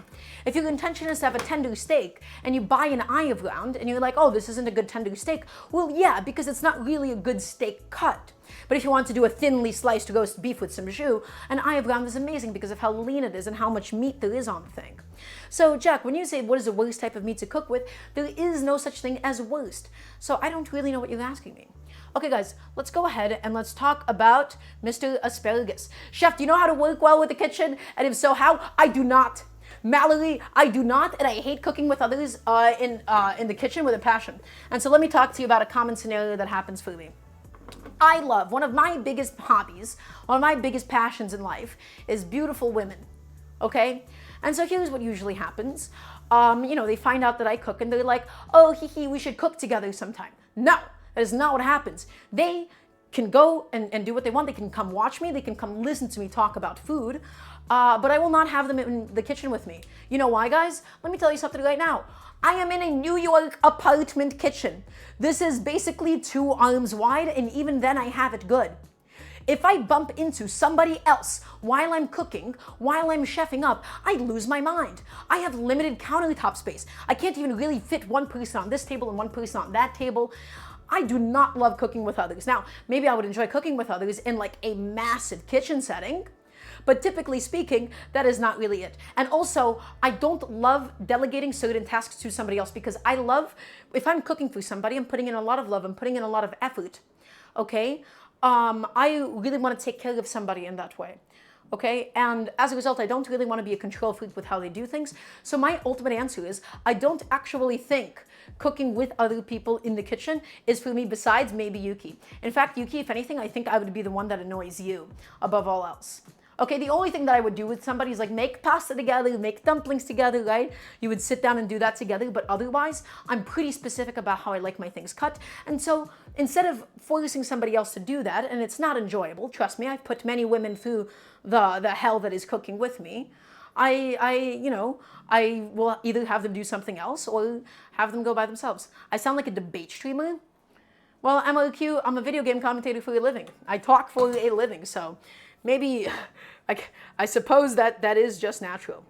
If your intention is to have a tender steak and you buy an eye of round and you're like, oh, this isn't a good tender steak. Well, yeah, because it's not really a good steak cut. But if you want to do a thinly sliced roast beef with some jus, an eye of round is amazing because of how lean it is and how much meat there is on the thing. So, Jack, when you say what is the worst type of meat to cook with, there is no such thing as worst. So I don't really know what you're asking me. Okay, guys, let's go ahead and let's talk about Mr. Asparagus. Chef, do you know how to work well with the kitchen? And if so, how? I do not. Mallory, I do not, and I hate cooking with others in the kitchen with a passion. And so let me talk to you about a common scenario that happens for me. I love, one of my biggest hobbies, one of my biggest passions in life is beautiful women, okay? And so here's what usually happens. They find out that I cook and they're like, oh, we should cook together sometime. No, that is not what happens. They can go and do what they want. They can come watch me. They can come listen to me talk about food. But I will not have them in the kitchen with me. You know why, guys? Let me tell you something right now. I am in a New York apartment kitchen. This is basically 2 arms wide, and even then I have it good. If I bump into somebody else while I'm cooking, while I'm chefing up, I lose my mind. I have limited countertop space. I can't even really fit one person on this table and one person on that table. I do not love cooking with others. Now, maybe I would enjoy cooking with others in like a massive kitchen setting, but typically speaking, that is not really it. And also, I don't love delegating certain tasks to somebody else because I love, if I'm cooking for somebody, I'm putting in a lot of love, I'm putting in a lot of effort, okay? I really want to take care of somebody in that way, okay? And as a result, I don't really want to be a control freak with how they do things. So my ultimate answer is, I don't actually think cooking with other people in the kitchen is for me besides maybe Yuki. In fact, Yuki, if anything, I think I would be the one that annoys you above all else. Okay, the only thing that I would do with somebody is like make pasta together, make dumplings together, right? You would sit down and do that together, but otherwise, I'm pretty specific about how I like my things cut. And so instead of forcing somebody else to do that, and it's not enjoyable, trust me, I've put many women through the hell that is cooking with me. I will either have them do something else or have them go by themselves. I sound like a debate streamer. Well, MLQ, I'm a video game commentator for a living. I talk for a living, so maybe, I suppose that is just natural.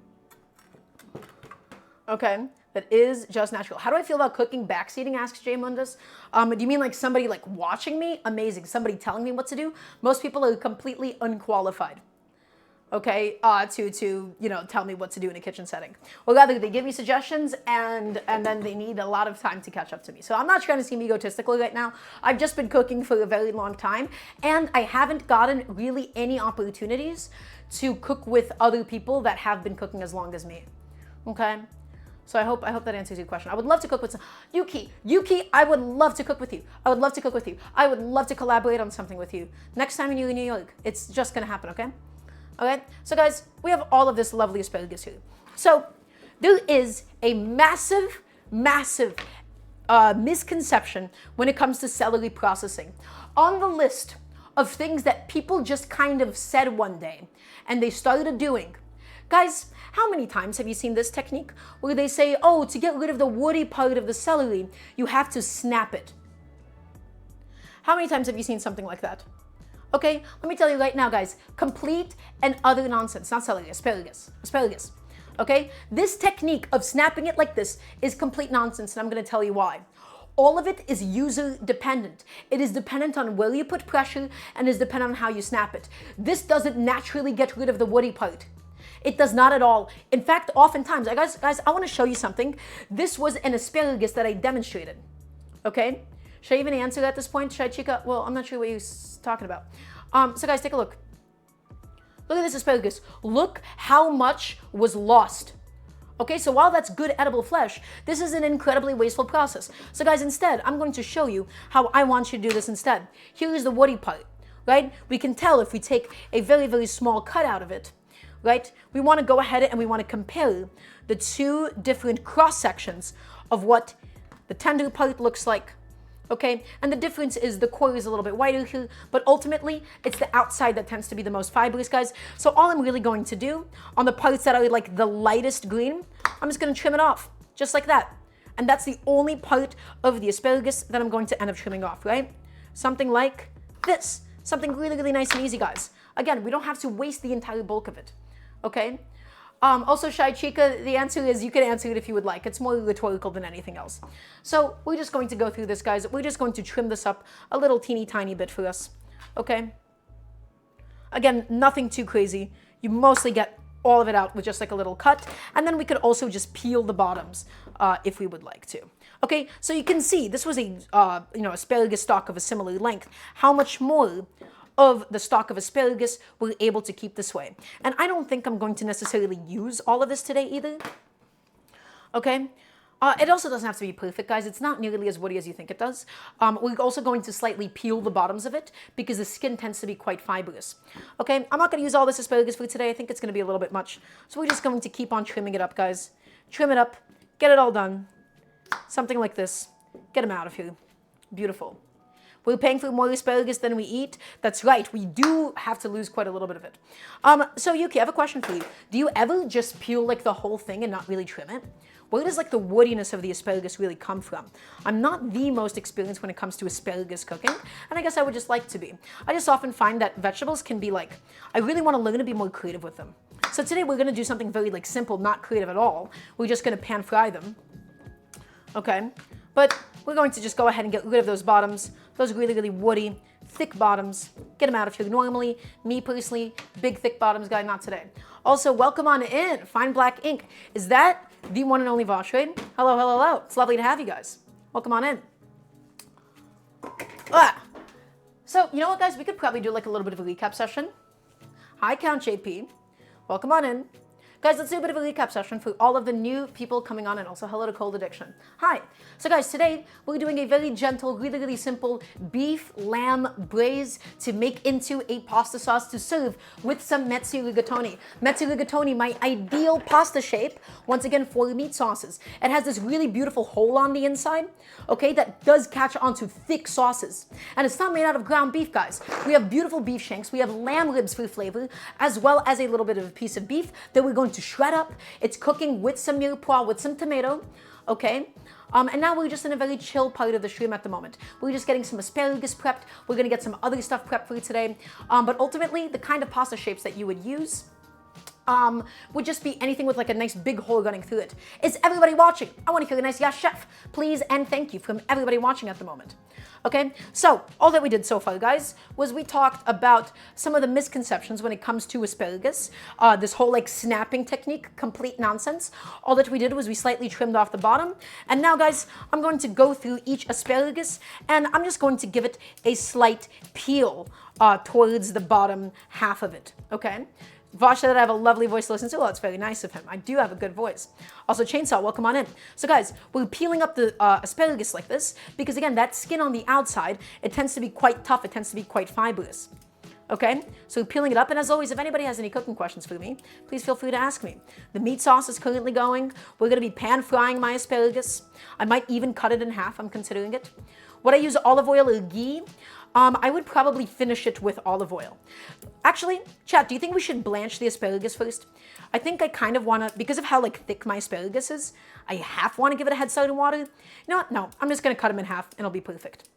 Okay, that is just natural. How do I feel about cooking backseating, asks Jay Mundus. Do you mean like somebody like watching me? Amazing. Somebody telling me what to do? Most people are completely unqualified, okay, to tell me what to do in a kitchen setting. Well, rather they give me suggestions and then they need a lot of time to catch up to me. So I'm not trying to seem egotistical right now. I've just been cooking for a very long time and I haven't gotten really any opportunities to cook with other people that have been cooking as long as me, okay? So I hope that answers your question. I would love to cook with Yuki, I would love to cook with you. I would love to cook with you. I would love to collaborate on something with you. Next time you're in New York, it's just gonna happen, okay? Okay, so guys, we have all of this lovely asparagus here. So there is a massive misconception when it comes to celery processing. On the list of things that people just kind of said one day and they started doing, guys, how many times have you seen this technique where they say, oh, to get rid of the woody part of the celery, you have to snap it? How many times have you seen something like that? Okay, let me tell you right now, guys, complete and utter nonsense. Not celery, asparagus. Okay, this technique of snapping it like this is complete nonsense, and I'm going to tell you why. All of it is user dependent. It is dependent on where you put pressure and is dependent on how you snap it. This doesn't naturally get rid of the woody part. It does not at all. In fact, oftentimes, guys, I want to show you something. This was an asparagus that I demonstrated. Okay? Should I even answer at this point? Should I, Chica? Well, I'm not sure what you're talking about. So guys, take a look. Look at this asparagus. Look how much was lost. Okay, so while that's good edible flesh, this is an incredibly wasteful process. So guys, instead, I'm going to show you how I want you to do this instead. Here is the woody part, right? We can tell if we take a very, very small cut out of it, right? We want to go ahead and we want to compare the two different cross sections of what the tender part looks like. Okay, and the difference is the core is a little bit whiter here, but ultimately it's the outside that tends to be the most fibrous, guys. So all I'm really going to do on the parts that are like the lightest green, I'm just going to trim it off just like that. And that's the only part of the asparagus that I'm going to end up trimming off, right? Something like this, something really, really nice and easy, guys. Again, we don't have to waste the entire bulk of it, okay? Also, Shy Chica, the answer is you can answer it if you would like. It's more rhetorical than anything else. So we're just going to go through this, guys. We're just going to trim this up a little teeny tiny bit for us, okay? Again, nothing too crazy. You mostly get all of it out with just like a little cut. And then we could also just peel the bottoms if we would like to. Okay, so you can see this was a asparagus stalk of a similar length. How much more of the stalk of asparagus we're able to keep this way. And I don't think I'm going to necessarily use all of this today either. Okay? It also doesn't have to be perfect, guys. It's not nearly as woody as you think it does. We're also going to slightly peel the bottoms of it because the skin tends to be quite fibrous. Okay? I'm not going to use all this asparagus for today. I think it's going to be a little bit much. So we're just going to keep on trimming it up, guys. Trim it up. Get it all done. Something like this. Get them out of here. Beautiful. We're paying for more asparagus than we eat. That's right. We do have to lose quite a little bit of it. So Yuki, I have a question for you. Do you ever just peel like the whole thing and not really trim it? Where does like the woodiness of the asparagus really come from? I'm not the most experienced when it comes to asparagus cooking, and I guess I would just like to be. I just often find that vegetables can be like, I really want to learn to be more creative with them. So today we're going to do something very like simple, not creative at all. We're just going to pan fry them. Okay, but we're going to just go ahead and get rid of those bottoms, those really, really woody, thick bottoms. Get them out of here. Normally, me personally, big, thick bottoms guy, not today. Also, welcome on in, Fine Black Ink. Is that the one and only Vaushade? Hello, hello, hello. It's lovely to have you guys. Welcome on in. So, you know what, guys? We could probably do like a little bit of a recap session. Hi, Count JP. Welcome on in. Guys, let's do a bit of a recap session for all of the new people coming on, and also hello to Cold Addiction. Hi. So guys, today we're doing a very gentle, really, really simple beef lamb braise to make into a pasta sauce to serve with some mezzi rigatoni. Mezzi rigatoni, my ideal pasta shape, once again, for meat sauces. It has this really beautiful hole on the inside, okay, that does catch onto thick sauces. And it's not made out of ground beef, guys. We have beautiful beef shanks. We have lamb ribs for flavor, as well as a little bit of a piece of beef that we're going to shred up. It's cooking with some mirepoix, with some tomato, okay? And now we're just in a very chill part of the stream at the moment. We're just getting some asparagus prepped. We're gonna get some other stuff prepped for today. But ultimately, the kind of pasta shapes that you would use would just be anything with like a nice big hole running through it. Is everybody watching? I want to hear a nice yes, chef, please and thank you from everybody watching at the moment. Okay, so all that we did so far, guys, was we talked about some of the misconceptions when it comes to asparagus. This whole like snapping technique, complete nonsense. All that we did was we slightly trimmed off the bottom. And now, guys, I'm going to go through each asparagus and I'm just going to give it a slight peel towards the bottom half of it, okay? Vosh said that I have a lovely voice to listen to. Well, it's very nice of him. I do have a good voice. Also, Chainsaw, welcome on in. So guys, we're peeling up the asparagus like this because, again, that skin on the outside, it tends to be quite tough. It tends to be quite fibrous. Okay? So we're peeling it up. And as always, if anybody has any cooking questions for me, please feel free to ask me. The meat sauce is currently going. We're going to be pan frying my asparagus. I might even cut it in half. I'm considering it. Would I use olive oil or ghee? I would probably finish it with olive oil. Actually, chat, do you think we should blanch the asparagus first? I think I kind of want to, because of how like thick my asparagus is, I half want to give it a head start in water. You know what? No, I'm just going to cut them in half and it'll be perfect.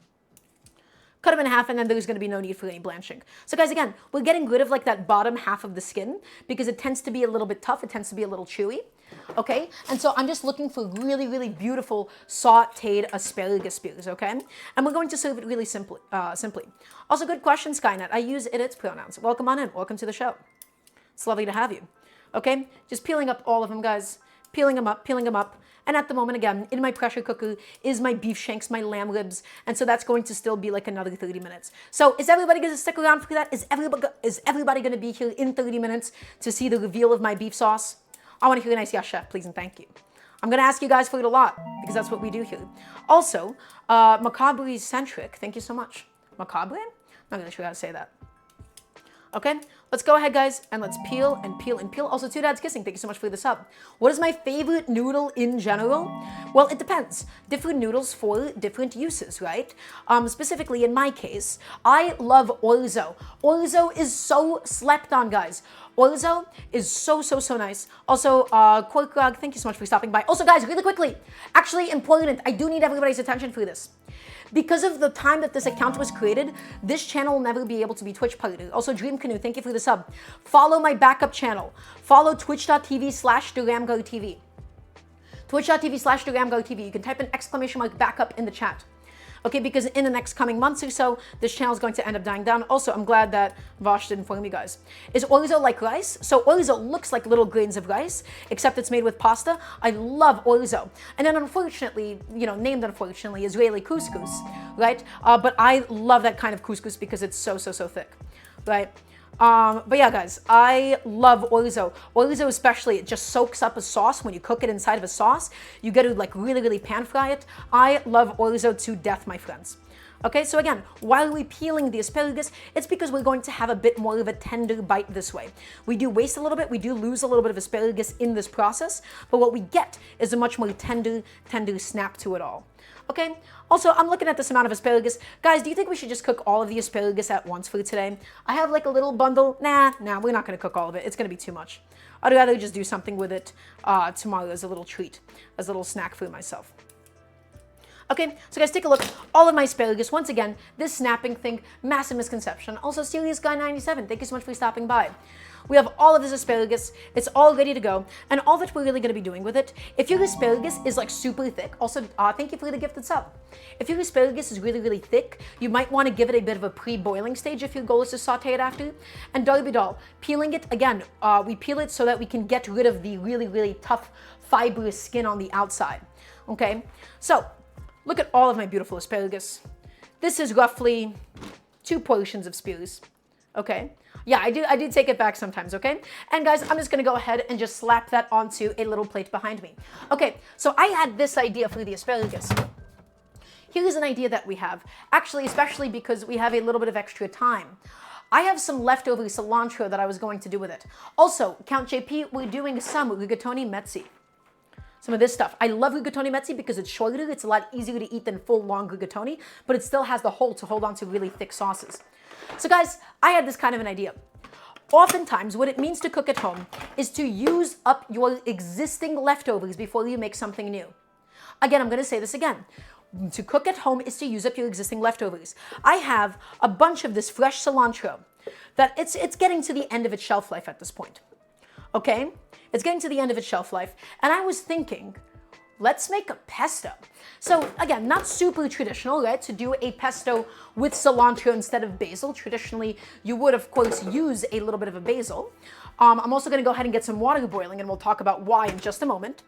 Cut them in half and then there's going to be no need for any blanching. So guys, again, we're getting rid of like that bottom half of the skin because it tends to be a little bit tough. It tends to be a little chewy. Okay, and so I'm just looking for really, really beautiful sauteed asparagus spears, okay? And we're going to serve it really simply. Also, good question, Skynet. I use it, its pronouns. Welcome on in. Welcome to the show. It's lovely to have you. Okay, just peeling up all of them, guys. Peeling them up, peeling them up. And at the moment, again, in my pressure cooker is my beef shanks, my lamb ribs. And so that's going to still be like another 30 minutes. So is everybody going to stick around for that? Is everybody going to be here in 30 minutes to see the reveal of my beef sauce? I want to hear a nice yes, chef, please and thank you. I'm going to ask you guys for it a lot because that's what we do here. Also, Macabre-centric, thank you so much. Macabre? I'm not really sure how to say that. Okay, let's go ahead, guys, and let's peel and peel and peel. Also, Two Dads Kissing, thank you so much for the sub. What is my favorite noodle in general? Well, it depends. Different noodles for different uses, right? Specifically, in my case, I love orzo. Orzo is so slept on, guys. Orzo is so nice. Also, Korkrag, thank you so much for stopping by. Also, guys, really quickly, actually important, I do need everybody's attention for this. Because of the time that this account was created, this channel will never be able to be Twitch piloted. Also, Dream Canoe, thank you for the sub. Follow my backup channel. Follow twitch.tv/DaramgarTV. Twitch.tv/DaramgarTV. You can type an exclamation mark backup in the chat. Okay, because in the next coming months or so, this channel is going to end up dying down. Also, I'm glad that Vosh did inform you guys. Is orzo like rice? So orzo looks like little grains of rice, except it's made with pasta. I love orzo. And then unfortunately, named unfortunately, Israeli couscous, right? But I love that kind of couscous because it's so thick, right? But yeah, guys, I love orzo. Orzo especially, it just soaks up a sauce when you cook it inside of a sauce. You get to like really pan fry it. I love orzo to death, my friends. Okay, so again, while we're peeling the asparagus, it's because we're going to have a bit more of a tender bite this way. We do waste a little bit, we do lose a little bit of asparagus in this process, but what we get is a much more tender snap to it all. Okay, also, I'm looking at this amount of asparagus. Guys, do you think we should just cook all of the asparagus at once for today? I have like a little bundle. Nah, we're not gonna cook all of it. It's gonna be too much. I'd rather just do something with it tomorrow as a little treat, as a little snack for myself. Okay, so guys, take a look. All of my asparagus, once again, this snapping thing, massive misconception. Also, Serious Guy 97, thank you so much for stopping by. We have all of this asparagus. It's all ready to go. And all that we're really going to be doing with it, if your asparagus is like super thick, also thank you for the gifted sub. If your asparagus is really thick, you might want to give it a bit of a pre-boiling stage if your goal is to saute it after. And Darby Doll, peeling it, again, we peel it so that we can get rid of the really tough fibrous skin on the outside. Okay, so look at all of my beautiful asparagus. This is roughly 2 portions of spears. Okay. Yeah, I do take it back sometimes, okay? And guys, I'm just gonna go ahead and just slap that onto a little plate behind me. Okay, so I had this idea for the asparagus. Here's an idea that we have, actually, especially because we have a little bit of extra time. I have some leftover cilantro that I was going to do with it. Also, Count JP, we're doing some rigatoni mezzi. Some of this stuff. I love rigatoni mezzi because it's shorter, it's a lot easier to eat than full long rigatoni, but it still has the hole to hold on to really thick sauces. So guys, I had this kind of an idea. Oftentimes, what it means to cook at home is to use up your existing leftovers before you make something new. Again, I'm going to say this again. To cook at home is to use up your existing leftovers. I have a bunch of this fresh cilantro that it's getting to the end of its shelf life at this point. Okay? It's getting to the end of its shelf life, and I was thinking, let's make a pesto. So again, not super traditional, right? To do a pesto with cilantro instead of basil. Traditionally, you would of course use a little bit of a basil. I'm also gonna go ahead and get some water boiling, and we'll talk about why in just a moment.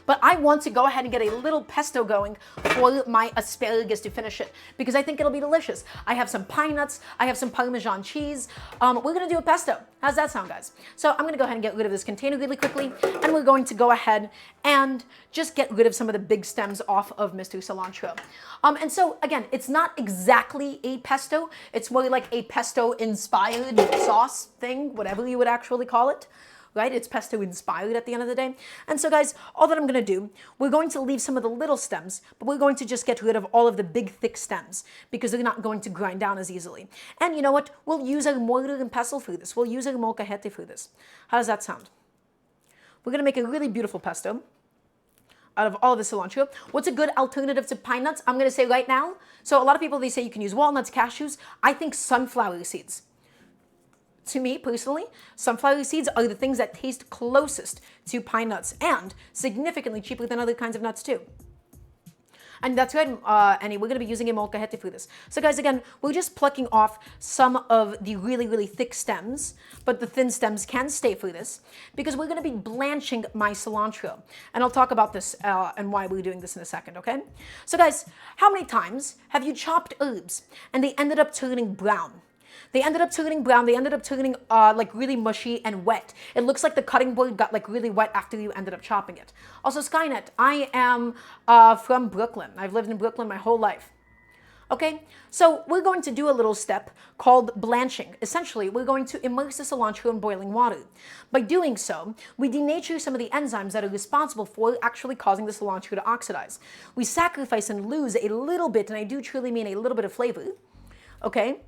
But I want to go ahead and get a little pesto going for my asparagus to finish it because I think it'll be delicious. I have some pine nuts, I have some Parmesan cheese. We're gonna do a pesto. How's that sound, guys? So I'm gonna go ahead and get rid of this container really quickly, and we're going to go ahead and just get rid of some of the big stems off of Mr. Cilantro. And so again, it's not exactly a pesto. It's more like a pesto-inspired sauce thing, whatever you would actually call it. Right? It's pesto inspired at the end of the day. And so guys, all that I'm gonna do, we're going to leave some of the little stems, but we're going to just get rid of all of the big thick stems because they're not going to grind down as easily. And you know what? We'll use our mortar and pestle for this. We'll use our molcajete for this. How does that sound? We're gonna make a really beautiful pesto out of all of the cilantro. What's a good alternative to pine nuts? I'm gonna say right now, so a lot of people, they say you can use walnuts, cashews. I think sunflower seeds. To me, personally, sunflower seeds are the things that taste closest to pine nuts and significantly cheaper than other kinds of nuts too. And that's right, Annie, we're going to be using a molcajete for this. So guys, again, we're just plucking off some of the really thick stems, but the thin stems can stay for this because we're going to be blanching my cilantro. And I'll talk about this and why we're doing this in a second, okay? So guys, how many times have you chopped herbs and they ended up turning brown? They ended up turning brown, they ended up turning like really mushy and wet. It looks like the cutting board got like really wet after you ended up chopping it. Also, Skynet, I am from Brooklyn. I've lived in Brooklyn my whole life. Okay, so we're going to do a little step called blanching. Essentially, we're going to immerse the cilantro in boiling water. By doing so, we denature some of the enzymes that are responsible for actually causing the cilantro to oxidize. We sacrifice and lose a little bit, and I do truly mean a little bit of flavor, okay?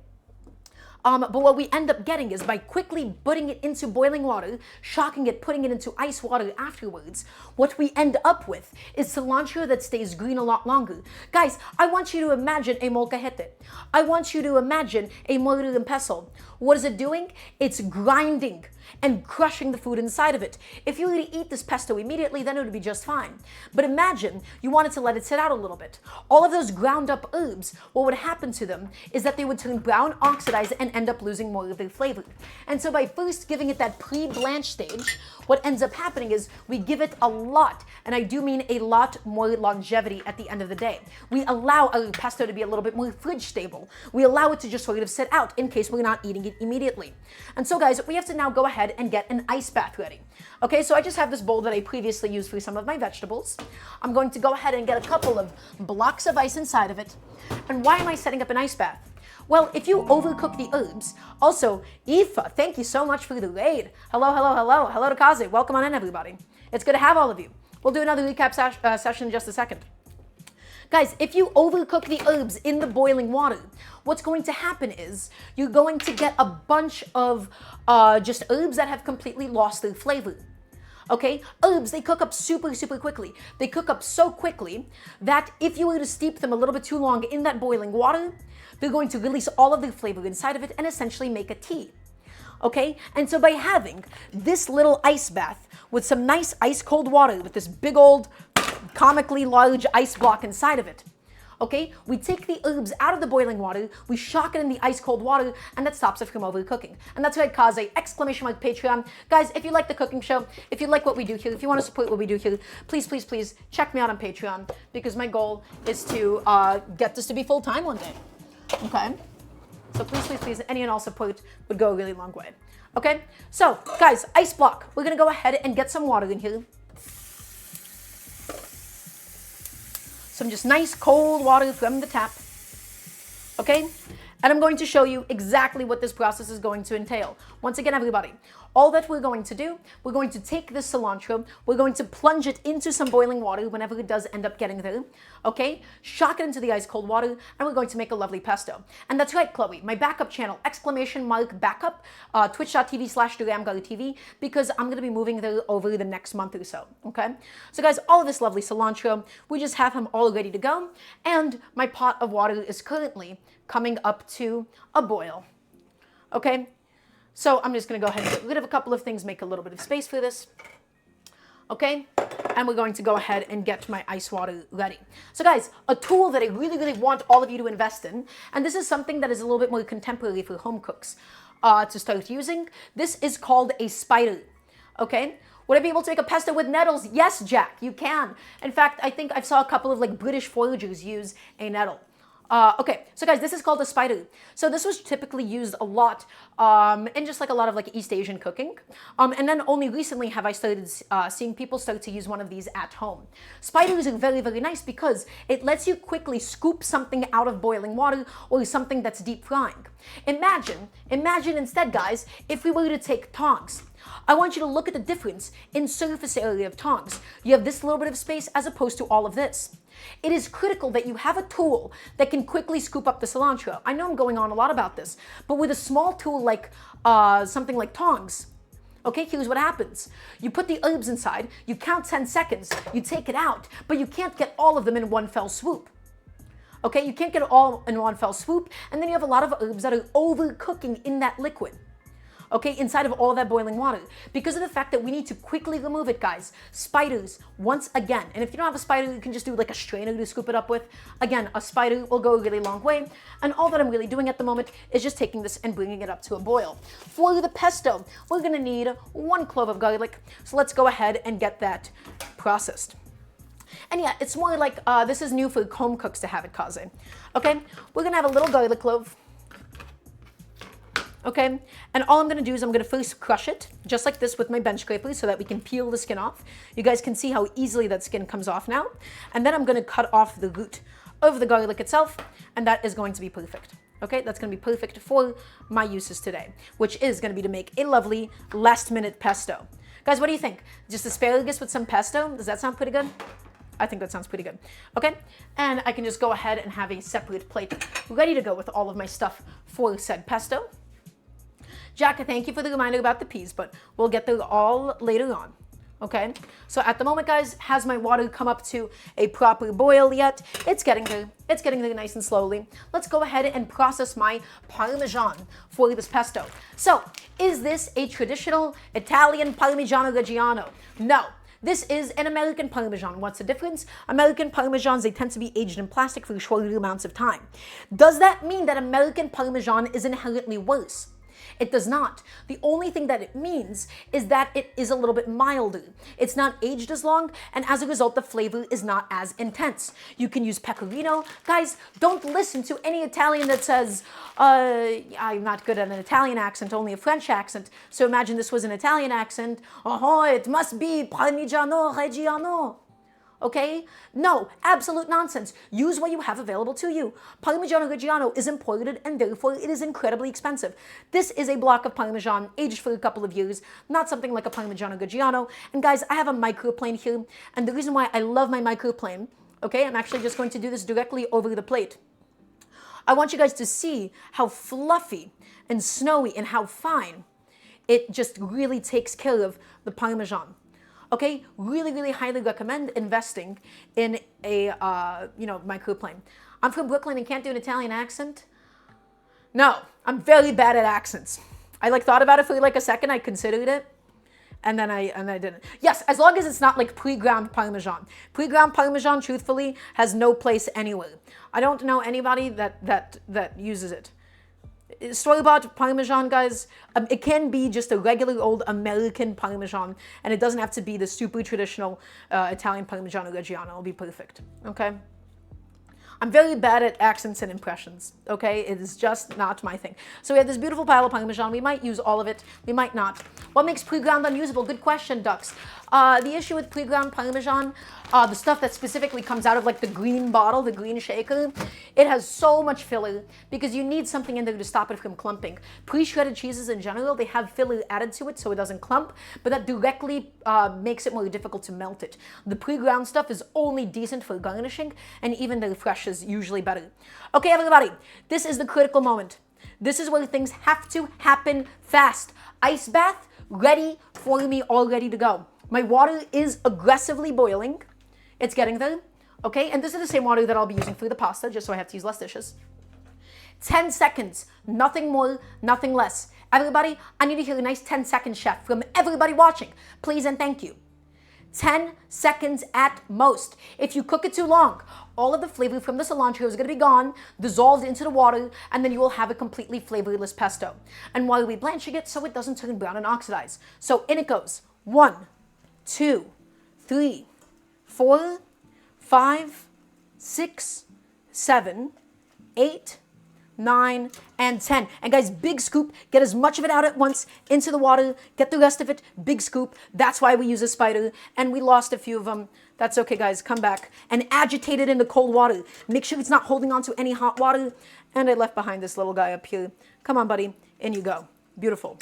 But what we end up getting is by quickly putting it into boiling water, shocking it, putting it into ice water afterwards, what we end up with is cilantro that stays green a lot longer. Guys, I want you to imagine a molcajete. I want you to imagine a moro and pestle. What is it doing? It's grinding and crushing the food inside of it. If you were to eat this pesto immediately, then it would be just fine. But imagine you wanted to let it sit out a little bit. All of those ground up herbs, what would happen to them is that they would turn brown, oxidize, and end up losing more of their flavor. And so by first giving it that pre-blanch stage, what ends up happening is we give it a lot, and I do mean a lot more longevity at the end of the day. We allow our pesto to be a little bit more fridge stable. We allow it to just sort of sit out in case we're not eating it immediately. And so guys, we have to now go ahead and get an ice bath ready. Okay, so I just have this bowl that I previously used for some of my vegetables. I'm going to go ahead and get a couple of blocks of ice inside of it. And why am I setting up an ice bath? Well, if you overcook the herbs, also, Aoife, thank you so much for the raid. Hello, hello, hello. Hello to Kaze. Welcome on in, everybody. It's good to have all of you. We'll do another recap session in just a second. Guys, if you overcook the herbs in the boiling water, what's going to happen is you're going to get a bunch of just herbs that have completely lost their flavor. Okay, herbs, they cook up super, super quickly. They cook up so quickly that if you were to steep them a little bit too long in that boiling water, they're going to release all of their flavor inside of it and essentially make a tea. Okay, and so by having this little ice bath with some nice ice cold water with this big old comically large ice block inside of it, okay, we take the herbs out of the boiling water, we shock it in the ice cold water, and that stops it from overcooking. And that's right, Kaze, exclamation mark Patreon. Guys, if you like the cooking show, if you like what we do here, if you want to support what we do here, please, please, please check me out on Patreon, because my goal is to get this to be full time one day. Okay? So please, please, please, any and all support would go a really long way. Okay? So, guys, ice block. We're going to go ahead and get some water in here. Some just nice cold water from the tap. Okay? And I'm going to show you exactly what this process is going to entail. Once again, everybody, all that we're going to do, we're going to take this cilantro, we're going to plunge it into some boiling water whenever it does end up getting there, okay? Shock it into the ice cold water, and we're going to make a lovely pesto. And that's right, Chloe, my backup channel, exclamation mark backup, twitch.tv/DaramgarTV, because I'm gonna be moving there over the next month or so, okay? So guys, all of this lovely cilantro, we just have him all ready to go, and my pot of water is currently coming up to a boil, okay? So I'm just going to go ahead and get rid of a couple of things, make a little bit of space for this, okay? And we're going to go ahead and get my ice water ready. So guys, a tool that I really, really want all of you to invest in, and this is something that is a little bit more contemporary for home cooks to start using. This is called a spider, okay? Would I be able to make a pesto with nettles? Yes, Jack, you can. In fact, I think I saw a couple of like British foragers use a nettle. Okay, so guys, this is called a spider. So this was typically used a lot in just like a lot of like East Asian cooking. And then only recently have I started seeing people start to use one of these at home. Spiders are very, very nice because it lets you quickly scoop something out of boiling water or something that's deep frying. Imagine instead, guys, if we were to take tongs. I want you to look at the difference in surface area of tongs. You have this little bit of space as opposed to all of this. It is critical that you have a tool that can quickly scoop up the cilantro. I know I'm going on a lot about this, but with a small tool like something like tongs, okay, here's what happens. You put the herbs inside, you count 10 seconds, you take it out, but you can't get all of them in one fell swoop. Okay, you can't get it all in one fell swoop, and then you have a lot of herbs that are overcooking in that liquid. Okay, inside of all of that boiling water. Because of the fact that we need to quickly remove it, guys. Spiders, once again, and if you don't have a spider, you can just do like a strainer to scoop it up with. Again, a spider will go a really long way. And all that I'm really doing at the moment is just taking this and bringing it up to a boil. For the pesto, we're gonna need 1 clove of garlic. So let's go ahead and get that processed. And yeah, it's more like, this is new for home cooks to have it, Kaze. Okay, we're gonna have a little garlic clove. Okay, and all I'm going to do is I'm going to first crush it, just like this with my bench scraper so that we can peel the skin off. You guys can see how easily that skin comes off now. And then I'm going to cut off the root over the garlic itself, and that is going to be perfect. Okay, that's going to be perfect for my uses today, which is going to be to make a lovely last-minute pesto. Guys, what do you think? Just asparagus with some pesto? Does that sound pretty good? I think that sounds pretty good. Okay, and I can just go ahead and have a separate plate ready to go with all of my stuff for said pesto. Jack, thank you for the reminder about the peas, but we'll get through all later on. Okay, so at the moment, guys, has my water come up to a proper boil yet? It's getting there. It's getting there nice and slowly. Let's go ahead and process my Parmesan for this pesto. So, is this a traditional Italian Parmigiano Reggiano? No. This is an American Parmesan. What's the difference? American Parmesans, they tend to be aged in plastic for shorter amounts of time. Does that mean that American Parmesan is inherently worse? It does not. The only thing that it means is that it is a little bit milder. It's not aged as long, and as a result, the flavor is not as intense. You can use pecorino. Guys, don't listen to any Italian that says, I'm not good at an Italian accent, only a French accent. So imagine this was an Italian accent. Oh, it must be Parmigiano Reggiano. Okay? No, absolute nonsense. Use what you have available to you. Parmigiano Reggiano is imported and therefore it is incredibly expensive. This is a block of Parmesan aged for a couple of years, not something like a Parmigiano Reggiano. And guys, I have a microplane here, and the reason why I love my microplane, okay, I'm actually just going to do this directly over the plate. I want you guys to see how fluffy and snowy and how fine it just really takes care of the Parmesan. Okay, really, really highly recommend investing in a, microplane. I'm from Brooklyn and can't do an Italian accent. No, I'm very bad at accents. I thought about it for a second. I considered it, and then I didn't. Yes, as long as it's not like pre-ground Parmesan. Pre-ground Parmesan, truthfully, has no place anywhere. I don't know anybody that uses it. Store-bought Parmesan, guys, it can be just a regular old American Parmesan, and it doesn't have to be the super traditional Italian Parmigiano Reggiano. It'll be perfect, okay? I'm very bad at accents and impressions, okay? It is just not my thing. So we have this beautiful pile of Parmesan. We might use all of it. We might not. What makes pre-ground unusable? Good question, Ducks. The issue with pre-ground Parmesan, the stuff that specifically comes out of the green bottle, the green shaker, it has so much filler because you need something in there to stop it from clumping. Pre-shredded cheeses in general, they have filler added to it so it doesn't clump, but that directly makes it more difficult to melt it. The pre-ground stuff is only decent for garnishing, and even the fresh is usually better. Okay, everybody, this is the critical moment. This is where things have to happen fast. Ice bath, ready for me, all ready to go. My water is aggressively boiling. It's getting there, okay? And this is the same water that I'll be using for the pasta, just so I have to use less dishes. 10 seconds, nothing more, nothing less. Everybody, I need to hear a nice 10-second chef from everybody watching. Please and thank you. 10 seconds at most. If you cook it too long, all of the flavor from the cilantro is going to be gone, dissolved into the water, and then you will have a completely flavorless pesto. And while we're blanching it so it doesn't turn brown and oxidize. So in it goes. 1, 2, 3, 4, 5, 6, 7, 8, 9, and 10. And guys, big scoop. Get as much of it out at once into the water. Get the rest of it. Big scoop. That's why we use a spider. And we lost a few of them. That's okay, guys. Come back and agitate it in the cold water. Make sure it's not holding on to any hot water. And I left behind this little guy up here. Come on, buddy. In you go. Beautiful.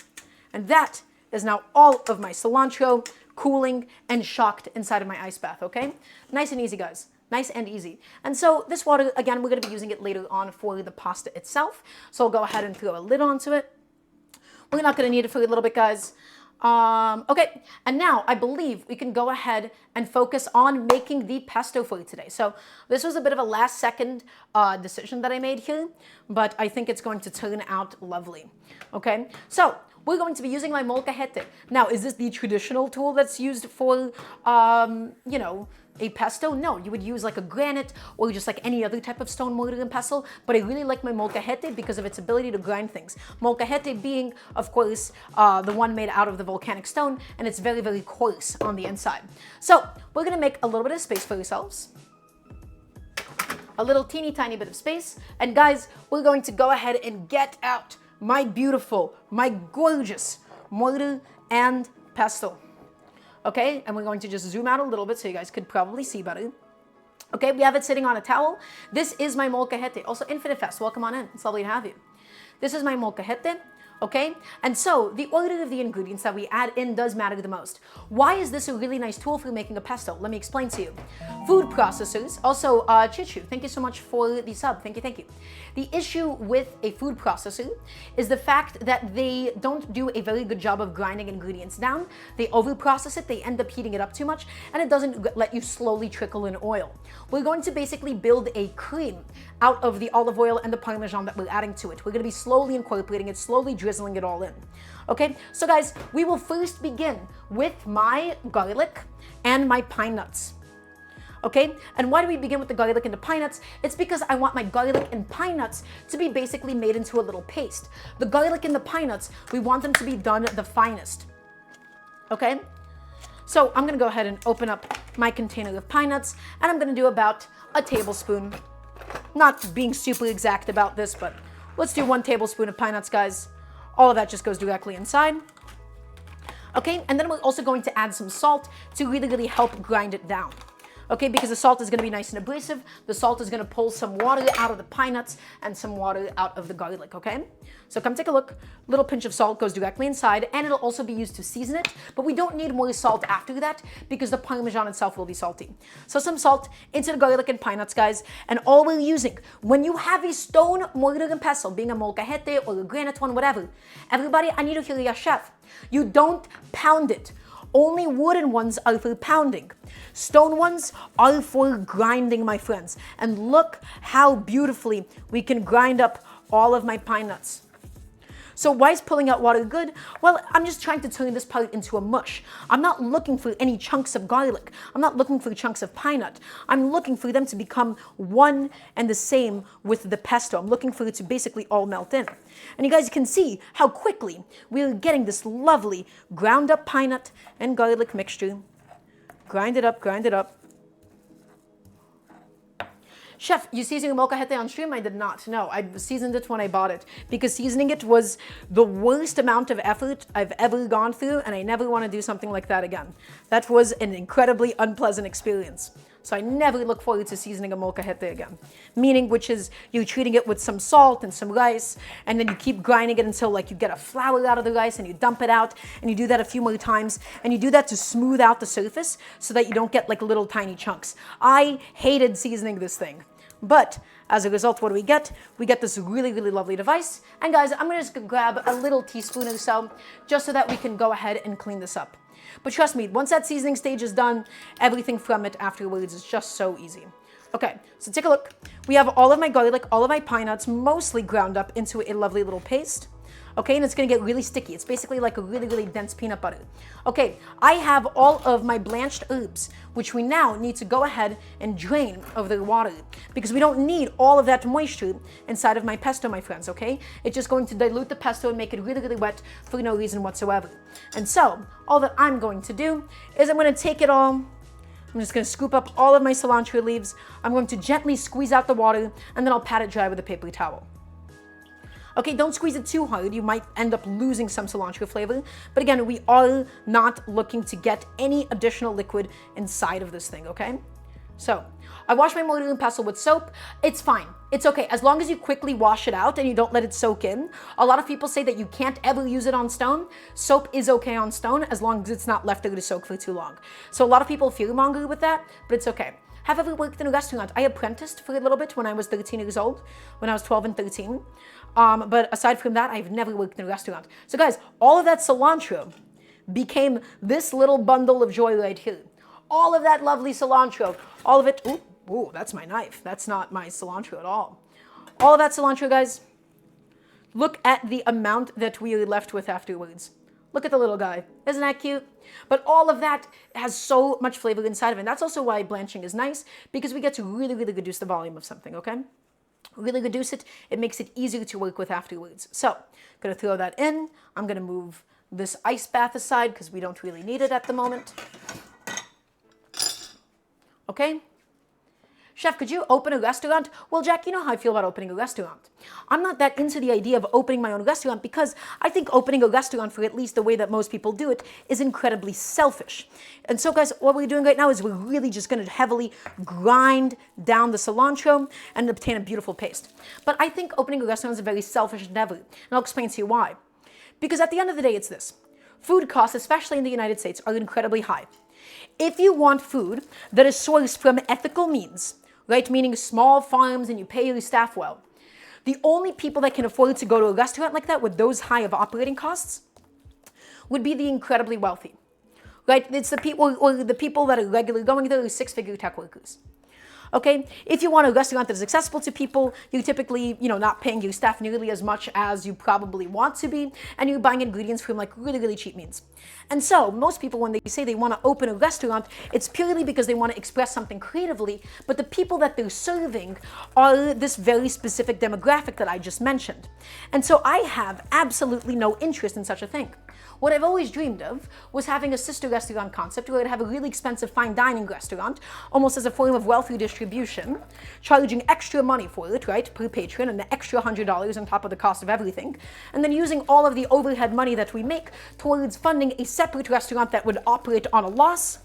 And that is now all of my cilantro cooling and shocked inside of my ice bath, okay? Nice and easy, guys. Nice and easy. And so this water, again, we're going to be using it later on for the pasta itself. So I'll go ahead and throw a lid onto it. We're not going to need it for a little bit, guys. Okay, and now I believe we can go ahead and focus on making the pesto for today. So this was a bit of a last second decision that I made here, but I think it's going to turn out lovely. Okay, so we're going to be using my molcajete. Now, is this the traditional tool that's used for, a pesto? No, you would use like a granite or just like any other type of stone mortar and pestle, but I really like my molcajete because of its ability to grind things. Molcajete being, of course, the one made out of the volcanic stone, and it's very, very coarse on the inside. So we're gonna make a little bit of space for yourselves. A little teeny tiny bit of space. And guys, we're going to go ahead and get out my beautiful, my gorgeous mortar and pestle. Okay, and we're going to just zoom out a little bit so you guys could probably see better. Okay, we have it sitting on a towel. This is my molcajete. Also, Infinite Fest, welcome on in. It's lovely to have you. This is my molcajete. Okay, and so the order of the ingredients that we add in does matter the most. Why is this a really nice tool for making a pesto? Let me explain to you. Food processors, also Chichu, thank you so much for the sub, thank you, thank you. The issue with a food processor is the fact that they don't do a very good job of grinding ingredients down. They over-process it, they end up heating it up too much, and it doesn't let you slowly trickle in oil. We're going to basically build a cream out of the olive oil and the Parmesan that we're adding to it. We're going to be slowly incorporating it, slowly drizzling it all in. Okay, so guys, we will first begin with my garlic and my pine nuts. Okay, and why do we begin with the garlic and the pine nuts? It's because I want my garlic and pine nuts to be basically made into a little paste. The garlic and the pine nuts, we want them to be done the finest. Okay, so I'm gonna go ahead and open up my container of pine nuts, and I'm gonna do about a tablespoon. Not being super exact about this, but let's do 1 tablespoon of pine nuts, guys. All of that just goes directly inside. Okay, and then we're also going to add some salt to really, really help grind it down. Okay, because the salt is going to be nice and abrasive. The salt is going to pull some water out of the pine nuts and some water out of the garlic, okay? So come take a look. Little pinch of salt goes directly inside, and it'll also be used to season it, but we don't need more salt after that because the Parmesan itself will be salty. So some salt into the garlic and pine nuts, guys, and all we're using, when you have a stone mortar and pestle, being a molcajete or a granite one, whatever, everybody, I need to hear your chef. You don't pound it. Only wooden ones are for pounding. Stone ones are for grinding, my friends. And look how beautifully we can grind up all of my pine nuts. So why is pulling out water good? Well, I'm just trying to turn this part into a mush. I'm not looking for any chunks of garlic. I'm not looking for chunks of pine nut. I'm looking for them to become one and the same with the pesto. I'm looking for it to basically all melt in. And you guys can see how quickly we're getting this lovely ground up pine nut and garlic mixture. Grind it up, grind it up. Chef, you seasoned your molcajete on stream? I did not. No, I seasoned it when I bought it because seasoning it was the worst amount of effort I've ever gone through, and I never want to do something like that again. That was an incredibly unpleasant experience. So I never look forward to seasoning a molcajete again. Meaning, which is you're treating it with some salt and some rice, and then you keep grinding it until like you get a flour out of the rice and you dump it out, and you do that a few more times, and you do that to smooth out the surface so that you don't get like little tiny chunks. I hated seasoning this thing. But as a result, what do we get? We get this really, really lovely device. And guys, I'm gonna just grab a little teaspoon or so just so that we can go ahead and clean this up. But trust me, once that seasoning stage is done, everything from it afterwards is just so easy. Okay, so take a look. We have all of my garlic, all of my pine nuts, mostly ground up into a lovely little paste. Okay, and it's gonna get really sticky. It's basically like a really, really dense peanut butter. Okay, I have all of my blanched herbs, which we now need to go ahead and drain of their water because we don't need all of that moisture inside of my pesto, my friends, okay? It's just going to dilute the pesto and make it really, really wet for no reason whatsoever. And so, all that I'm going to do is I'm gonna take it all. I'm just gonna scoop up all of my cilantro leaves. I'm going to gently squeeze out the water, and then I'll pat it dry with a paper towel. Okay, don't squeeze it too hard. You might end up losing some cilantro flavor. But again, we are not looking to get any additional liquid inside of this thing, okay? So, I wash my mortar and pestle with soap. It's fine. It's okay. As long as you quickly wash it out and you don't let it soak in. A lot of people say that you can't ever use it on stone. Soap is okay on stone as long as it's not left there to soak for too long. So a lot of people fearmonger with that, but it's okay. Have ever worked in a restaurant? I apprenticed for a little bit when I was 13 years old, when I was 12 and 13. But aside from that, I've never worked in a restaurant. So guys, all of that cilantro became this little bundle of joy right here. All of that lovely cilantro, all of it, ooh, that's my knife. That's not my cilantro at all. All of that cilantro, guys, look at the amount that we are left with afterwards. Look at the little guy. Isn't that cute? But all of that has so much flavor inside of it. And that's also why blanching is nice, because we get to really, really reduce the volume of something, okay? Really reduce it. It makes it easier to work with afterwards. So, I'm going to throw that in. I'm going to move this ice bath aside because we don't really need it at the moment. Okay? Chef, could you open a restaurant? Well, Jack, you know how I feel about opening a restaurant. I'm not that into the idea of opening my own restaurant because I think opening a restaurant, for at least the way that most people do it, is incredibly selfish. And so, guys, what we're doing right now is we're really just going to heavily grind down the cilantro and obtain a beautiful paste. But I think opening a restaurant is a very selfish endeavor, and I'll explain to you why. Because at the end of the day, it's this. Food costs, especially in the United States, are incredibly high. If you want food that is sourced from ethical means, right, meaning small farms and you pay your staff well, the only people that can afford to go to a restaurant like that with those high of operating costs would be the incredibly wealthy, right? It's the people, or the people that are regularly going there are six-figure tech workers. Okay, if you want a restaurant that is accessible to people, you're typically, not paying your staff nearly as much as you probably want to be, and you're buying ingredients from like really, really cheap means. And so most people, when they say they want to open a restaurant, it's purely because they want to express something creatively, but the people that they're serving are this very specific demographic that I just mentioned. And so I have absolutely no interest in such a thing. What I've always dreamed of was having a sister restaurant concept where I'd have a really expensive fine dining restaurant, almost as a form of wealth redistribution, charging extra money for it, right, per patron, and the extra $100 on top of the cost of everything, and then using all of the overhead money that we make towards funding a separate restaurant that would operate on a loss,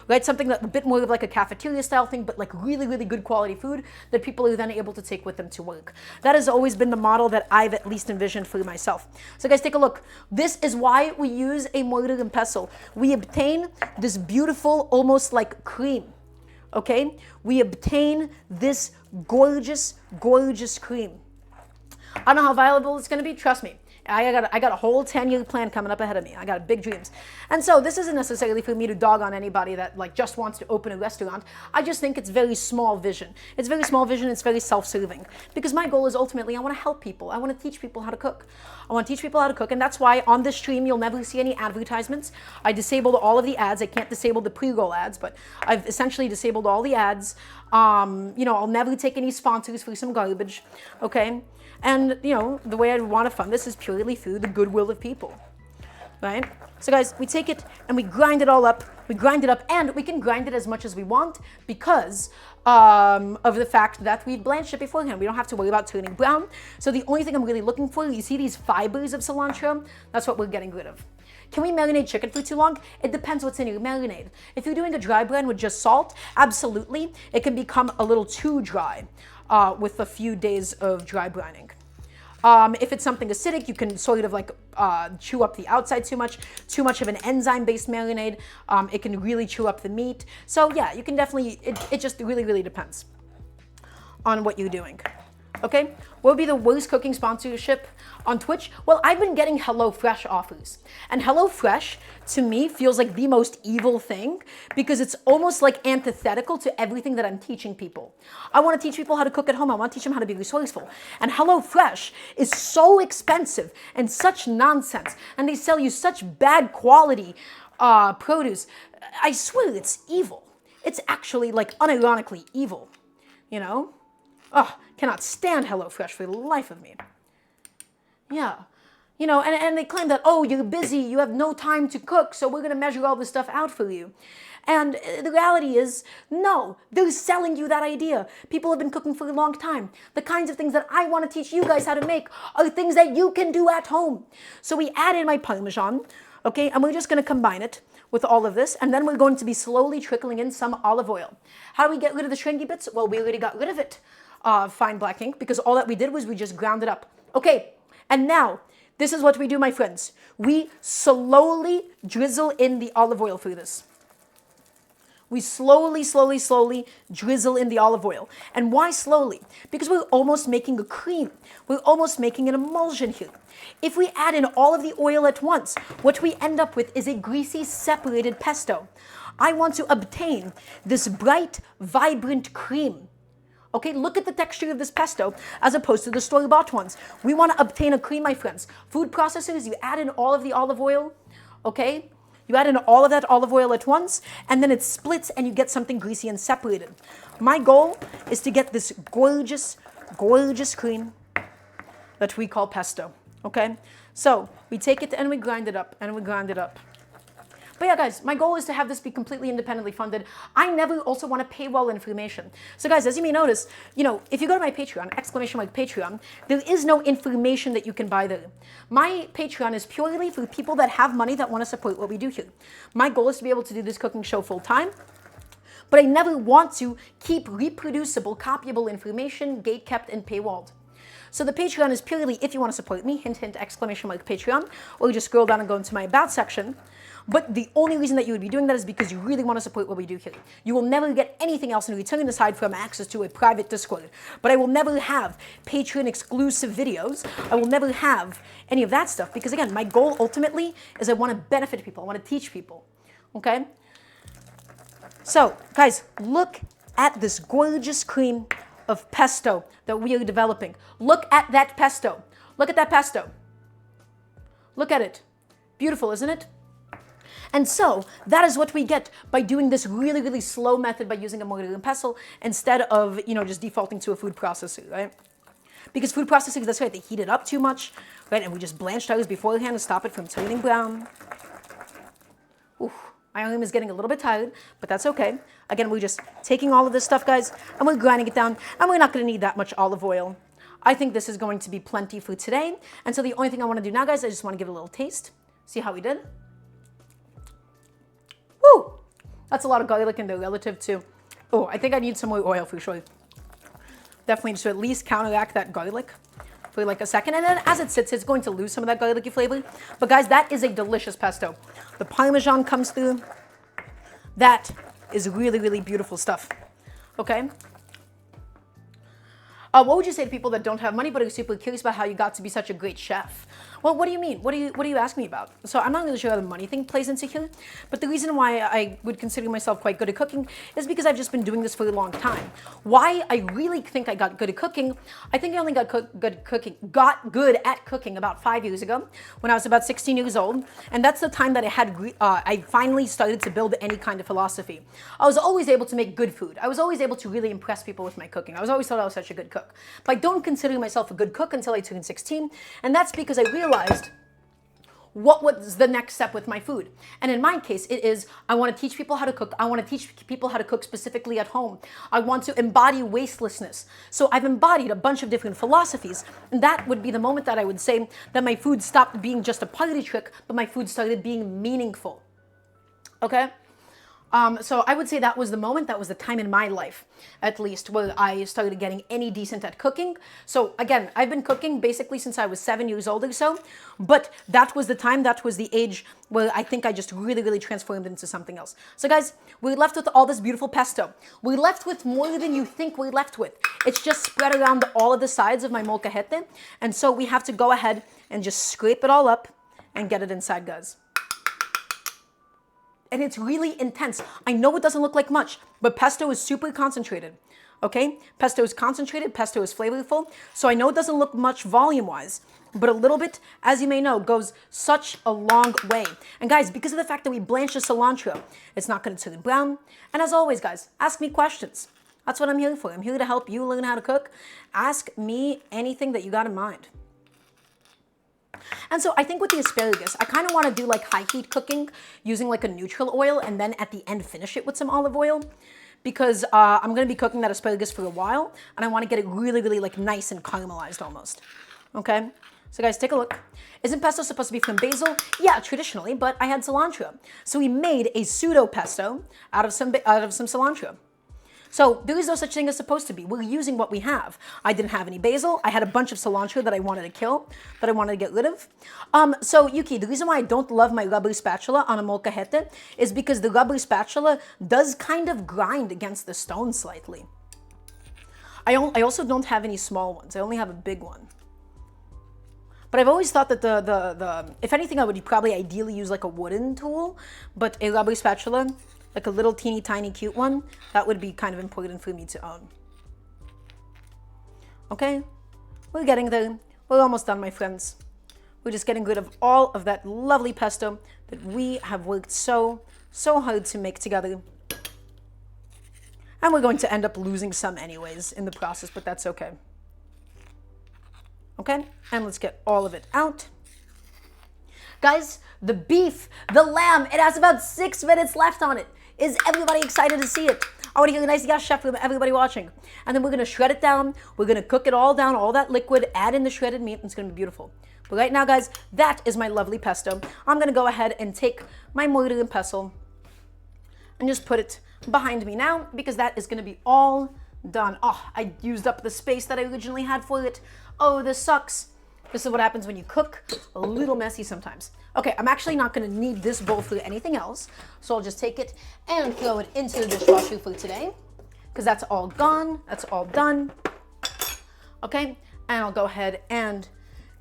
right? Something that a bit more of like a cafeteria style thing, but like really, really good quality food that people are then able to take with them to work. That has always been the model that I've at least envisioned for myself. So guys, take a look. This is why we use a mortar and pestle. We obtain this beautiful, almost like cream, okay? We obtain this gorgeous, gorgeous cream. I don't know how viable it's gonna be, trust me. I got a whole 10-year plan coming up ahead of me. I got big dreams. And so this isn't necessarily for me to dog on anybody that like just wants to open a restaurant. I just think it's very small vision. It's very small vision, it's very self-serving. Because my goal is ultimately I want to help people. I want to teach people how to cook. I want to teach people how to cook, and that's why on this stream you'll never see any advertisements. I disabled all of the ads. I can't disable the pre-roll ads, but I've essentially disabled all the ads. I'll never take any sponsors for some garbage, okay? And, the way I want to fund this is purely through the goodwill of people, right? So guys, we take it and we grind it all up. We grind it up, and we can grind it as much as we want because of the fact that we blanched it beforehand. We don't have to worry about turning brown. So the only thing I'm really looking for, you see these fibers of cilantro? That's what we're getting rid of. Can we marinate chicken for too long? It depends what's in your marinade. If you're doing a dry brine with just salt, absolutely. It can become a little too dry with a few days of dry brining. If it's something acidic, you can sort of like chew up the outside too much of an enzyme-based marinade. It can really chew up the meat. So yeah, you can definitely, it just really, really depends on what you're doing. Okay, what would be the worst cooking sponsorship on Twitch? Well, I've been getting HelloFresh offers. And HelloFresh, to me, feels like the most evil thing because it's almost like antithetical to everything that I'm teaching people. I want to teach people how to cook at home. I want to teach them how to be resourceful. And HelloFresh is so expensive and such nonsense. And they sell you such bad quality produce. I swear it's evil. It's actually like unironically evil, Oh, cannot stand HelloFresh for the life of me. Yeah. And they claim that, oh, you're busy, you have no time to cook, so we're going to measure all this stuff out for you. And the reality is, no, they're selling you that idea. People have been cooking for a long time. The kinds of things that I want to teach you guys how to make are things that you can do at home. So we add in my Parmesan, okay, and we're just going to combine it with all of this, and then we're going to be slowly trickling in some olive oil. How do we get rid of the stringy bits? Well, we already got rid of it. Fine black ink, because all that we did was we just ground it up. Okay, and now, this is what we do, my friends. We slowly drizzle in the olive oil for this. We slowly drizzle in the olive oil. And why slowly? Because we're almost making a cream. We're almost making an emulsion here. If we add in all of the oil at once, what we end up with is a greasy, separated pesto. I want to obtain this bright, vibrant cream. Okay, look at the texture of this pesto as opposed to the store-bought ones. We want to obtain a cream, my friends. Food processors, you add in all of the olive oil, okay? You add in all of that olive oil at once, and then it splits and you get something greasy and separated. My goal is to get this gorgeous, gorgeous cream that we call pesto, okay? So we take it and we grind it up, and we grind it up. But yeah, guys, my goal is to have this be completely independently funded. I never also want to paywall information. So guys, as you may notice, if you go to my Patreon, !Patreon, there is no information that you can buy there. My Patreon is purely for people that have money that want to support what we do here. My goal is to be able to do this cooking show full time, but I never want to keep reproducible, copyable information gate-kept and paywalled. So the Patreon is purely if you want to support me, hint, hint, ! Patreon, or you just scroll down and go into my About section. But the only reason that you would be doing that is because you really want to support what we do here. You will never get anything else in return aside from access to a private Discord. But I will never have Patreon exclusive videos. I will never have any of that stuff because, again, my goal ultimately is I want to benefit people. I want to teach people. Okay? So, guys, look at this gorgeous cream of pesto that we are developing. Look at that pesto. Look at that pesto. Look at it. Beautiful, isn't it? And so that is what we get by doing this really, really slow method by using a mortar and pestle instead of, just defaulting to a food processor, right? Because food processors, that's right, they heat it up too much, right? And we just blanched ours beforehand to stop it from turning brown. Oof, my arm is getting a little bit tired, but that's okay. Again, we're just taking all of this stuff, guys, and we're grinding it down, and we're not going to need that much olive oil. I think this is going to be plenty for today. And so the only thing I want to do now, guys, I just want to give it a little taste. See how we did? Woo! That's a lot of garlic in there relative to, oh, I think I need some more oil for sure. Definitely just to at least counteract that garlic for like a second. And then as it sits, it's going to lose some of that garlicky flavor. But guys, that is a delicious pesto. The Parmesan comes through. That is really, really beautiful stuff. Okay? What would you say to people that don't have money but are super curious about how you got to be such a great chef? Well, what do you mean? What do you ask me about? So I'm not really sure how the money thing plays into here, but the reason why I would consider myself quite good at cooking is because I've just been doing this for a long time. Why I really think I got good at cooking, I think I only got good at cooking about 5 years ago when I was about 16 years old, and that's the time that I finally started to build any kind of philosophy. I was always able to make good food. I was always able to really impress people with my cooking. I was always thought I was such a good cook. But I don't consider myself a good cook until I turned 16, and that's because I realized what was the next step with my food. And in my case, it is I want to teach people how to cook. I want to teach people how to cook specifically at home. I want to embody wastelessness. So I've embodied a bunch of different philosophies, and that would be the moment that I would say that my food stopped being just a party trick, but my food started being meaningful. Okay? So I would say that was the moment, that was the time in my life, at least, where I started getting any decent at cooking. So again, I've been cooking basically since I was 7 years old or so, but that was the time, that was the age where I think I just really, really transformed into something else. So guys, we're left with all this beautiful pesto. We're left with more than you think we're left with. It's just spread around all of the sides of my molcajete, and so we have to go ahead and just scrape it all up and get it inside, guys. And it's really intense. I know it doesn't look like much, but pesto is super concentrated, okay? Pesto is concentrated, pesto is flavorful, so I know it doesn't look much volume-wise, but a little bit, as you may know, goes such a long way. And guys, because of the fact that we blanch the cilantro, it's not gonna turn brown. And as always, guys, ask me questions. That's what I'm here for. I'm here to help you learn how to cook. Ask me anything that you got in mind. And so I think with the asparagus, I kind of want to do like high heat cooking using like a neutral oil and then at the end finish it with some olive oil because I'm going to be cooking that asparagus for a while and I want to get it really, really like nice and caramelized almost. Okay? So guys, take a look. Isn't pesto supposed to be from basil? Yeah, traditionally, but I had cilantro. So we made a pseudo pesto out of some cilantro. So there is no such thing as supposed to be. We're using what we have. I didn't have any basil. I had a bunch of cilantro that I wanted to kill, that I wanted to get rid of. So Yuki, the reason why I don't love my rubber spatula on a molcajete is because the rubber spatula does kind of grind against the stone slightly. I also don't have any small ones. I only have a big one. But I've always thought that if anything, I would probably ideally use like a wooden tool, but a rubber spatula, like a little teeny tiny cute one, that would be kind of important for me to own. Okay, we're getting there. We're almost done, my friends. We're just getting rid of all of that lovely pesto that we have worked so hard to make together. And we're going to end up losing some anyways in the process, but that's okay. Okay, and let's get all of it out. Guys, the beef, the lamb, it has about 6 minutes left on it. Is everybody excited to see it? I want to hear a nice yes chef from everybody watching. And then we're going to shred it down. We're going to cook it all down, all that liquid, add in the shredded meat, and it's going to be beautiful. But right now, guys, that is my lovely pesto. I'm going to go ahead and take my mortar and pestle and just put it behind me now, because that is going to be all done. Oh, I used up the space that I originally had for it. Oh, this sucks. This is what happens when you cook. A little messy sometimes. Okay, I'm actually not going to need this bowl for anything else, so I'll just take it and throw it into the dishwasher for today, because that's all gone. That's all done. Okay, and I'll go ahead and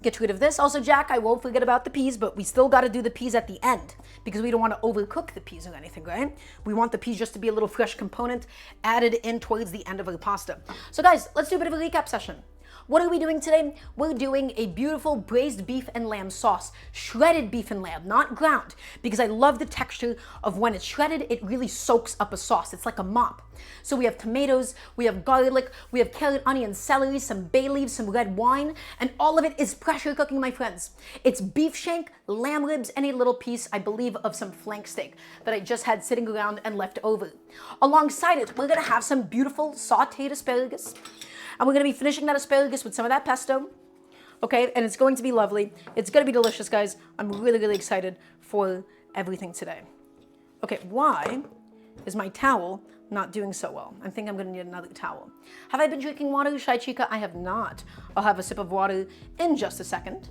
get rid of this. Also, Jack, I won't forget about the peas, but we still got to do the peas at the end, because we don't want to overcook the peas or anything, right? We want the peas just to be a little fresh component added in towards the end of our pasta. So guys, let's do a bit of a recap session. What are we doing today? We're doing a beautiful braised beef and lamb sauce, shredded beef and lamb, not ground, because I love the texture of when it's shredded, it really soaks up a sauce. It's like a mop. So we have tomatoes, we have garlic, we have carrot, onion, celery, some bay leaves, some red wine, and all of it is pressure cooking, my friends. It's beef shank, lamb ribs, and a little piece, I believe, of some flank steak that I just had sitting around and left over. Alongside it, we're gonna have some beautiful sauteed asparagus. And we're going to be finishing that asparagus with some of that pesto, okay? And it's going to be lovely. It's going to be delicious, guys. I'm really, really excited for everything today. Okay, why is my towel not doing so well? I think I'm going to need another towel. Have I been drinking water, Shai Chica? I have not. I'll have a sip of water in just a second.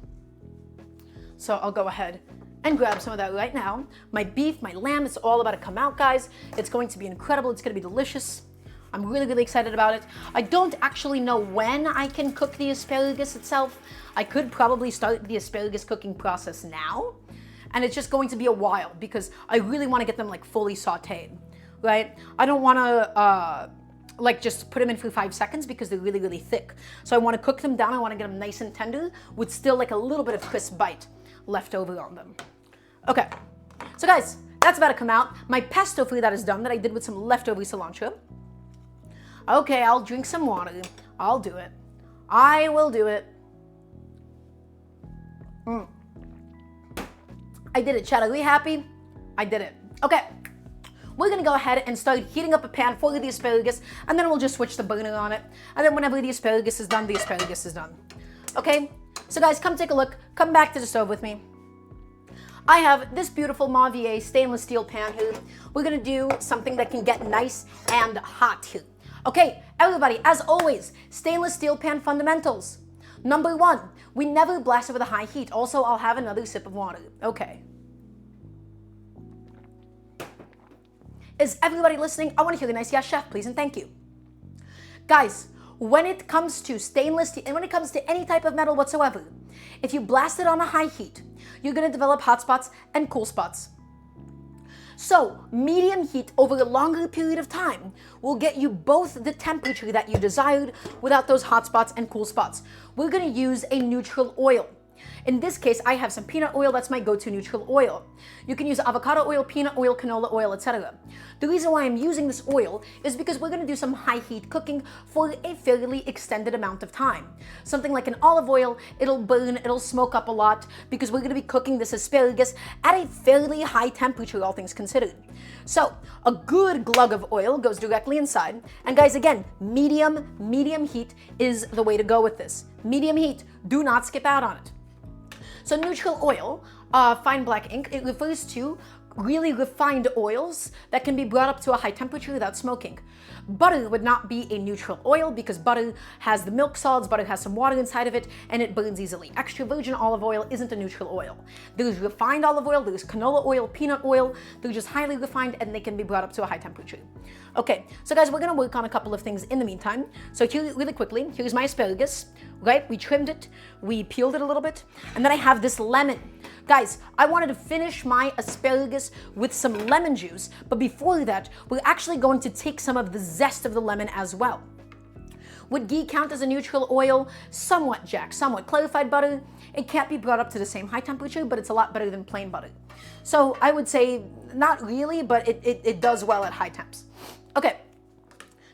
So I'll go ahead and grab some of that right now. My beef, my lamb, it's all about to come out, guys. It's going to be incredible. It's going to be delicious. I'm really, really excited about it. I don't actually know when I can cook the asparagus itself. I could probably start the asparagus cooking process now, and it's just going to be a while because I really want to get them like fully sauteed, right? I don't want to like just put them in for 5 seconds because they're really, really thick. So I want to cook them down. I want to get them nice and tender with still like a little bit of crisp bite left over on them. Okay, so guys, that's about to come out. My pesto for that is done, that I did with some leftover cilantro. Okay, I'll drink some water. I'll do it. I will do it. I did it, Chad. Are we happy? I did it. Okay. We're going to go ahead and start heating up a pan for the asparagus, and then we'll just switch the burner on it. And then whenever the asparagus is done, the asparagus is done. Okay? So guys, come take a look. Come back to the stove with me. I have this beautiful Mavier stainless steel pan here. We're going to do something that can get nice and hot here. Okay, everybody, as always, stainless steel pan fundamentals. Number 1, we never blast it with a high heat. Also, I'll have another sip of water. Okay. Is everybody listening? I want to hear the nice yes, chef, please, and thank you. Guys, when it comes to stainless steel, and when it comes to any type of metal whatsoever, if you blast it on a high heat, you're going to develop hot spots and cool spots. So, medium heat over a longer period of time will get you both the temperature that you desired without those hot spots and cool spots. We're going to use a neutral oil. In this case, I have some peanut oil. That's my go-to neutral oil. You can use avocado oil, peanut oil, canola oil, etc. The reason why I'm using this oil is because we're going to do some high heat cooking for a fairly extended amount of time. Something like an olive oil, it'll burn, it'll smoke up a lot because we're going to be cooking this asparagus at a fairly high temperature, all things considered. So a good glug of oil goes directly inside. And guys, again, medium heat is the way to go with this. Medium heat, do not skip out on it. So neutral oil, fine black ink, it refers to really refined oils that can be brought up to a high temperature without smoking. Butter would not be a neutral oil because butter has the milk solids, butter has some water inside of it, and it burns easily. Extra virgin olive oil isn't a neutral oil. There's refined olive oil, there's canola oil, peanut oil, they're just highly refined and they can be brought up to a high temperature. Okay, so guys, we're gonna work on a couple of things in the meantime. So here, really quickly, here's my asparagus, right? We trimmed it, we peeled it a little bit, and then I have this lemon. Guys, I wanted to finish my asparagus with some lemon juice, but before that, we're actually going to take some of the zest of the lemon as well. Would ghee count as a neutral oil? Somewhat, Jack, somewhat. Clarified butter, it can't be brought up to the same high temperature, but it's a lot better than plain butter. So I would say not really, but it does well at high temps. Okay,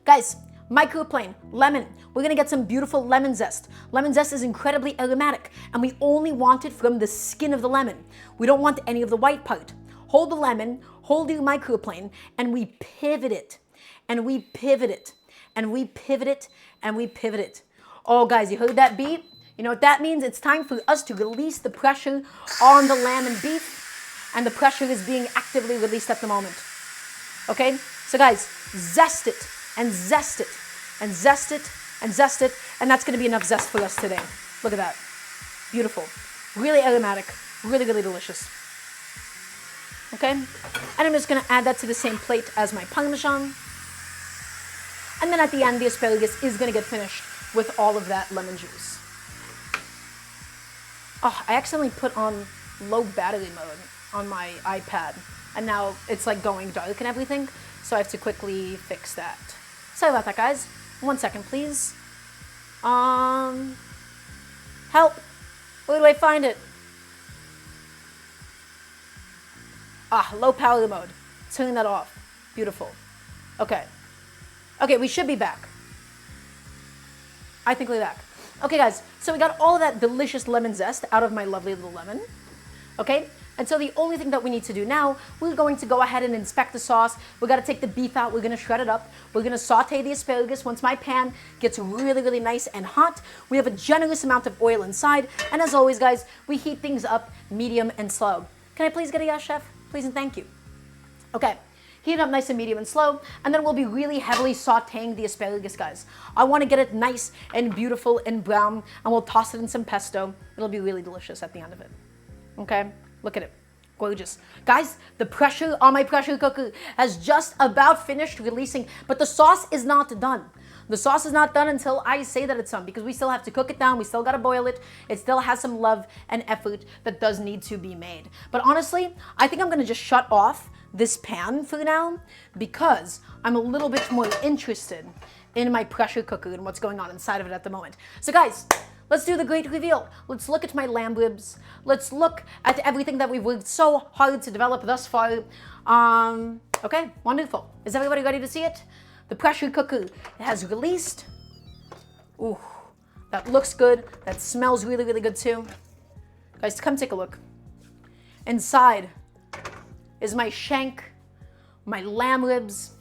guys, Microplane, lemon. We're gonna get some beautiful lemon zest. Lemon zest is incredibly aromatic, and we only want it from the skin of the lemon. We don't want any of the white part. Hold the lemon, hold your microplane, and we pivot it, and we pivot it, and we pivot it, and we pivot it. Oh, guys, you heard that beat? You know what that means? It's time for us to release the pressure on the lamb and beef, and the pressure is being actively released at the moment. Okay? So guys, zest it, and zest it, and zest it, and zest it, and that's gonna be enough zest for us today. Look at that. Beautiful. Really aromatic. Really, really delicious. Okay? And I'm just gonna add that to the same plate as my Parmesan. And then at the end, the asparagus is gonna get finished with all of that lemon juice. Oh, I accidentally put on low battery mode on my iPad, and now it's like going dark and everything, so I have to quickly fix that. Sorry about that, guys. 1 second, please. Help! Where do I find it? Ah, low power mode. Turning that off. Beautiful. Okay. Okay, we should be back. I think we're back. Okay, guys, so we got all of that delicious lemon zest out of my lovely little lemon. Okay? And so the only thing that we need to do now, we're going to go ahead and inspect the sauce. We're going to take the beef out. We're going to shred it up. We're going to saute the asparagus. Once my pan gets really, really nice and hot, we have a generous amount of oil inside. And as always, guys, we heat things up medium and slow. Can I please get a yes, chef? Please and thank you. Okay. Heat it up nice and medium and slow, and then we'll be really heavily sauteing the asparagus, guys. I want to get it nice and beautiful and brown, and we'll toss it in some pesto. It'll be really delicious at the end of it. Okay? Look at it. Gorgeous. Guys, the pressure on my pressure cooker has just about finished releasing, but the sauce is not done. The sauce is not done until I say that it's done, because we still have to cook it down. We still got to boil it. It still has some love and effort that does need to be made. But honestly, I think I'm going to just shut off this pan for now, because I'm a little bit more interested in my pressure cooker and what's going on inside of it at the moment. So guys, let's do the great reveal. Let's look at my lamb ribs. Let's look at everything that we've worked so hard to develop thus far. Okay, wonderful. Is everybody ready to see it? The pressure cooker has released. Ooh, that looks good. That smells really, really good too. Guys, come take a look. Inside is my shank, my lamb ribs,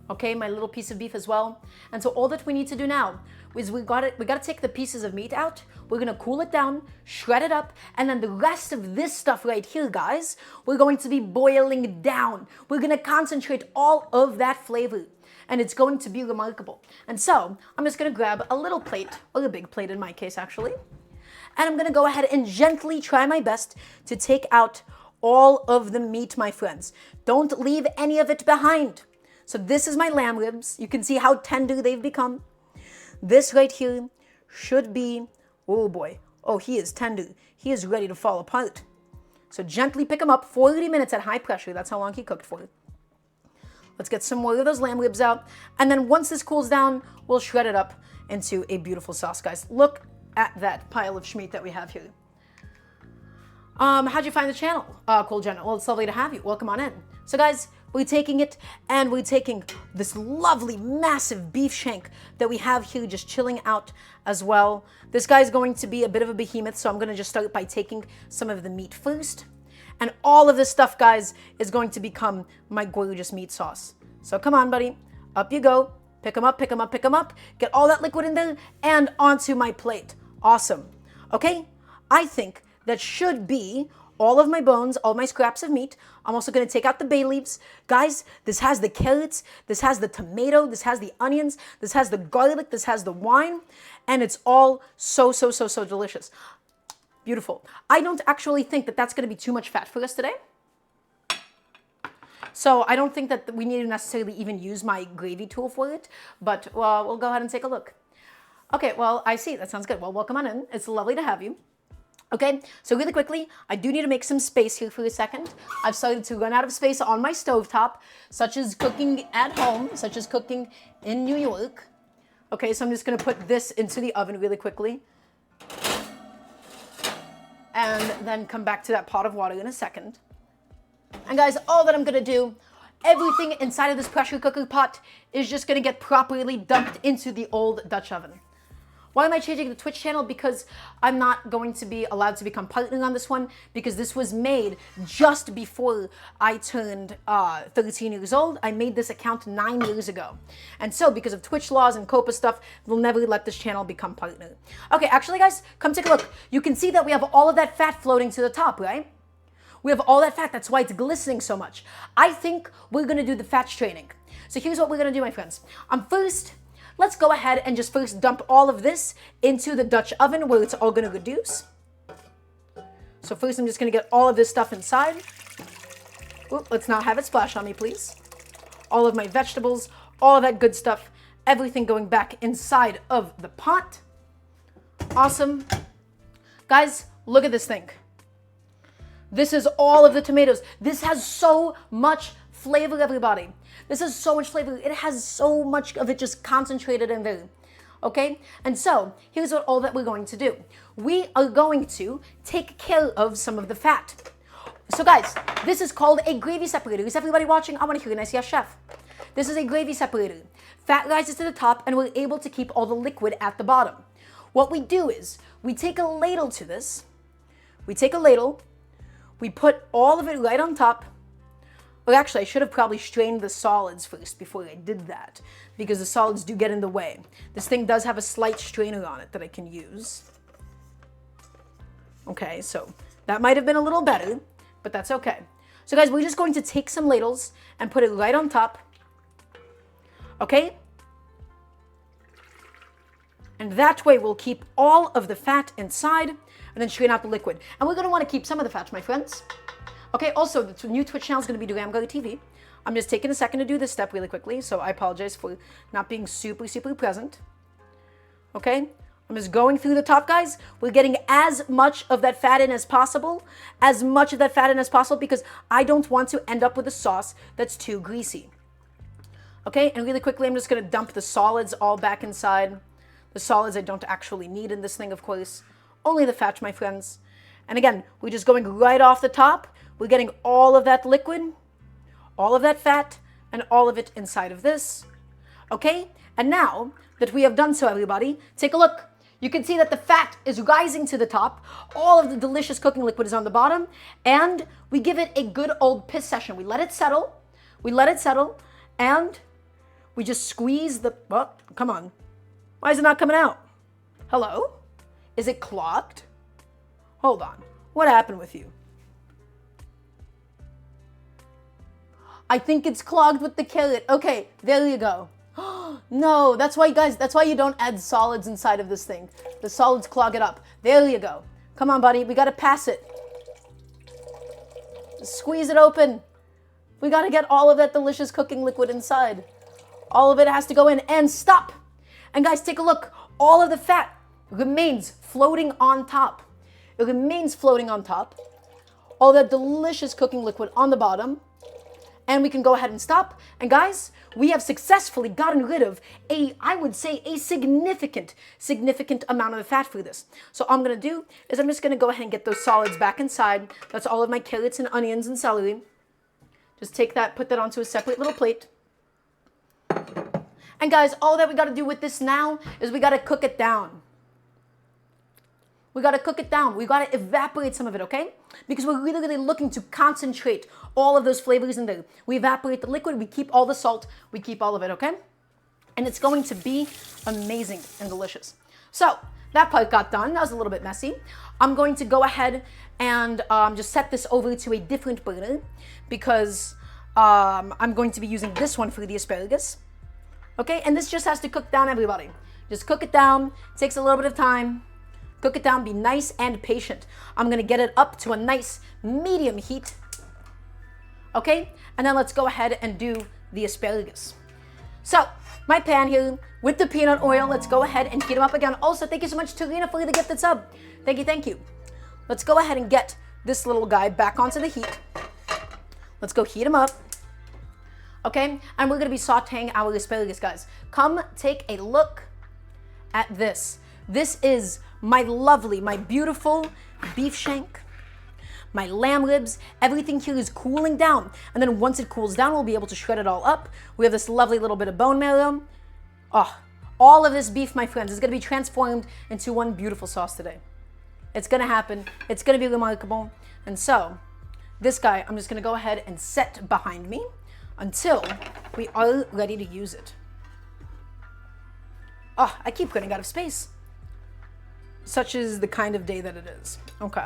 okay, my little piece of beef as well. And so all that we need to do now is we gotta take the pieces of meat out. We're gonna cool it down, shred it up, and then the rest of this stuff right here, guys, we're going to be boiling down. We're gonna concentrate all of that flavor, and it's going to be remarkable. And so I'm just gonna grab a little plate, or a big plate in my case actually, and I'm gonna go ahead and gently try my best to take out all of the meat, my friends. Don't leave any of it behind. So this is my lamb ribs. You can see how tender they've become. This right here should be, oh boy, oh, he is tender. He is ready to fall apart. So gently pick him up, 40 minutes at high pressure. That's how long he cooked for. Let's get some more of those lamb ribs out. And then once this cools down, we'll shred it up into a beautiful sauce, guys. Look at that pile of schmeat that we have here. How'd you find the channel? Cool, Jenna. Well, it's lovely to have you. Welcome on in. So guys, we're taking it, and we're taking this lovely, massive beef shank that we have here just chilling out as well. This guy's going to be a bit of a behemoth, so I'm going to just start by taking some of the meat first. And all of this stuff, guys, is going to become my gorgeous meat sauce. So come on, buddy. Up you go. Pick them up, pick them up, pick them up. Get all that liquid in there and onto my plate. Awesome. Okay? I think that should be all of my bones, all my scraps of meat. I'm also going to take out the bay leaves. Guys, this has the carrots, this has the tomato, this has the onions, this has the garlic, this has the wine, and it's all so, so, so, so delicious. Beautiful. I don't actually think that that's going to be too much fat for us today. So I don't think that we need to necessarily even use my gravy tool for it, but we'll go ahead and take a look. Okay, well, I see. That sounds good. Well, welcome on in. It's lovely to have you. Okay, so really quickly, I do need to make some space here for a second. I've started to run out of space on my stovetop, such as cooking at home, such as cooking in New York. Okay, so I'm just going to put this into the oven really quickly. And then come back to that pot of water in a second. And guys, all that I'm going to do everything inside of this pressure cooker pot is just gonna get properly dumped into the old Dutch oven. Why am I changing the Twitch channel? Because I'm not going to be allowed to become partner on this one, because this was made just before I turned 13 years old. I made this account 9 years ago. And so because of Twitch laws and COPA stuff, we'll never let this channel become partner. Okay, actually guys, come take a look. You can see that we have all of that fat floating to the top, right? We have all that fat. That's why it's glistening so much. I think we're gonna do the fat straining. So here's what we're gonna do, my friends. First, let's go ahead and just first dump all of this into the Dutch oven where it's all gonna reduce. So first I'm just gonna get all of this stuff inside. Oop, let's not have it splash on me, please. All of my vegetables, all of that good stuff, everything going back inside of the pot. Awesome. Guys, look at this thing. This is all of the tomatoes. This has so much flavor, everybody. This has so much flavor. It has so much of it just concentrated in there. Okay? And so, here's what all that we're going to do. We are going to take care of some of the fat. So guys, this is called a gravy separator. Is everybody watching? I want to hear a nice yes, chef. This is a gravy separator. Fat rises to the top and we're able to keep all the liquid at the bottom. What we do is, we take a ladle to this. We take a ladle. We put all of it right on top. Well, actually, I should have probably strained the solids first before I did that, because the solids do get in the way. This thing does have a slight strainer on it that I can use. Okay, so that might have been a little better, but that's okay. So guys, we're just going to take some ladles and put it right on top. Okay? And that way we'll keep all of the fat inside and then strain out the liquid. And we're going to want to keep some of the fat, my friends. Okay, also, the new Twitch channel is going to be Daramgar TV. I'm just taking a second to do this step really quickly, so I apologize for not being super present. Okay, I'm just going through the top, guys. We're getting as much of that fat in as possible, because I don't want to end up with a sauce that's too greasy. Okay, and really quickly, I'm just going to dump the solids all back inside. The solids I don't actually need in this thing, of course. Only the fat, my friends. And again, we're just going right off the top. We're getting all of that liquid, all of that fat, and all of it inside of this. Okay? And now that we have done so, everybody, take a look. You can see that the fat is rising to the top. All of the delicious cooking liquid is on the bottom. And we give it a good old piss session. We let it settle. And we just squeeze the... Oh, come on. Why is it not coming out? Hello? Is it clogged? Hold on. What happened with you? I think it's clogged with the carrot. Okay, there you go. No, that's why, guys, that's why you don't add solids inside of this thing. The solids clog it up. There you go. Come on, buddy. We got to pass it. Squeeze it open. We got to get all of that delicious cooking liquid inside. All of it has to go in and stop. And guys, take a look. All of the fat remains floating on top. It remains floating on top. All that delicious cooking liquid on the bottom. And we can go ahead and stop. And guys, we have successfully gotten rid of I would say a significant amount of the fat for this. So all I'm going to do is I'm just going to go ahead and get those solids back inside. That's all of my carrots and onions and celery. Just take that, put that onto a separate little plate. And guys, all that we got to do with this now is we got to cook it down. We got to cook it down. We got to evaporate some of it, okay? Because we're really looking to concentrate all of those flavors in there. We evaporate the liquid, we keep all the salt, we keep all of it, okay? And it's going to be amazing and delicious. So that part got done. That was a little bit messy. I'm going to go ahead and just set this over to a different burner because I'm going to be using this one for the asparagus. Okay, and this just has to cook down, everybody. Just cook it down. It takes a little bit of time. Cook it down, be nice and patient. I'm gonna get it up to a nice medium heat. Okay, and then let's go ahead and do the asparagus. So, my pan here with the peanut oil, let's go ahead and heat them up again. Also, thank you so much to Rena for the gifted sub. Thank you. Let's go ahead and get this little guy back onto the heat. Let's go heat him up. Okay, and we're gonna be sauteing our asparagus, guys. Come take a look at this. This is my lovely, my beautiful beef shank, my lamb ribs. Everything here is cooling down. And then once it cools down, we'll be able to shred it all up. We have this lovely little bit of bone marrow. Oh, all of this beef, my friends, is going to be transformed into one beautiful sauce today. It's going to happen. It's going to be remarkable. And so, this guy, I'm just going to go ahead and set behind me until we are ready to use it. Oh, I keep running out of space. Such is the kind of day that it is. Okay.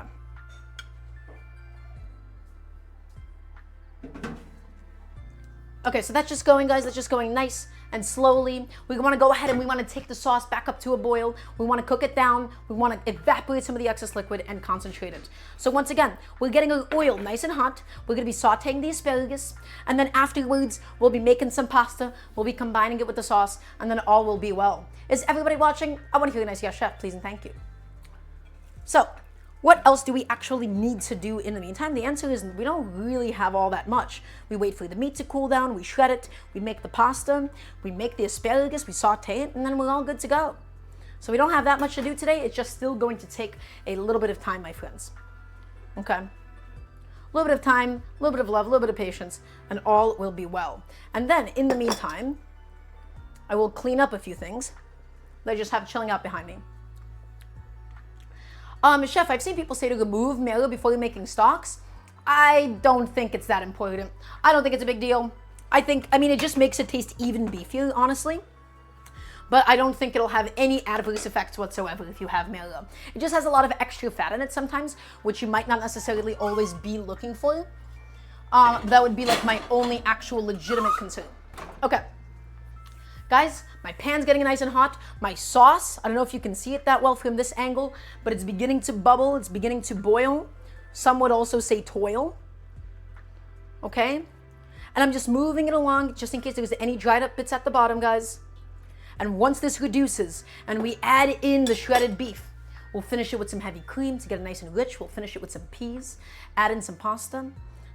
Okay, so that's just going, guys. That's just going nice and slowly. We want to go ahead and we want to take the sauce back up to a boil. We want to cook it down. We want to evaporate some of the excess liquid and concentrate it. So once again, we're getting our oil nice and hot. We're going to be sauteing the asparagus. And then afterwards, we'll be making some pasta. We'll be combining it with the sauce. And then all will be well. Is everybody watching? I want to hear a nice yes, chef, please and thank you. So, what else do we actually need to do in the meantime? The answer is we don't really have all that much. We wait for the meat to cool down, we shred it, we make the pasta, we make the asparagus, we saute it, and then we're all good to go. So we don't have that much to do today. It's just still going to take a little bit of time, my friends. Okay? A little bit of time, a little bit of love, a little bit of patience, and all will be well. And then, in the meantime, I will clean up a few things that I just have chilling out behind me. Chef, I've seen people say to remove marrow before you're making stocks. I don't think it's that important. I don't think it's a big deal. I mean, it just makes it taste even beefier, honestly. But I don't think it'll have any adverse effects whatsoever if you have marrow. It just has a lot of extra fat in it sometimes, which you might not necessarily always be looking for. That would be like my only actual legitimate concern. Okay. Guys, my pan's getting nice and hot. My sauce, I don't know if you can see it that well from this angle, but it's beginning to bubble. It's beginning to boil. Some would also say toil. Okay? And I'm just moving it along just in case there's any dried up bits at the bottom, guys. And once this reduces and we add in the shredded beef, we'll finish it with some heavy cream to get it nice and rich. We'll finish it with some peas, add in some pasta,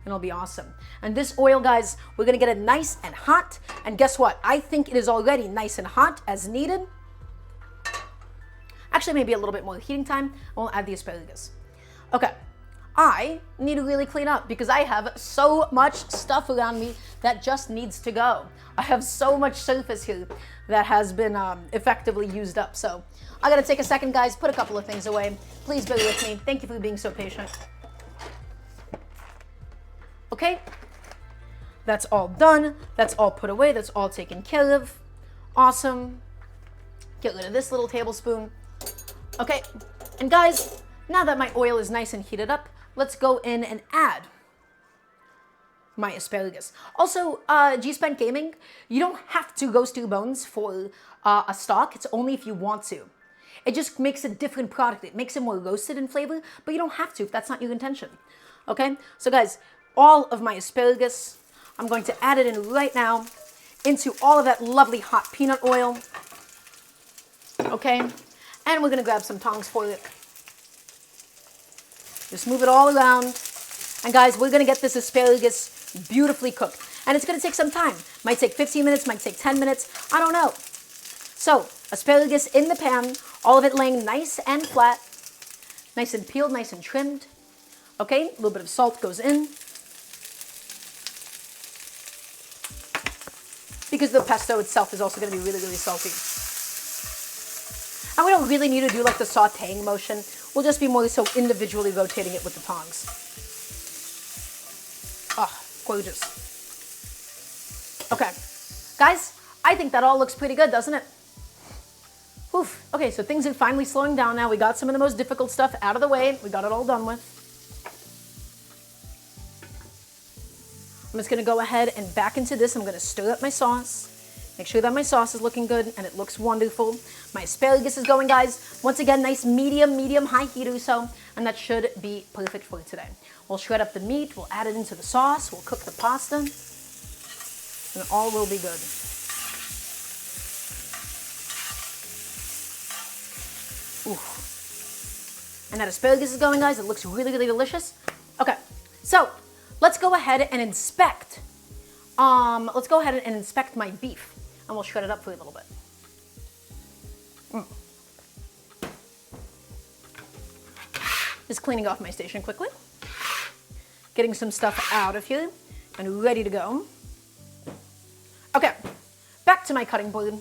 and it'll be awesome. And this oil, guys, we're gonna get it nice and hot. And guess what? I think it is already nice and hot as needed. Actually, maybe a little bit more heating time, and we'll add the asparagus. Okay, I need to really clean up because I have so much stuff around me that just needs to go. I have so much surface here that has been effectively used up. So I gotta take a second, guys, put a couple of things away. Please bear with me. Thank you for being so patient. Okay, that's all done. That's all put away. That's all taken care of. Awesome. Get rid of this little tablespoon. Okay, and guys, now that my oil is nice and heated up, let's go in and add my asparagus. Also, G-Spent Gaming, you don't have to roast your bones for a stock. It's only if you want to. It just makes a different product. It makes it more roasted in flavor, but you don't have to if that's not your intention. Okay, so guys, all of my asparagus, I'm going to add it in right now into all of that lovely hot peanut oil. Okay, and we're gonna grab some tongs for it. Just move it all around. And guys, we're gonna get this asparagus beautifully cooked. And it's gonna take some time. Might take 15 minutes, might take 10 minutes, I don't know. So, asparagus in the pan, all of it laying nice and flat, nice and peeled, nice and trimmed. Okay, a little bit of salt goes in. Because the pesto itself is also going to be really, really salty. And we don't really need to do like the sautéing motion. We'll just be more so individually rotating it with the tongs. Oh, gorgeous. Okay, guys, I think that all looks pretty good, doesn't it? Oof. Okay, so things are finally slowing down now. We got some of the most difficult stuff out of the way. We got it all done with. I'm just gonna go ahead and back into this. I'm gonna stir up my sauce. Make sure that my sauce is looking good and it looks wonderful. My asparagus is going, guys. Once again, nice medium, high heat or so, and that should be perfect for today. We'll shred up the meat, we'll add it into the sauce, we'll cook the pasta, and all will be good. Ooh. And that asparagus is going, guys. It looks really, really delicious. Okay, so let's go ahead and inspect. Let's go ahead and inspect my beef, and we'll shred it up for a little bit. Just cleaning off my station quickly. getting some stuff out of here and ready to go. Okay, back to my cutting board.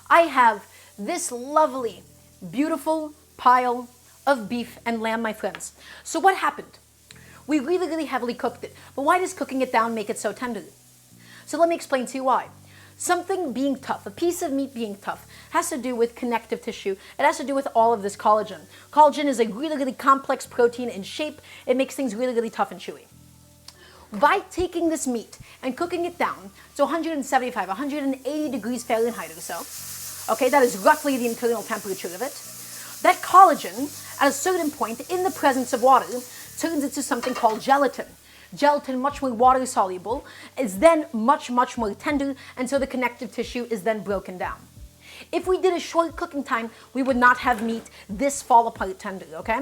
I have this lovely, beautiful pile of beef and lamb, my friends. So what happened? We really, really heavily cooked it. But why does cooking it down make it so tender? So let me explain to you why. Something being tough, a piece of meat being tough, has to do with connective tissue. It has to do with all of this collagen. Collagen is a really, really complex protein in shape. It makes things really, really tough and chewy. By taking this meat and cooking it down to 175, 180 degrees Fahrenheit or so, okay, that is roughly the internal temperature of it, that collagen, at a certain point in the presence of water, turns into something called gelatin. Gelatin, much more water soluble, is then much, much more tender, and so the connective tissue is then broken down. If we did a short cooking time, we would not have meat this fall apart tender, okay?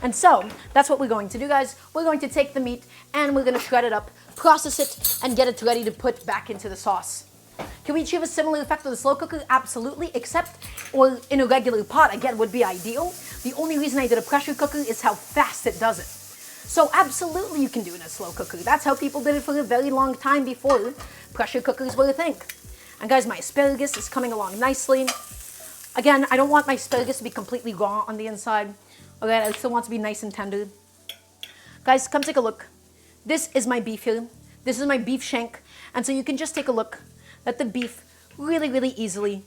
And so, that's what we're going to do, guys. We're going to take the meat and we're going to shred it up, process it, and get it ready to put back into the sauce. Can we achieve a similar effect with a slow cooker? Absolutely, except, or in a regular pot, again, would be ideal. The only reason I did a pressure cooker is how fast it does it. So absolutely you can do it in a slow cooker. That's how people did it for a very long time before pressure cookers were a thing. And guys, my asparagus is coming along nicely. Again, I don't want my asparagus to be completely raw on the inside. Okay, I still want it to be nice and tender. Guys, come take a look. This is my beef here. This is my beef shank. And so you can just take a look that the beef really, really easily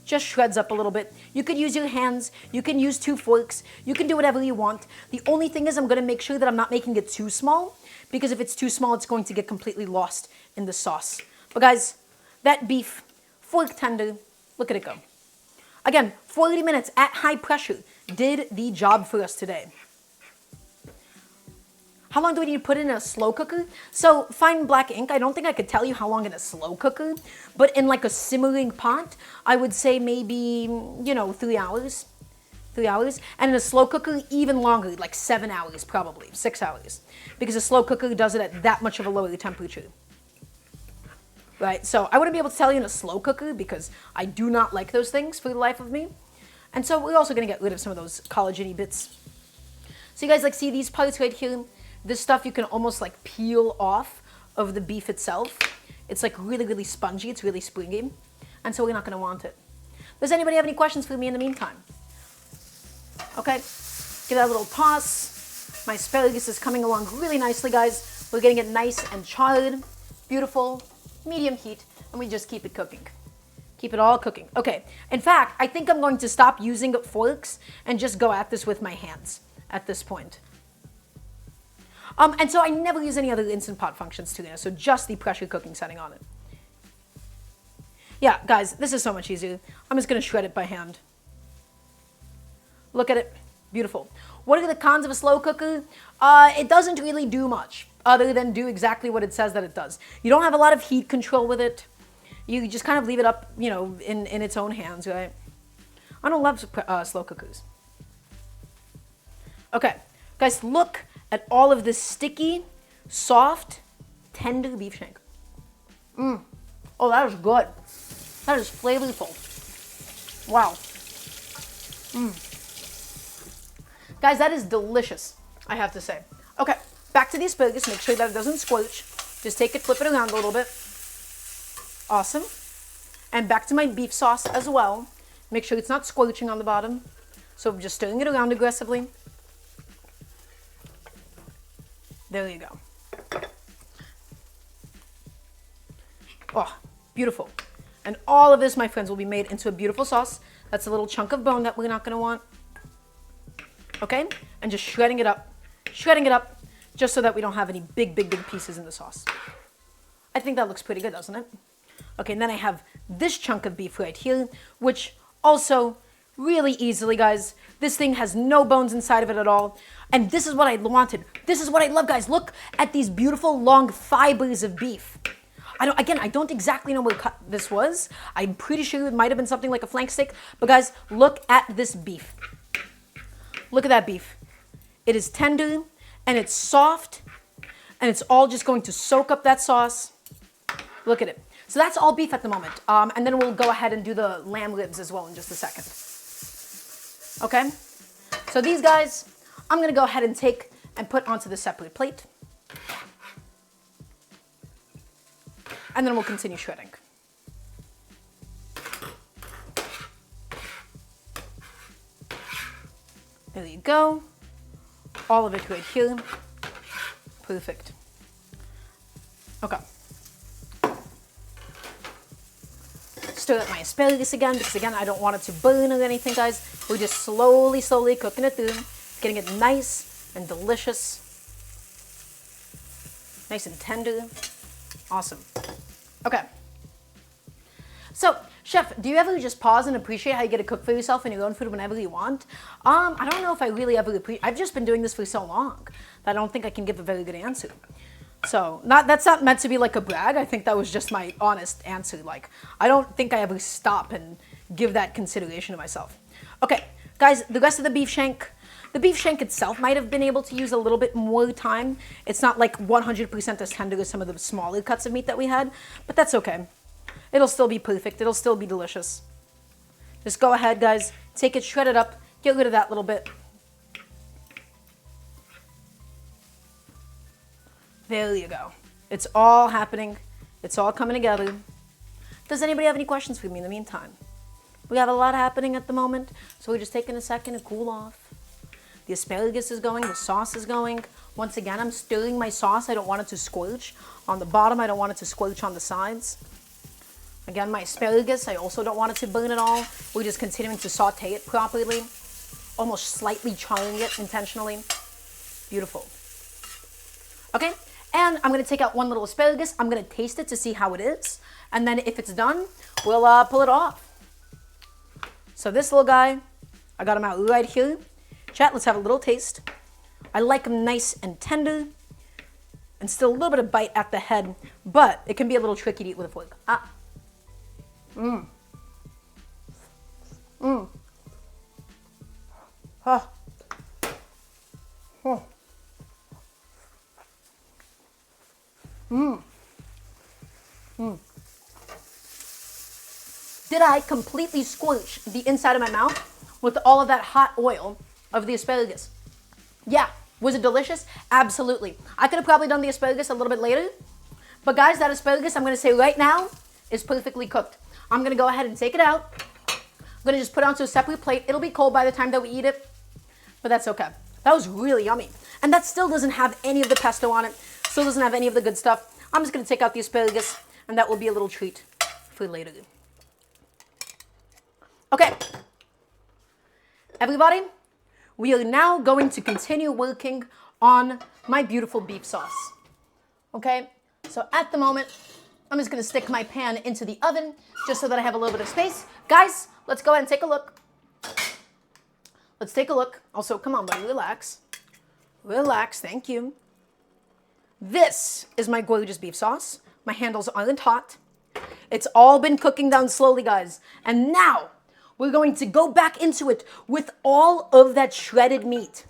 just shreds up a little bit. You could use your hands, you can use 2 forks, you can do whatever you want. The only thing is I'm gonna make sure that I'm not making it too small, because if it's too small, it's going to get completely lost in the sauce. But guys, that beef, fork tender, look at it go. Again, 40 minutes at high pressure did the job for us today. How long do we need to put in a slow cooker? So fine black ink, I don't think I could tell you how long in a slow cooker, but in like a simmering pot, I would say maybe, 3 hours. 3 hours. And in a slow cooker, even longer, like 7 hours probably, 6 hours. Because a slow cooker does it at that much of a lower temperature. Right, so I wouldn't be able to tell you in a slow cooker because I do not like those things for the life of me. And so we're also gonna get rid of some of those collagen-y bits. So you guys see these parts right here? This stuff you can almost like peel off of the beef itself. It's like really, really spongy. It's really springy. And so we're not going to want it. Does anybody have any questions for me in the meantime? Okay, give that a little toss. My asparagus is coming along really nicely, guys. We're getting it nice and charred, beautiful, medium heat, and we just keep it cooking. Keep it all cooking. Okay, in fact, I think I'm going to stop using forks and just go at this with my hands at this point. And so I never use any other Instant Pot functions to this, so just the pressure cooking setting on it. Yeah, guys, this is so much easier. I'm just going to shred it by hand. Look at it. Beautiful. What are the cons of a slow cooker? It doesn't really do much other than do exactly what it says that it does. You don't have a lot of heat control with it. You just kind of leave it up, in its own hands, right? I don't love slow cookers. Okay, guys, look at all of this sticky, soft, tender beef shank. Oh, that is good. That is flavorful. Wow. Guys, that is delicious, I have to say. Okay, back to the asparagus. Make sure that it doesn't squelch. Just take it, flip it around a little bit. Awesome. And back to my beef sauce as well. Make sure it's not squelching on the bottom. So just stirring it around aggressively. There you go. Oh, beautiful. And all of this, my friends, will be made into a beautiful sauce. That's a little chunk of bone that we're not going to want. Okay? And just shredding it up, just so that we don't have any big, big, big pieces in the sauce. I think that looks pretty good, doesn't it? Okay, and then I have this chunk of beef right here, which also really easily, guys, this thing has no bones inside of it at all. And this is what I wanted. This is what I love, guys. Look at these beautiful long fibers of beef. I don't exactly know what cut this was. I'm pretty sure it might have been something like a flank steak. But guys, look at this beef. Look at that beef. It is tender and it's soft and it's all just going to soak up that sauce. Look at it. So that's all beef at the moment. And then we'll go ahead and do the lamb ribs as well in just a second. Okay? So these guys, I'm going to go ahead and take and put onto the separate plate. and then we'll continue shredding. There you go. All of it right here. Perfect. Okay. Stir up my asparagus again, because again, I don't want it to burn or anything, guys. We're just slowly cooking it through, getting it nice and delicious. Nice and tender. Awesome. Okay. So, Chef, do you ever just pause and appreciate how you get to cook for yourself and your own food whenever you want? I don't know if I really ever appreciate. I've just been doing this for so long that I don't think I can give a very good answer. So, that's not meant to be like a brag. I think that was just my honest answer. Like, I don't think I ever stop and give that consideration to myself. Okay, guys, the rest of the beef shank. The beef shank itself might have been able to use a little bit more time. It's not like 100% as tender as some of the smaller cuts of meat that we had, but that's okay. It'll still be perfect. It'll still be delicious. Just go ahead, guys. Take it, shred it up. Get rid of that little bit. There you go. It's all happening. It's all coming together. Does anybody have any questions for me in the meantime? We have a lot happening at the moment, so we're just taking a second to cool off. The asparagus is going, the sauce is going. Once again, I'm stirring my sauce. I don't want it to squelch on the bottom. I don't want it to squelch on the sides. Again, my asparagus, I also don't want it to burn at all. We're just continuing to saute it properly, almost slightly charring it intentionally. Beautiful. Okay, and I'm gonna take out one little asparagus. I'm gonna taste it to see how it is. And then if it's done, we'll pull it off. So this little guy, I got him out right here. Chat, let's have a little taste. I like them nice and tender and still a little bit of bite at the head, but it can be a little tricky to eat with a fork. Mmm. Mmm. Oh. Oh. Mmm. Mmm. Did I completely scorch the inside of my mouth with all of that hot oil of the asparagus? Yeah. Was it delicious? Absolutely. I could have probably done the asparagus a little bit later, but guys, that asparagus, I'm going to say right now, is perfectly cooked. I'm going to go ahead and take it out. I'm going to just put it onto a separate plate. It'll be cold by the time that we eat it, but that's okay. That was really yummy. And that still doesn't have any of the pesto on it. Still doesn't have any of the good stuff. I'm just going to take out the asparagus, and that will be a little treat for later. Okay. Everybody, we are now going to continue working on my beautiful beef sauce. Okay? So at the moment, I'm just going to stick my pan into the oven just so that I have a little bit of space. Guys, let's go ahead and take a look. Let's take a look. Also, come on, buddy, relax. Relax, thank you. This is my gorgeous beef sauce. My handles aren't hot. It's all been cooking down slowly, guys. And now we're going to go back into it with all of that shredded meat.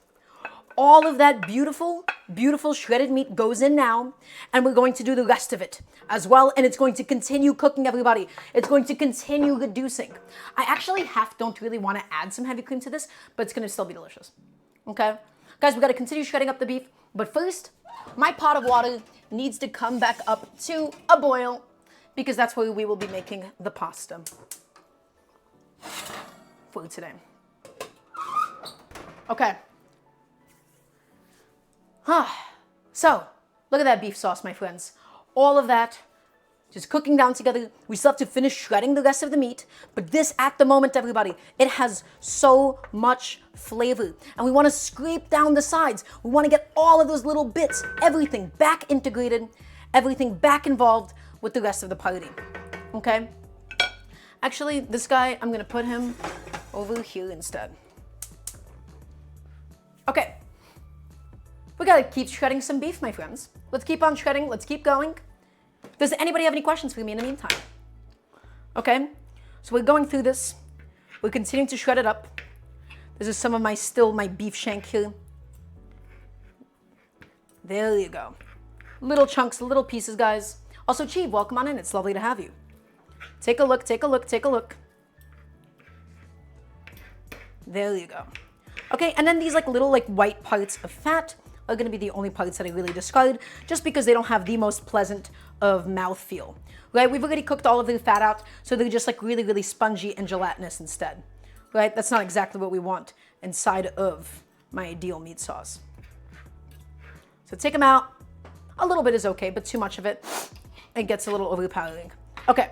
All of that beautiful, beautiful shredded meat goes in now, and we're going to do the rest of it as well, and it's going to continue cooking, everybody. It's going to continue reducing. I actually don't really want to add some heavy cream to this, but it's going to still be delicious. Okay? Guys, we got to continue shredding up the beef, but first, my pot of water needs to come back up to a boil, because that's where we will be making the pasta for today. Okay. So, look at that beef sauce, my friends. All of that just cooking down together. We still have to finish shredding the rest of the meat, but this at the moment, everybody, it has so much flavor. And we want to scrape down the sides. We want to get all of those little bits, everything back integrated, everything back involved with the rest of the party. Okay? Actually, this guy, I'm going to put him over here instead. Okay. We gotta keep shredding some beef, my friends. Let's keep on shredding. Let's keep going. Does anybody have any questions for me in the meantime? Okay, so we're going through this. We're continuing to shred it up. This is some of my beef shank here. There you go. Little chunks, little pieces, guys. Also, Chief, welcome on in. It's lovely to have you. Take a look, take a look, take a look. There you go. Okay, and then these little white parts of fat are going to be the only parts that I really discard, just because they don't have the most pleasant of mouthfeel, right? We've already cooked all of the fat out, so they're just like really, really spongy and gelatinous instead, right? That's not exactly what we want inside of my ideal meat sauce. So take them out. A little bit is okay, but too much of it, it gets a little overpowering. Okay,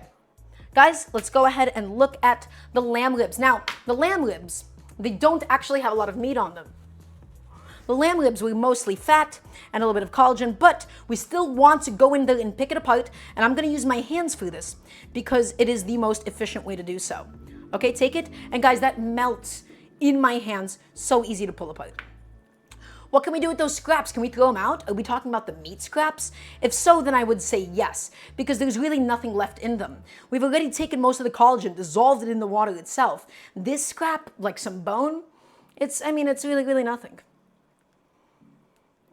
guys, let's go ahead and look at the lamb ribs. Now, the lamb ribs, they don't actually have a lot of meat on them. The lamb ribs were mostly fat and a little bit of collagen, but we still want to go in there and pick it apart, and I'm gonna use my hands for this because it is the most efficient way to do so. Okay, take it, and guys, that melts in my hands, so easy to pull apart. What can we do with those scraps? Can we throw them out? Are we talking about the meat scraps? If so, then I would say yes, because there's really nothing left in them. We've already taken most of the collagen, dissolved it in the water itself. This scrap, like some bone, it's really, really nothing.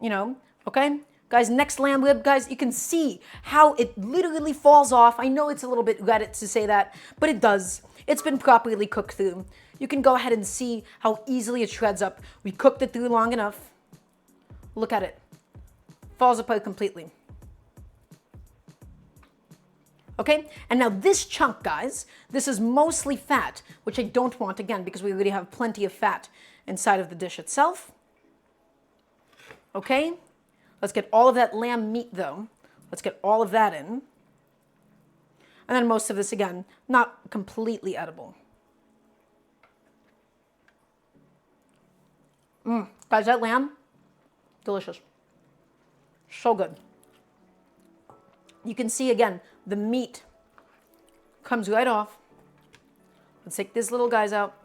You know, okay? Guys, next lamb rib, guys, you can see how it literally falls off. I know it's a little bit Reddit to say that, but it does. It's been properly cooked through. You can go ahead and see how easily it shreds up. We cooked it through long enough. Look at it. Falls apart completely. Okay, and now this chunk, guys, this is mostly fat, which I don't want, again, because we already have plenty of fat inside of the dish itself. Okay, let's get all of that lamb meat, though. Let's get all of that in. And then most of this, again, not completely edible. Guys, that lamb, delicious. So good. You can see, again, the meat comes right off. Let's take these little guys out.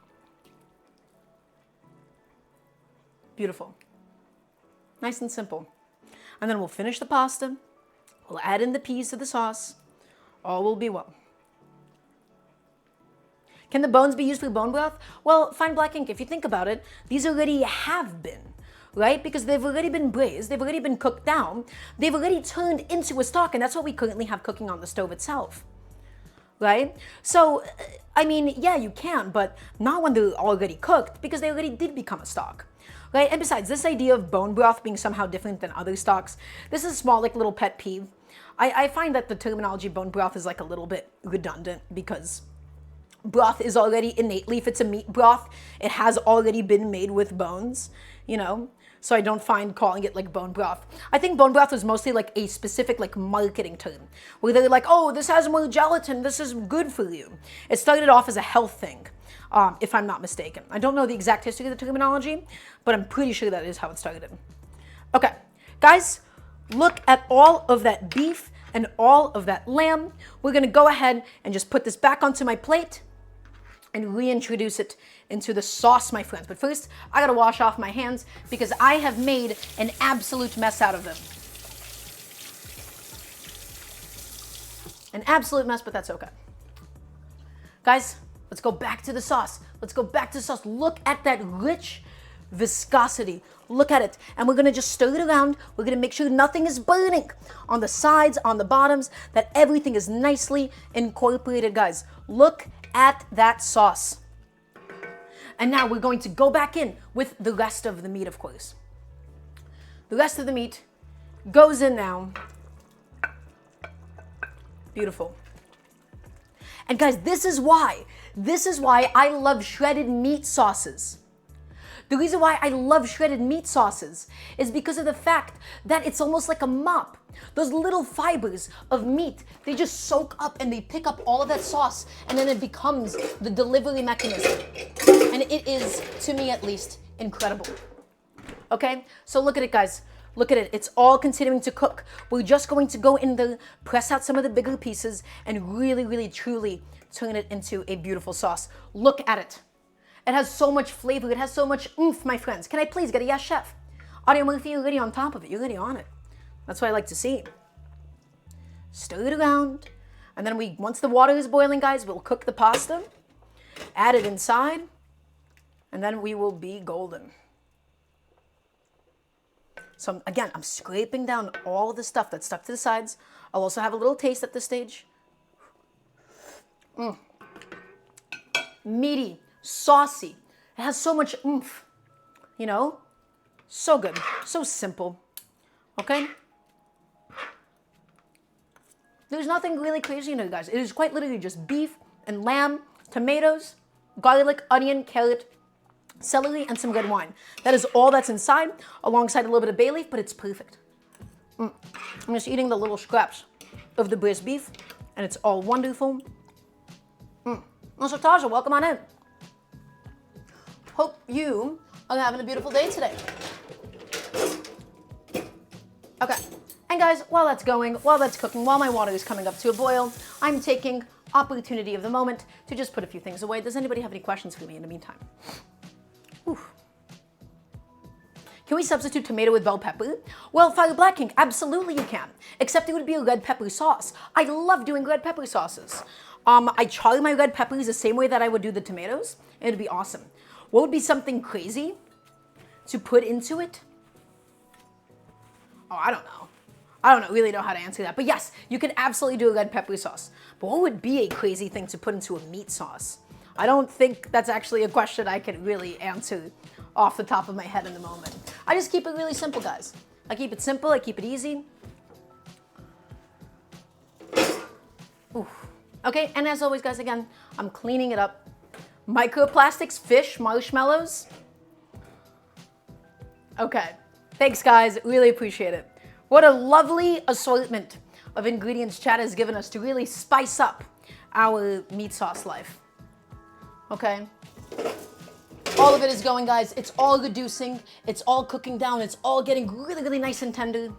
Beautiful. Nice and simple. And then we'll finish the pasta. We'll add in the peas to the sauce. All will be well. Can the bones be used for bone broth? Well, fine black ink, if you think about it, these already have been, right? Because they've already been braised, they've already been cooked down, they've already turned into a stock, and that's what we currently have cooking on the stove itself, right? So, I mean, yeah, you can, but not when they're already cooked, because they already did become a stock. Right? And besides, this idea of bone broth being somehow different than other stocks, this is a small, like, little pet peeve. I find that the terminology bone broth is, like, a little bit redundant because broth is already innately, if it's a meat broth, it has already been made with bones, you know? So I don't find calling it, like, bone broth. I think bone broth was mostly, like, a specific, like, marketing term, where they're like, oh, this has more gelatin, this is good for you. It started off as a health thing. If I'm not mistaken. I don't know the exact history of the terminology, but I'm pretty sure that is how it started. Okay, guys, look at all of that beef and all of that lamb. We're gonna go ahead and just put this back onto my plate and reintroduce it into the sauce, my friends. But first, I gotta wash off my hands because I have made an absolute mess out of them. An absolute mess, but that's okay. Guys, let's go back to the sauce. Let's go back to the sauce. Look at that rich viscosity. Look at it. And we're gonna just stir it around. We're gonna make sure nothing is burning on the sides, on the bottoms, that everything is nicely incorporated, guys. Look at that sauce. And now we're going to go back in with the rest of the meat, of course. The rest of the meat goes in now. Beautiful. And guys, this is why I love shredded meat sauces. The reason why I love shredded meat sauces is because of the fact that it's almost like a mop. Those little fibers of meat, they just soak up and they pick up all of that sauce, and then it becomes the delivery mechanism. And it is, to me at least, incredible. Okay, so look at it, guys. Look at it, it's all continuing to cook. We're just going to go in there, press out some of the bigger pieces, and really, really, truly turn it into a beautiful sauce. Look at it. It has so much flavor, it has so much oomph, my friends. Can I please get a yes, chef? Audio Murphy, you're already on top of it, you're already on it. That's what I like to see. Stir it around, and then once the water is boiling, guys, we'll cook the pasta, add it inside, and then we will be golden. So again, I'm scraping down all of the stuff that's stuck to the sides. I'll also have a little taste at this stage. Meaty, saucy. It has so much oomph, you know? So good, so simple, okay? There's nothing really crazy in it, guys. It is quite literally just beef and lamb, tomatoes, garlic, onion, carrot, celery, and some red wine. That is all that's inside, alongside a little bit of bay leaf, but it's perfect. I'm just eating the little scraps of the braised beef, and it's all wonderful. Mr. Tasha, welcome on in. Hope you are having a beautiful day today. Okay. And guys, while that's going, while that's cooking, while my water is coming up to a boil, I'm taking opportunity of the moment to just put a few things away. Does anybody have any questions for me in the meantime? Oof. Can we substitute tomato with bell pepper? Well, Fire Black King, absolutely you can. Except it would be a red pepper sauce. I love doing red pepper sauces. I char my red peppers the same way that I would do the tomatoes, and it'd be awesome. What would be something crazy to put into it? Oh, I don't know. I don't really know how to answer that. But yes, you can absolutely do a red pepper sauce. But what would be a crazy thing to put into a meat sauce? I don't think that's actually a question I can really answer off the top of my head in the moment. I just keep it really simple, guys. I keep it simple. I keep it easy. Oof. Okay, and as always, guys, again, I'm cleaning it up. Microplastics, fish, marshmallows. Okay. Thanks, guys. Really appreciate it. What a lovely assortment of ingredients Chad has given us to really spice up our meat sauce life. Okay? All of it is going, guys. It's all reducing. It's all cooking down. It's all getting really, really nice and tender.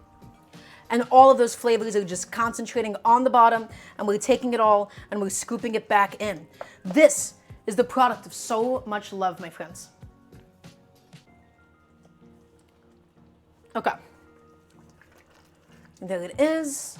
And all of those flavors are just concentrating on the bottom, and we're taking it all and we're scooping it back in. This is the product of so much love, my friends. Okay. There it is.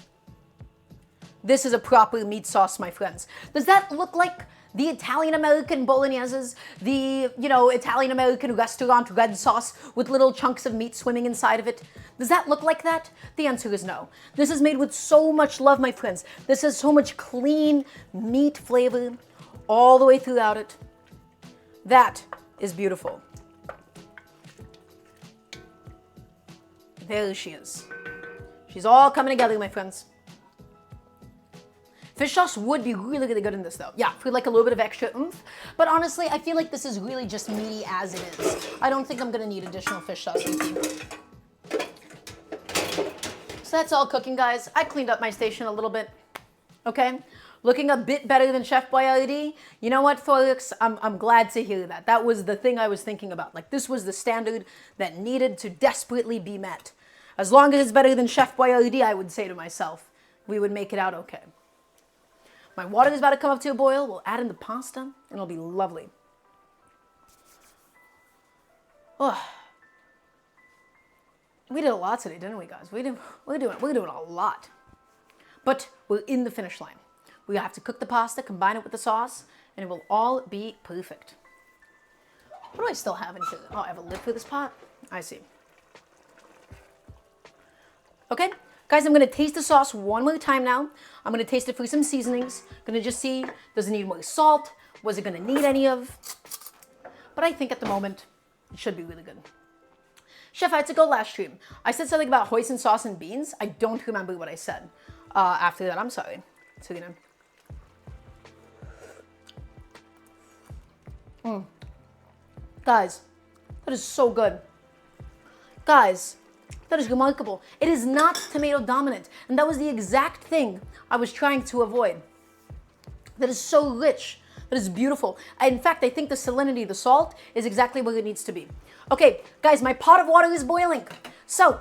This is a proper meat sauce, my friends. Does that look like the Italian-American bologneses? The, Italian-American restaurant red sauce with little chunks of meat swimming inside of it? Does that look like that? The answer is no. This is made with so much love, my friends. This has so much clean meat flavor all the way throughout it. That is beautiful. There she is. She's all coming together, my friends. Fish sauce would be really, really good in this, though. Yeah, for like a little bit of extra oomph. But honestly, I feel like this is really just meaty as it is. I don't think I'm going to need additional fish sauce. So that's all cooking, guys. I cleaned up my station a little bit. Okay? Looking a bit better than Chef Boyardee. You know what, folks? I'm glad to hear that. That was the thing I was thinking about. Like, this was the standard that needed to desperately be met. As long as it's better than Chef Boyardee, I would say to myself, we would make it out okay. My water is about to come up to a boil. We'll add in the pasta, and it'll be lovely. Oh. We did a lot today, didn't we, guys? We're doing a lot. But we're in the finish line. We have to cook the pasta, combine it with the sauce, and it will all be perfect. What do I still have in here? Oh, I have a lid for this pot? I see. Okay, guys, I'm going to taste the sauce one more time now. I'm going to taste it for some seasonings. Going to just see, does it need more salt? Was it going to need any of? But I think at the moment, it should be really good. Chef, I had to go last stream. I said something about hoisin sauce and beans. I don't remember what I said after that. I'm sorry. So, Guys, that is so good. Guys, that is remarkable. It is not tomato dominant, and that was the exact thing I was trying to avoid. That is so rich. That is beautiful. In fact, I think the salinity, the salt, is exactly where it needs to be. Okay, guys, my pot of water is boiling. So,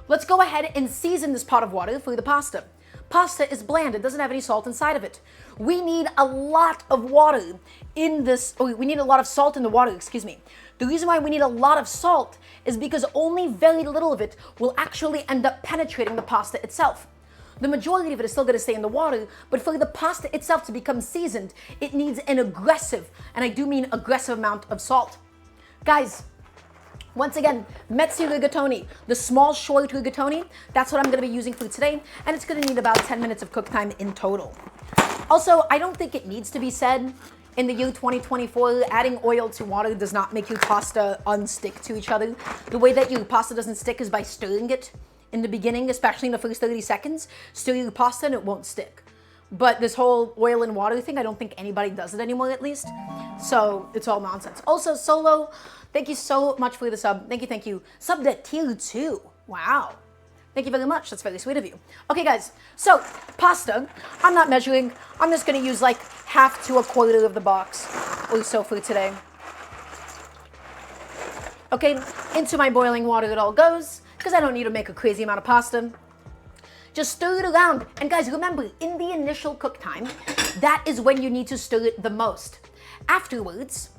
let's go ahead and season this pot of water for the pasta. Pasta is bland. It doesn't have any salt inside of it. We need a lot of water in this, we need a lot of salt in the water, excuse me. The reason why we need a lot of salt is because only very little of it will actually end up penetrating the pasta itself. The majority of it is still going to stay in the water, but for the pasta itself to become seasoned, it needs an aggressive, and I do mean aggressive amount of salt. Guys, once again, mezzi rigatoni, the small short rigatoni, that's what I'm going to be using for today, and it's going to need about 10 minutes of cook time in total. Also, I don't think it needs to be said, in the year 2024, adding oil to water does not make your pasta unstick to each other. The way that your pasta doesn't stick is by stirring it in the beginning, especially in the first 30 seconds, stir your pasta and it won't stick. But this whole oil and water thing, I don't think anybody does it anymore, at least. So it's all nonsense. Also, Solo, thank you so much for the sub. Thank you, thank you. Subbed at tier 2. Wow. Thank you very much. That's very sweet of you. Okay, guys. So, pasta. I'm not measuring. I'm just going to use like half to a quarter of the box or so for today. Okay, into my boiling water it all goes, because I don't need to make a crazy amount of pasta. Just stir it around. And guys, remember, in the initial cook time, that is when you need to stir it the most. Afterwards,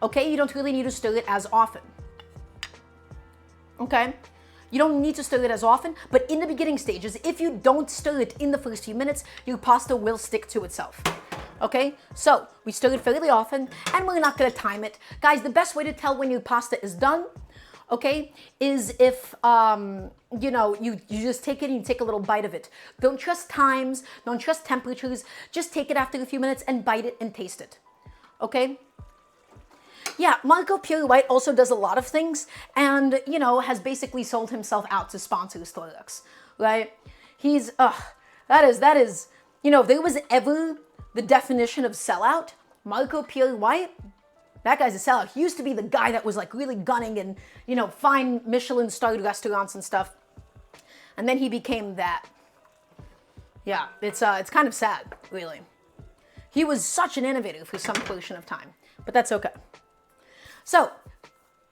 okay, you don't really need to stir it as often. Okay? You don't need to stir it as often, but in the beginning stages, if you don't stir it in the first few minutes, your pasta will stick to itself. Okay? So, we stir it fairly often, and we're not going to time it. Guys, the best way to tell when your pasta is done, okay, is if, you know, you just take it and you take a little bite of it. Don't trust times, don't trust temperatures, just take it after a few minutes and bite it and taste it. Okay? Yeah, Marco Pure White also does a lot of things and, you know, has basically sold himself out to sponsors Starbucks, right? He's, that is, you know, if there was ever the definition of sellout, Marco Pure White, that guy's a sellout. He used to be the guy that was like really gunning and, you know, fine Michelin-starred restaurants and stuff. And then he became that. Yeah, it's kind of sad, really. He was such an innovator for some portion of time, but that's okay. So,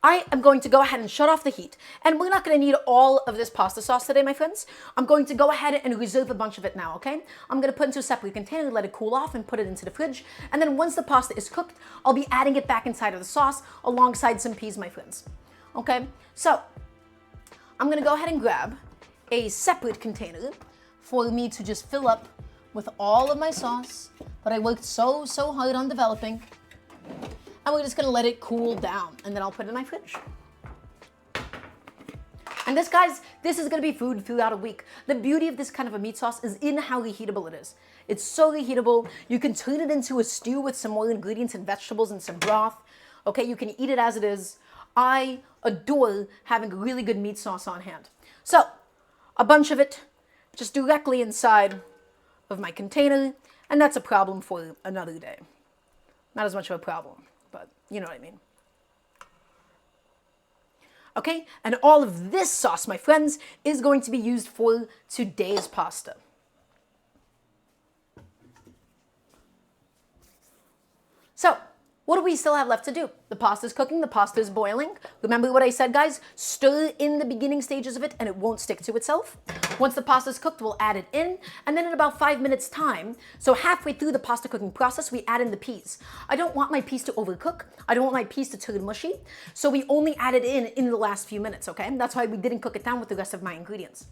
I am going to go ahead and shut off the heat. And we're not going to need all of this pasta sauce today, my friends. I'm going to go ahead and reserve a bunch of it now, okay? I'm going to put it into a separate container, let it cool off, and put it into the fridge. And then once the pasta is cooked, I'll be adding it back inside of the sauce alongside some peas, my friends. Okay? So, I'm going to go ahead and grab a separate container for me to just fill up with all of my sauce that I worked so hard on developing. And we're just going to let it cool down, and then I'll put it in my fridge. And this, guys, this is going to be food throughout a week. The beauty of this kind of a meat sauce is in how reheatable it is. It's so reheatable. You can turn it into a stew with some more ingredients and vegetables and some broth. Okay, you can eat it as it is. I adore having really good meat sauce on hand. So, a bunch of it just directly inside of my container, and that's a problem for another day. Not as much of a problem, but you know what I mean. Okay, and all of this sauce, my friends, is going to be used for today's pasta. So, what do we still have left to do? The pasta's cooking, the pasta's boiling. Remember what I said, guys? Stir in the beginning stages of it and it won't stick to itself. Once the pasta's cooked, we'll add it in. And then in about 5 minutes time, so halfway through the pasta cooking process, we add in the peas. I don't want my peas to overcook. I don't want my peas to turn mushy. So we only add it in the last few minutes, okay? That's why we didn't cook it down with the rest of my ingredients.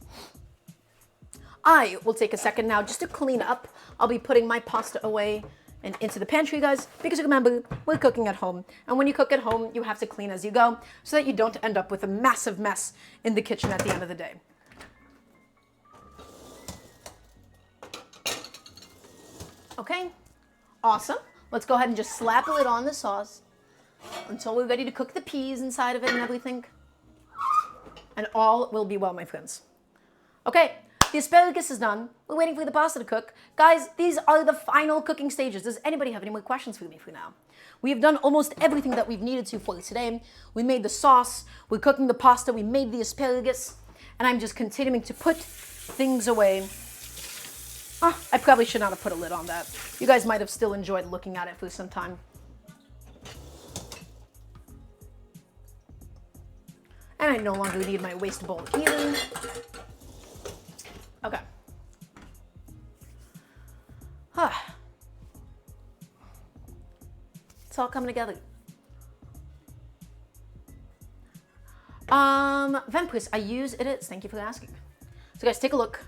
I will take a second now just to clean up. I'll be putting my pasta away and into the pantry, guys, because remember, we're cooking at home. And when you cook at home, you have to clean as you go so that you don't end up with a massive mess in the kitchen at the end of the day. Okay, awesome. Let's go ahead and just slap a lid on the sauce until we're ready to cook the peas inside of it and everything. And all will be well, my friends. Okay. The asparagus is done. We're waiting for the pasta to cook. Guys, these are the final cooking stages. Does anybody have any more questions for me for now? We have done almost everything that we've needed to for today. We made the sauce. We're cooking the pasta. We made the asparagus. And I'm just continuing to put things away. I probably should not have put a lid on that. You guys might have still enjoyed looking at it for some time. And I no longer need my waste bowl either. Okay. It's all coming together. Vampus, I use it. Thank you for asking. So guys, take a look.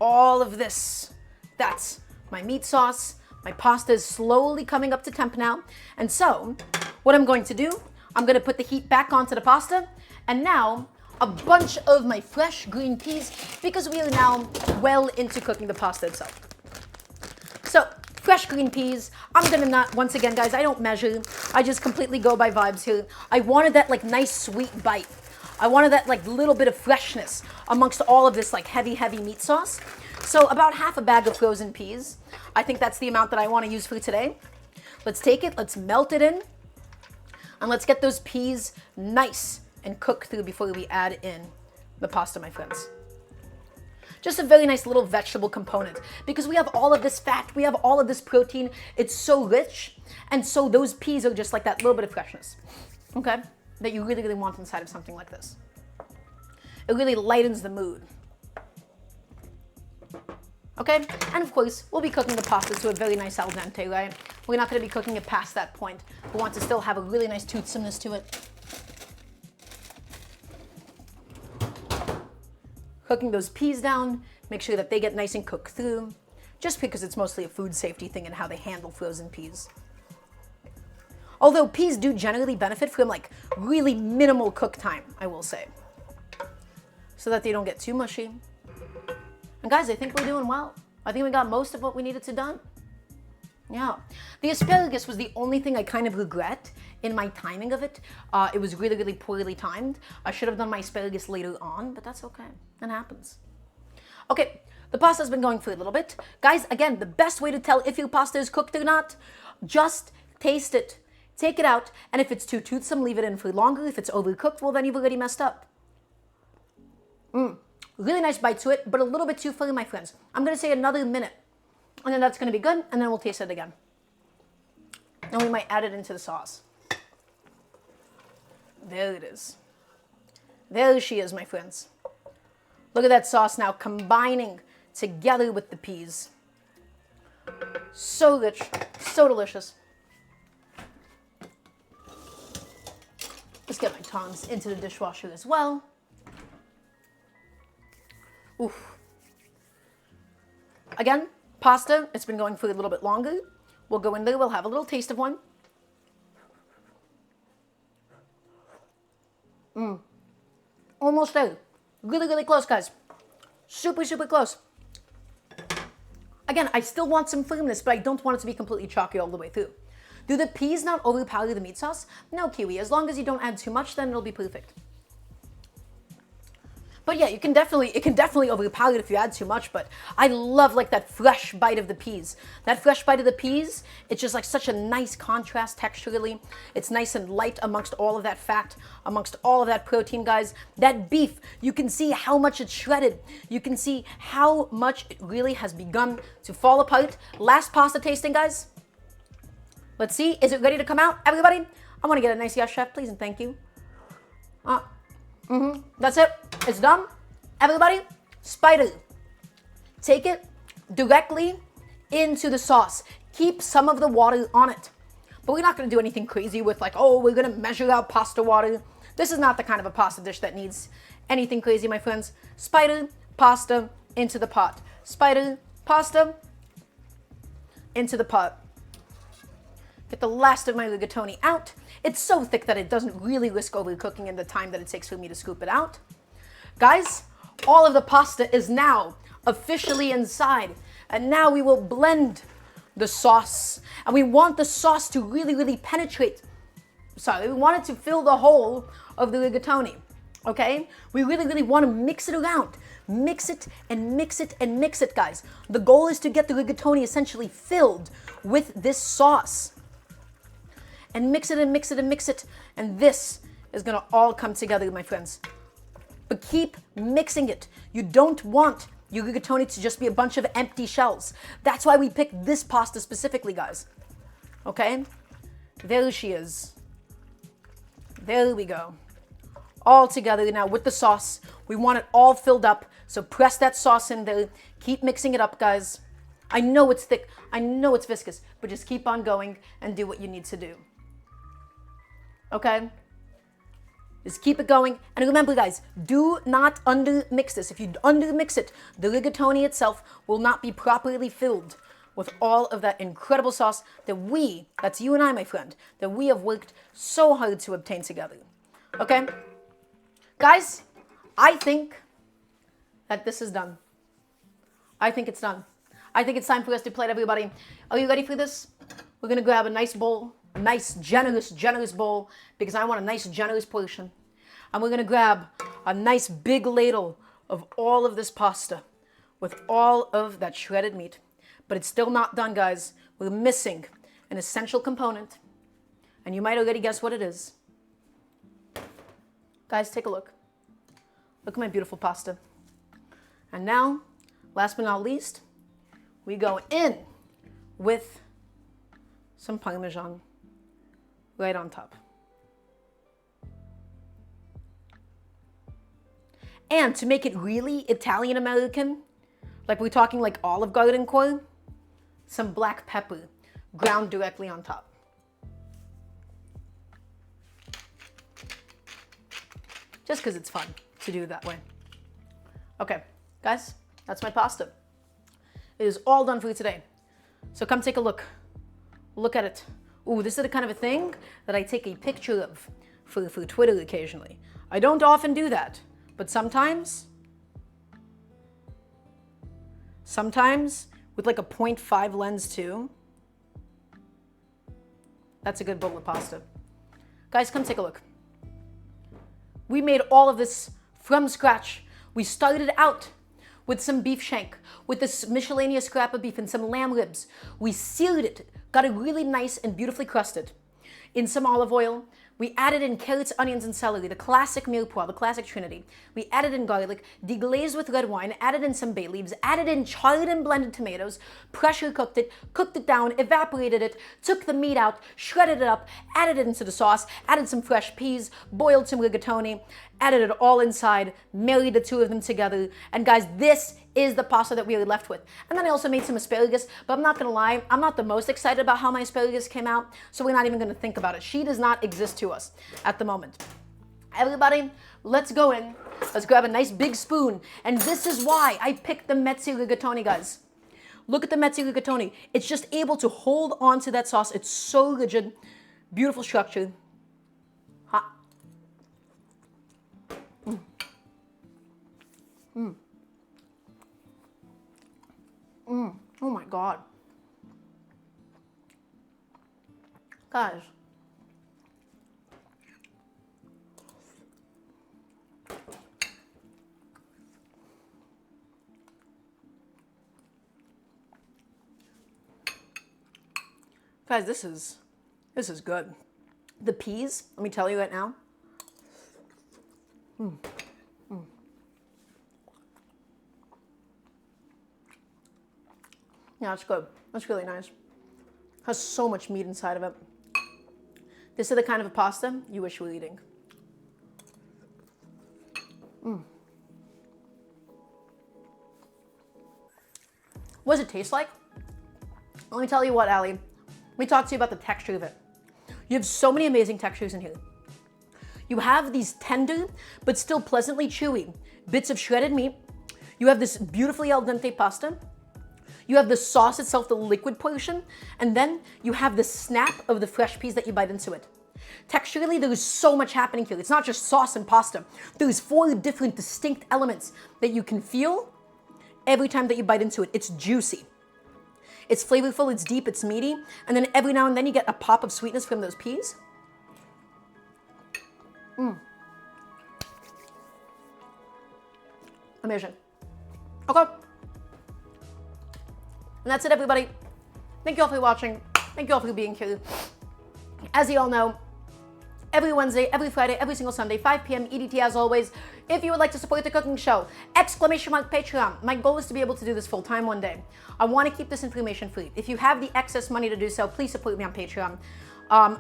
All of this, that's my meat sauce. My pasta is slowly coming up to temp now. And so, what I'm going to do, I'm going to put the heat back onto the pasta. And now, a bunch of my fresh green peas because we are now well into cooking the pasta itself. So, fresh green peas. I'm gonna not, once again, guys, I don't measure. I just completely go by vibes here. I wanted that like nice sweet bite. I wanted that like little bit of freshness amongst all of this like heavy meat sauce. So about half a bag of frozen peas. I think that's the amount that I want to use for today. Let's take it, let's melt it in, and let's get those peas nice and cooked through before we add in the pasta, my friends. Just a very nice little vegetable component because we have all of this fat, we have all of this protein. It's so rich, and so those peas are just like that little bit of freshness, okay, that you really want inside of something like this. It really lightens the mood. Okay, and of course, we'll be cooking the pasta to a very nice al dente, right? We're not going to be cooking it past that point. We want to still have a really nice toothsomeness to it. Cooking those peas down, make sure that they get nice and cooked through, just because it's mostly a food safety thing and how they handle frozen peas. Although peas do generally benefit from like really minimal cook time, I will say, so that they don't get too mushy. And guys, I think we're doing well. I think we got most of what we needed to done. Yeah. The asparagus was the only thing I kind of regret in my timing of it. It was really poorly timed. I should have done my asparagus later on, but that's okay. That happens. Okay, the pasta's been going for a little bit. Guys, again, the best way to tell if your pasta is cooked or not, just taste it. Take it out, and if it's too toothsome, leave it in for longer. If it's overcooked, well, then you've already messed up. Really nice bite to it, but a little bit too full, my friends. I'm going to say another minute, and then that's going to be good, and then we'll taste it again. And we might add it into the sauce. There it is. There she is, my friends. Look at that sauce now combining together with the peas. So rich, so delicious. Let's get my tongs into the dishwasher as well. Oof. Again, pasta, it's been going for a little bit longer. We'll go in there, we'll have a little taste of one. Almost there. Really close, guys. Super close. Again, I still want some firmness, but I don't want it to be completely chalky all the way through. Do the peas not overpower the meat sauce? No, Kiwi. As long as you don't add too much, then it'll be perfect. But yeah, it can definitely overpower it if you add too much, but I love like that fresh bite of the peas. That fresh bite of the peas, it's just like such a nice contrast texturally. It's nice and light amongst all of that fat, amongst all of that protein, guys. That beef, you can see how much it's shredded. You can see how much it really has begun to fall apart. Last pasta tasting, guys. Let's see, is it ready to come out, everybody? I want to get a nice yes, chef, please and thank you. That's it. It's done. Everybody, spider. Take it directly into the sauce. Keep some of the water on it. But we're not going to do anything crazy with like, oh, we're going to measure out pasta water. This is not the kind of a pasta dish that needs anything crazy, my friends. Spider, pasta, into the pot. Spider, pasta, into the pot. Get the last of my rigatoni out. It's so thick that it doesn't really risk overcooking in the time that it takes for me to scoop it out. Guys, all of the pasta is now officially inside. And now we will blend the sauce. And we want the sauce to really penetrate. Sorry, we want it to fill the whole of the rigatoni. Okay? We really want to mix it around. Mix it and mix it and mix it, guys. The goal is to get the rigatoni essentially filled with this sauce. And mix it and mix it and mix it. And this is going to all come together, my friends. But keep mixing it. You don't want your rigatoni to just be a bunch of empty shells. That's why we picked this pasta specifically, guys. Okay? There she is. There we go. All together now with the sauce. We want it all filled up. So press that sauce in there. Keep mixing it up, guys. I know it's thick. I know it's viscous. But just keep on going and do what you need to do. Okay? Just keep it going. And remember, guys, do not undermix this. If you undermix it, the rigatoni itself will not be properly filled with all of that incredible sauce that that's you and I, my friend, that we have worked so hard to obtain together. Okay? Guys, I think that this is done. I think it's done. I think it's time for us to plate, everybody. Are you ready for this? We're going to grab a nice bowl. Nice, generous bowl, because I want a nice, generous portion. And we're gonna grab a nice big ladle of all of this pasta with all of that shredded meat. But it's still not done, guys. We're missing an essential component. And you might already guess what it is. Guys, take a look. Look at my beautiful pasta. And now, last but not least, we go in with some Parmesan right on top. And to make it really Italian-American, like we're talking like Olive Garden corn, some black pepper ground directly on top. Just because it's fun to do it that way. Okay, guys, that's my pasta. It is all done for you today. So come take a look. Look at it. Ooh, this is the kind of a thing that I take a picture of for Twitter occasionally. I don't often do that, but sometimes with like a 0.5 lens too. That's a good bowl of pasta. Guys, come take a look. We made all of this from scratch. We started out with some beef shank, with this miscellaneous scrap of beef and some lamb ribs. We seared it, got it really nice and beautifully crusted in some olive oil. We added in carrots, onions, and celery, the classic mirepoix, the classic trinity. We added in garlic, deglazed with red wine, added in some bay leaves, added in charred and blended tomatoes, pressure cooked it down, evaporated it, took the meat out, shredded it up, added it into the sauce, added some fresh peas, boiled some rigatoni, added it all inside, married the two of them together. And guys, this is the pasta that we were left with. And then I also made some asparagus, but I'm not gonna lie, I'm not the most excited about how my asparagus came out, so we're not even gonna think about it. She does not exist to us at the moment. Everybody, let's go in. Let's grab a nice big spoon. And this is why I picked the mezzi rigatoni, guys. Look at the mezzi rigatoni. It's just able to hold on to that sauce. It's so rigid, beautiful structure. Hot. Oh my God. Guys. Guys, this is good. The peas, let me tell you right now. Yeah, it's good. That's really nice. Has so much meat inside of it. This is the kind of a pasta you wish you were eating. What does it taste like? Let me tell you what, Allie. Let me talk to you about the texture of it. You have so many amazing textures in here. You have these tender, but still pleasantly chewy bits of shredded meat. You have this beautifully al dente pasta. You have the sauce itself, the liquid portion, and then you have the snap of the fresh peas that you bite into it. Texturally, there is so much happening here. It's not just sauce and pasta. There's 4 different distinct elements that you can feel every time that you bite into it. It's juicy. It's flavorful, it's deep, it's meaty, and then every now and then you get a pop of sweetness from those peas. Amazing. Okay. And that's it, everybody. Thank you all for watching. Thank you all for being here. As you all know, every Wednesday, every Friday, every single Sunday, 5 p.m. EDT as always. If you would like to support the cooking show, !Patreon. My goal is to be able to do this full time one day. I want to keep this information free. If you have the excess money to do so, please support me on Patreon.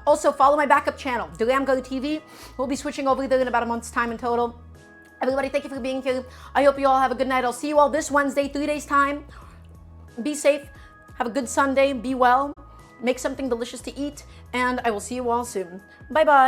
Also, follow my backup channel, Daramgar TV. We'll be switching over there in about a month's time in total. Everybody, thank you for being here. I hope you all have a good night. I'll see you all this Wednesday, 3 days time. Be safe. Have a good Sunday. Be well. Make something delicious to eat. And I will see you all soon. Bye-bye.